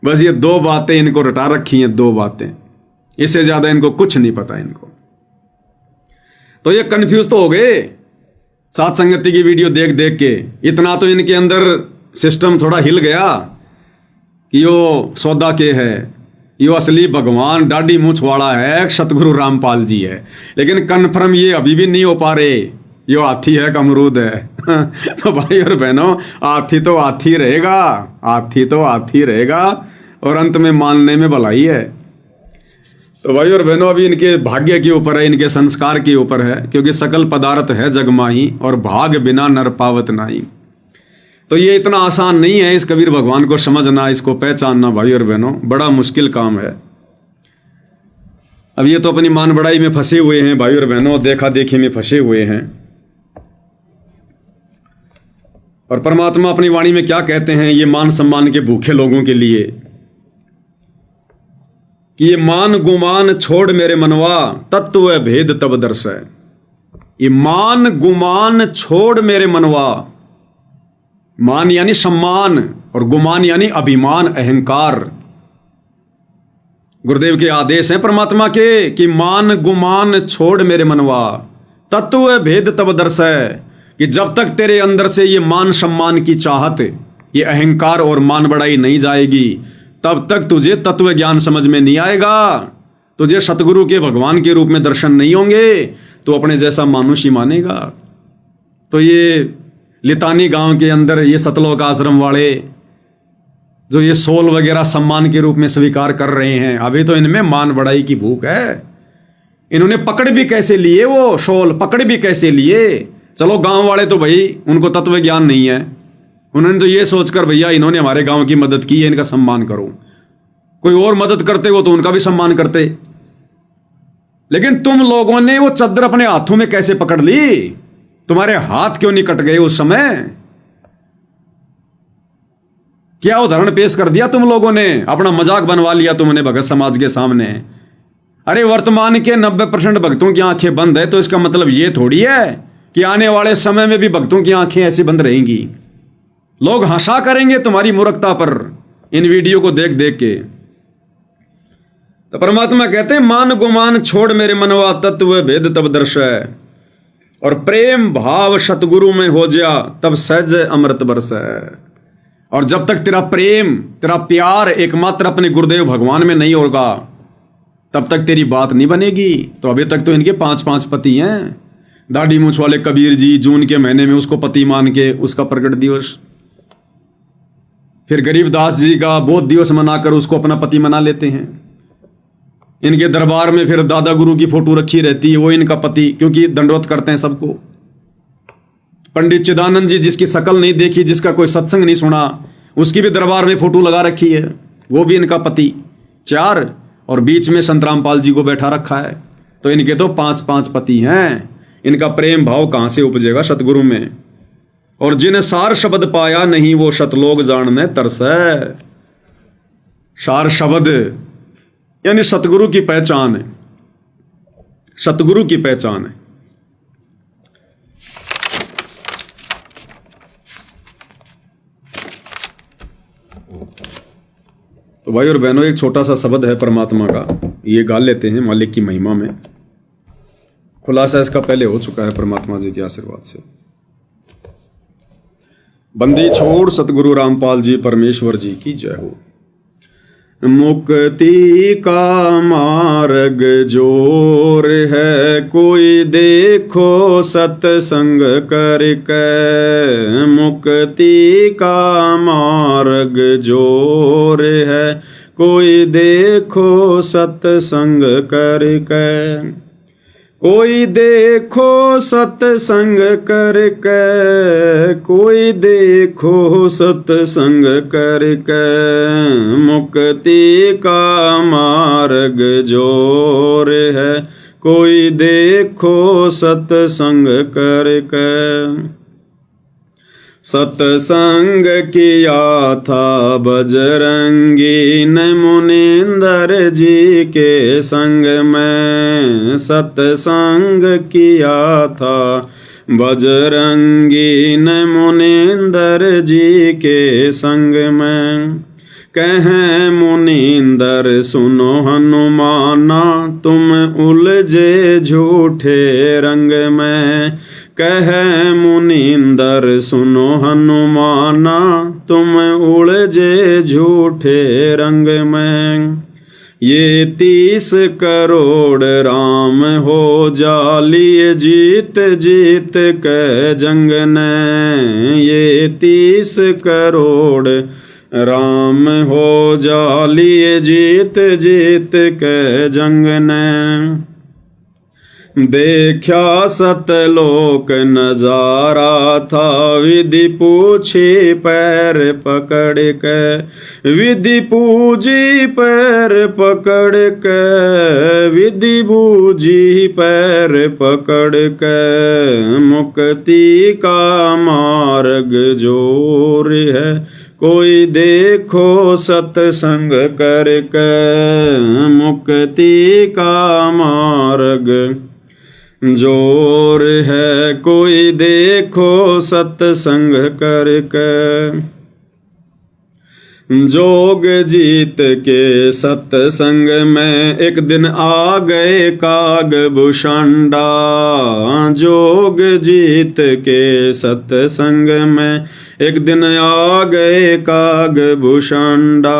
बस ये दो बातें इनको रटा रखी हैं, दो बातें, इससे ज्यादा इनको कुछ नहीं पता इनको। तो ये कंफ्यूज तो हो गए सात संगति की वीडियो देख देख के। इतना तो इनके अंदर सिस्टम थोड़ा हिल गया कि यो सौदा के है, यो असली भगवान दाढ़ी मूंछ वाला है, सतगुरु रामपाल जी है। लेकिन कन्फर्म ये अभी भी नहीं हो पा रहे यो हाथी है का अमरूद है। तो भाई और बहनों, हाथी तो हाथी रहेगा, हाथी तो हाथी रहेगा, और अंत में मानने में भलाई है। तो भाई और बहनों, अभी इनके भाग्य के ऊपर है, इनके संस्कार के ऊपर है, क्योंकि सकल पदार्थ है जगमाही और भाग बिना नर पावत नाही। तो ये इतना आसान नहीं है इस कबीर भगवान को समझना, इसको पहचानना। भाई और बहनों, बड़ा मुश्किल काम है। अब ये तो अपनी मान बड़ाई में फंसे हुए हैं भाई और बहनों, देखा देखी में फंसे हुए हैं। और परमात्मा अपनी वाणी में क्या कहते हैं ये मान सम्मान के भूखे लोगों के लिए, कि ये मान गुमान छोड़ मेरे मनवा, तत्व भेद तब दर्श है। ये मान गुमान छोड़ मेरे मनवा, मान यानी सम्मान और गुमान यानी अभिमान, अहंकार। गुरुदेव के आदेश हैं परमात्मा के कि मान गुमान छोड़ मेरे मनवा, तत्व भेद तब दर्श है। कि जब तक तेरे अंदर से ये मान सम्मान की चाहत, ये अहंकार और मान बढ़ाई नहीं जाएगी, तब तक तुझे तत्व ज्ञान समझ में नहीं आएगा, तुझे सतगुरु के भगवान के रूप में दर्शन नहीं होंगे, तो अपने जैसा मानुष ही मानेगा। तो ये लितानी गांव के अंदर ये सतलोक आश्रम वाले जो ये सोल वगैरह सम्मान के रूप में स्वीकार कर रहे हैं, अभी तो इनमें मान बढ़ाई की भूख है। इन्होंने पकड़ भी कैसे लिए, वो सोल पकड़ भी कैसे लिए। चलो गांव वाले तो भाई उनको तत्व ज्ञान नहीं है, उन्होंने तो ये सोचकर भैया इन्होंने हमारे गांव की मदद की है, इनका सम्मान करो। कोई और मदद करते हो तो उनका भी सम्मान करते। लेकिन तुम लोगों ने वो चद्दर अपने हाथों में कैसे पकड़ ली? तुम्हारे हाथ क्यों नहीं कट गए उस समय? क्या उदाहरण पेश कर दिया तुम लोगों ने, अपना मजाक बनवा लिया तुमने भगत समाज के सामने। अरे वर्तमान के 90% भक्तों की आंखें बंद है, तो इसका मतलब ये थोड़ी है कि आने वाले समय में भी भक्तों की आंखें ऐसी बंद रहेंगी। लोग हंसा करेंगे तुम्हारी मूर्खता पर इन वीडियो को देख देख के। तो परमात्मा कहते हैं मान गुमान छोड़ मेरे मनवा, तत्व भेद तब दर्श है। और प्रेम भाव सतगुरु में हो जा, तब सहज अमृत बरस है। और जब तक तेरा प्रेम, तेरा प्यार एकमात्र अपने गुरुदेव भगवान में नहीं होगा, तब तक तेरी बात नहीं बनेगी। तो अभी तक तो इनके 5-5 पति हैं। दाढ़ी मूंछ वाले कबीर जी जून के महीने में उसको पति मान के उसका प्रकट दिवस, फिर गरीबदास जी का बोध दिवस मनाकर उसको अपना पति मना लेते हैं। इनके दरबार में फिर दादा गुरु की फोटो रखी रहती है, वो इनका पति, क्योंकि दंडवत करते हैं सबको। पंडित चिदानंद जी जिसकी शकल नहीं देखी, जिसका कोई सत्संग नहीं सुना, उसकी भी दरबार में फोटो लगा रखी है, वो भी इनका पति। 4 और बीच में संत रामपाल जी को बैठा रखा है। तो इनके तो 5-5 पति हैं। इनका प्रेम भाव कहां से उपजेगा? सतगुरु में। और जिन्हें सार शब्द पाया नहीं, वो सतलोक जानने तरस है। सार शब्द यानी सतगुरु की पहचान है, सतगुरु की पहचान है। तो भाई और बहनों, एक छोटा सा शब्द है परमात्मा का, ये गा लेते हैं मालिक की महिमा में। खुलासा इसका पहले हो चुका है परमात्मा जी के आशीर्वाद से। बंदी छोड़ सतगुरु रामपाल जी परमेश्वर जी की जय हो। मुक्ति का मार्ग जोर है, कोई देखो सत्संग करके। मुक्ति का मार्ग जोर है, कोई देखो सत्संग करके, कोई देखो सत्संग करके, कोई देखो सत्संग करके, मुक्ति का मार्ग जोर है, कोई देखो सत्संग करके। सत्संग किया था बजरंगी ने मुनिंदर जी के संग में, सत्संग किया था बजरंगी ने मुनिंदर जी के संग में। कहें मुनिंदर सुनो हनुमाना, तुम उलझे झूठे रंग में। कहें मुनिंदर सुनो हनुमाना, तुम उलझे झूठे रंग में। ये 30 करोड़ राम हो जालिए जीत जीत के जंग ने, ये 30 करोड़ राम हो जालिए जीत जीत के जंग ने। देखा सतलोक नजारा था, विधि पूछी पैर पकड़ के, विधि पूजी पैर पकड़ के, विधि पूजी पैर पकड़ के। मुक्ति का मार्ग जोर है, कोई देखो सत्संग करके, मुक्ति का मार्ग जोर है, कोई देखो सत्संग करके। जोग जीत के सत्संग में एक दिन आ गए कागभूषंडा, जोग जीत के सत्संग में एक दिन आ गए कागभूषंडा।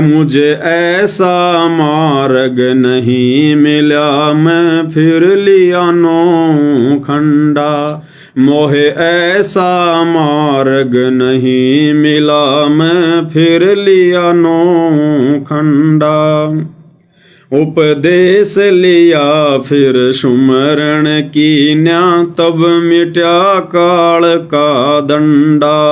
मुझे ऐसा मार्ग नहीं मिला, मैं फिर लिया नौ खंडा। मोहे ऐसा मार्ग नहीं मिला, मैं फिर लिया नौ खंडा। उपदेश लिया फिर सुमरण कीन्या, तब मिटा काल का दंडा।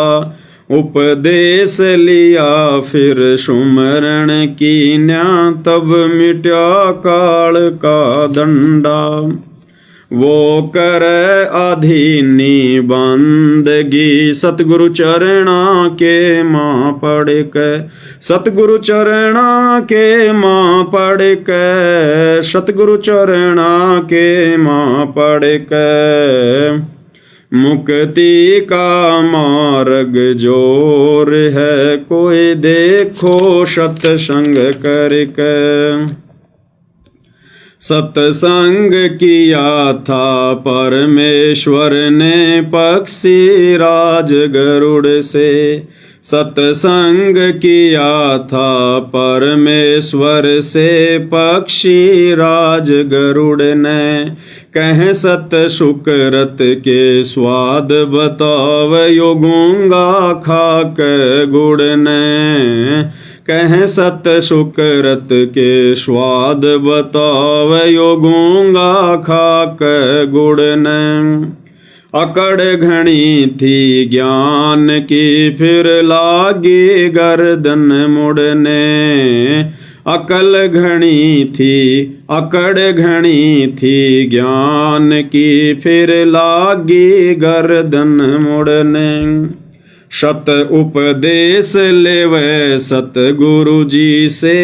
उपदेश लिया फिर सुमरण कीन्या, तब मिटा काल का दंडा। वो करे अधीनी बंदगी, सतगुरु चरणा के माँ पढ़ के, सतगुरु चरणा के माँ पढ़ के, सतगुरु चरणा के माँ पढ़ के। मुक्ति का मार्ग जोर है, कोई देखो सत्संग करके। सत्संग किया था परमेश्वर ने पक्षी राज गरुड़ से, सत्संग किया था परमेश्वर से पक्षी राज गरुड़ ने। कह सत शुक्रत के स्वाद बताव यो गूंगा खाक गुड़ ने। कह सत शुक्रत के स्वाद बताव यो गूंगा खाक गुड़ ने। अकड़ घनी थी ज्ञान की फिर लागी गर्दन मुड़ने। अकल घनी थी अकड़ घनी थी ज्ञान की फिर लागी गर्दन मुड़ने। शत उपदेश लेवे सतगुरु जी से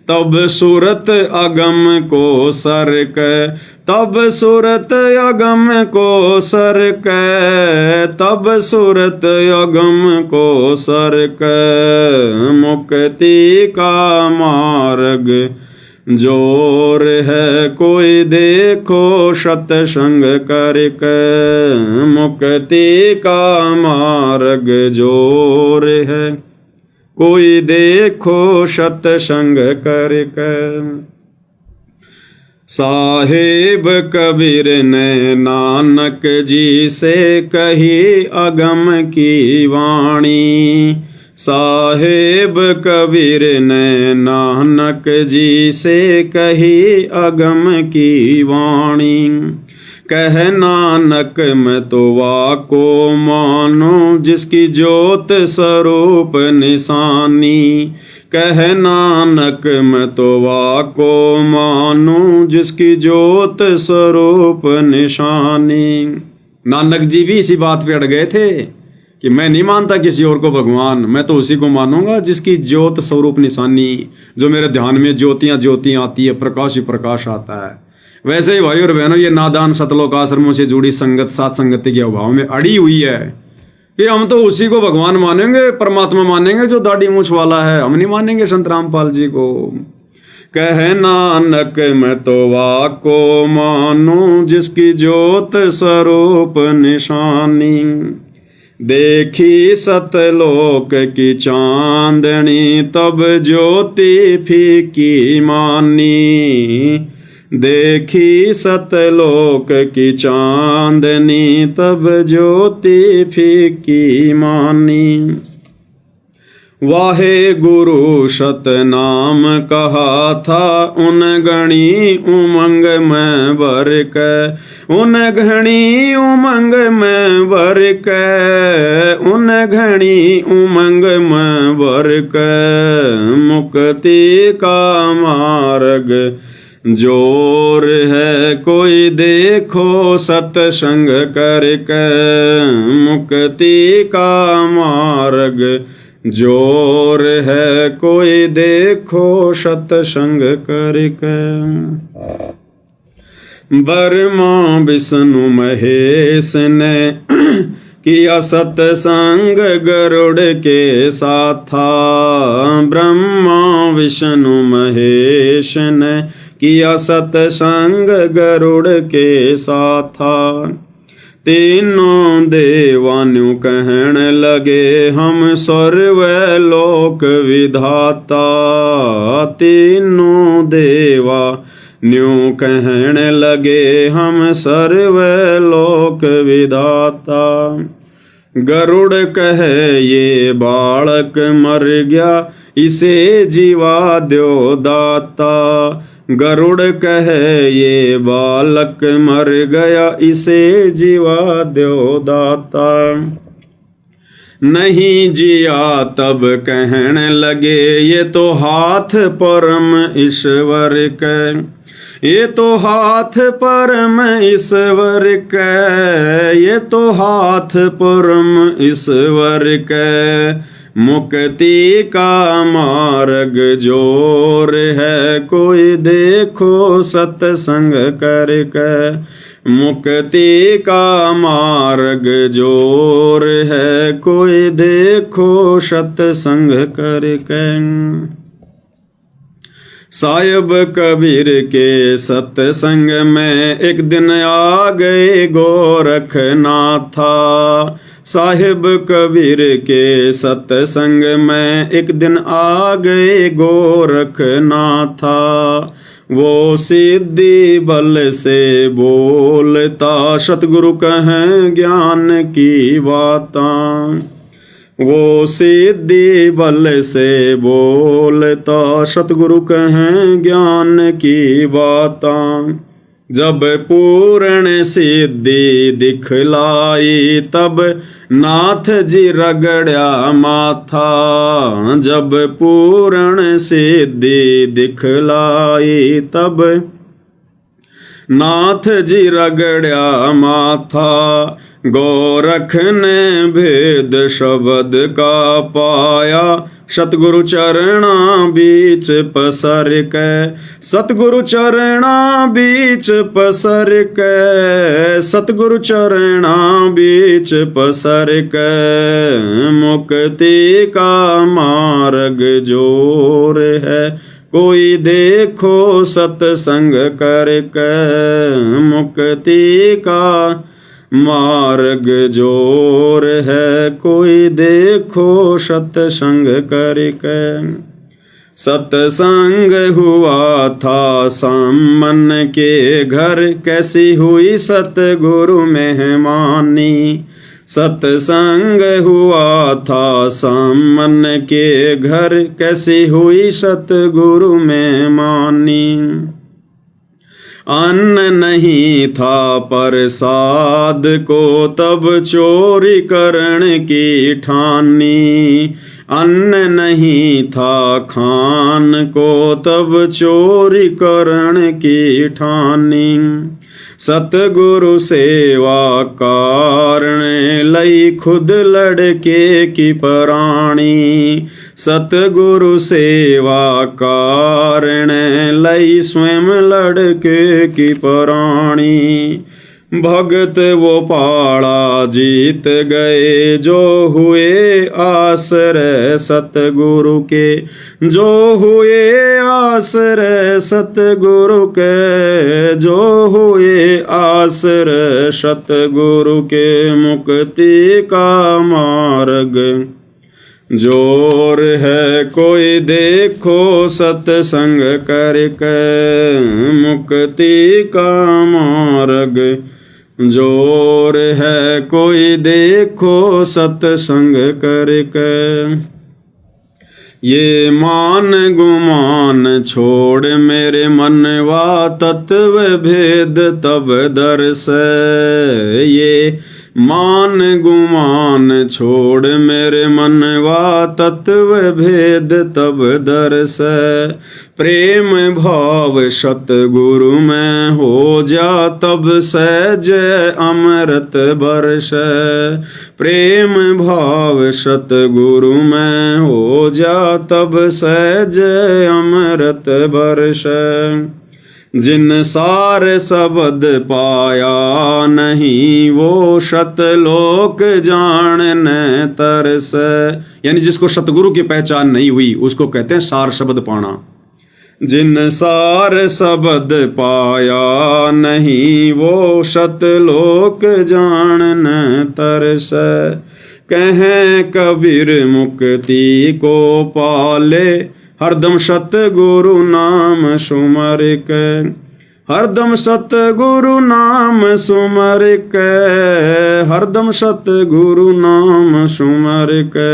तब सूरत अगम को सरक। तब सूरत अगम को सरक। तब सूरत अगम को सरक। मुक्ति का मार्ग जोर है कोई देखो सत्संग करके। मुक्ति का मार्ग जोर है कोई देखो सत्संग करके। साहेब कबीर ने नानक जी से कही अगम की वाणी। साहेब कबीर ने नानक जी से कही अगम की वाणी। कह नानक मैं तो वाको मानो जिसकी ज्योत स्वरूप निशानी। कह नानक मैं तो वाको मानो जिसकी ज्योत स्वरूप निशानी। नानक जी भी इसी बात पे अड़ गए थे कि मैं नहीं मानता किसी और को भगवान, मैं तो उसी को मानूंगा जिसकी ज्योत स्वरूप निशानी, जो मेरे ध्यान में ज्योतियां आती है, प्रकाश ही प्रकाश आता है। वैसे ही भाई और बहनों, ये नादान सतलोक आश्रमों से जुड़ी संगत सात संगति के अभाव में अड़ी हुई है कि हम तो उसी को भगवान मानेंगे, परमात्मा मानेंगे जो दाढ़ी मूछ वाला है, हम नहीं मानेंगे संत रामपाल जी को। कह नानक मैं तो वाको मानू जिसकी ज्योत स्वरूप निशानी। देखी सतलोक की चांदनी तब ज्योति फीकी मानी। देखी सतलोक की चांदनी तब ज्योति फीकी मानी। वाहे गुरु सतनाम कहा था उन गणी उमंग में भर के। उन घणी उमंग में भर के। उन घणी उमंग में भर के। मुक्ति का मार्ग जोर है कोई देखो सत्संग करके। मुक्ति का मार्ग जोर है कोई देखो सत्संग करके। ब्रह्मा विष्णु महेश ने किया सत्संग गरुड़ के साथा। ब्रह्मा विष्णु महेश ने किया सत्संग गरुड़ के साथा। तीनों देवान्यु कहन लगे हम सर्वलोक विधाता। तीनों देवा न्यू कहन लगे हम सर्वलोक विधाता। गरुड़ कहे ये बालक मर गया इसे जीवा द्यो दाता। गरुड़ कहे ये बालक मर गया इसे जीवा द्यो दाता। नहीं जिया तब कहन लगे ये तो हाथ परम ईश्वर के। ये तो हाथ परम ईश्वर के। ये तो हाथ परम ईश्वर के। मुक्ति का मार्ग जोर है कोई देखो सत्संग करके। मुक्ति का मार्ग जोर है कोई देखो सत्संग करके। साहिब कबीर के सत्संग में एक दिन आ गए गोरखनाथा। साहिब कबीर के सत्संग में एक दिन आ गए गोरखनाथा। वो सिद्धि बल से बोलता सतगुरु कहें ज्ञान की बातां। वो सिद्धि बल से बोलता सतगुरु कहें ज्ञान की बातां। जब पूर्ण सिद्धि दिखलाई तब नाथ जी रगड़ा माथा। जब पूर्ण सिद्धि दिखलाई तब नाथ जी रगड़ा माथा। गोरख ने भेद शब्द का पाया सतगुरु चरणा बीच पसर के। सतगुरु चरणा बीच पसर के। सतगुरु चरणा बीच पसर के। मुक्ति का मार्ग जोर है कोई देखो सत्संग करके। मुक्ति का मार्ग जोर है कोई देखो सत्संग करके। सत्संग हुआ था सामन के घर कैसी हुई सतगुरु मेहमानी। सत्संग हुआ था सामन के घर, कैसी हुई सतगुरु में मानी। अन्न नहीं था प्रसाद को तब चोरी करण की ठानी। अन्न नहीं था खान को तब चोरी करण की ठानी। सतगुरु सेवा कारण लई खुद लड़के की प्राणी। सतगुरु सेवा कारण लई स्वयं लड़के की प्राणी। भगत वो पाड़ा जीत गए जो हुए आश्रय सतगुरु के। जो हुए आश्रय सतगुरु के। जो हुए आश्रय सतगुरु के। मुक्ति का मार्ग जोर है कोई देखो सत्संग करके। मुक्ति का मार्ग जोर है कोई देखो सत्संग करके। ये मान गुमान छोड़ मेरे मनवा तत्व भेद तब दर्श। ये मान गुमान छोड़ मेरे मनवा तत्व भेद तब दर्श। प्रेम भाव सतगुरु में हो जा तब सहज अमृत बरस। प्रेम भाव सतगुरु में हो जा तब सहज अमृत बरस। जिन सार शब्द पाया नहीं वो शतलोक जानने तरस। यानी जिसको सतगुरु की पहचान नहीं हुई उसको कहते हैं सार शब्द पाना। जिन सार शब्द पाया नहीं वो शतलोक जानने तरस। कहें कबीर मुक्ति को पाले हरदम सतगुरु नाम सुमर के। हरदम सतगुरु नाम सुमर के। हरदम सतगुरु नाम सुमर के।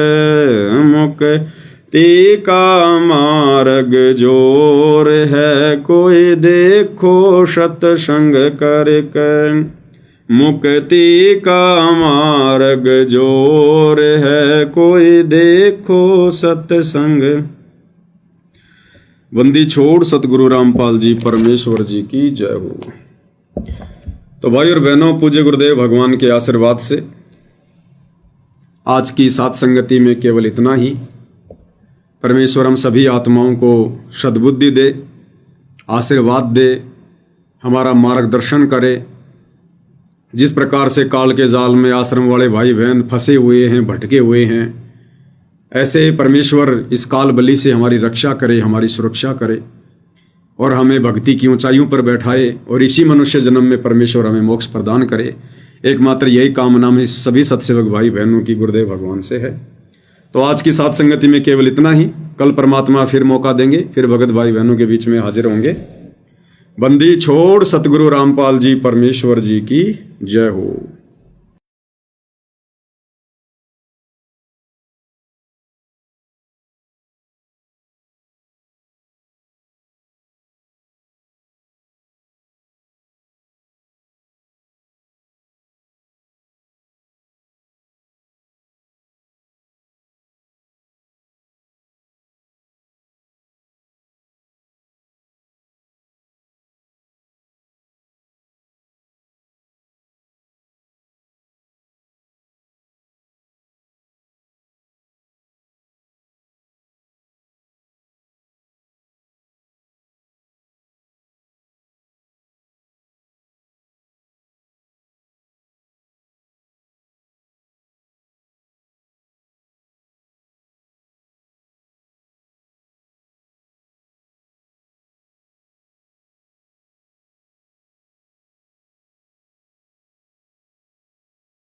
मुक्ति का मार्ग जोर है कोई देखो सत्संग करके। मुक्ति का मार्ग जोर है कोई देखो सत्संग। बंदी छोड़ सतगुरु रामपाल जी परमेश्वर जी की जय हो। तो भाई और बहनों, पूज्य गुरुदेव भगवान के आशीर्वाद से आज की सात संगति में केवल इतना ही। परमेश्वर हम सभी आत्माओं को सद्बुद्धि दे, आशीर्वाद दे, हमारा मार्गदर्शन करे। जिस प्रकार से काल के जाल में आश्रम वाले भाई बहन फंसे हुए हैं, भटके हुए हैं, ऐसे परमेश्वर इस काल बली से हमारी रक्षा करे, हमारी सुरक्षा करे और हमें भक्ति की ऊंचाइयों पर बैठाए और इसी मनुष्य जन्म में परमेश्वर हमें मोक्ष प्रदान करे। एकमात्र यही कामना में सभी सत्सेवक भाई बहनों की गुरुदेव भगवान से है। तो आज की सात संगति में केवल इतना ही। कल परमात्मा फिर मौका देंगे, फिर भगत भाई बहनों के बीच में हाजिर होंगे। बंदी छोड़ सतगुरु रामपाल जी परमेश्वर जी की जय हो।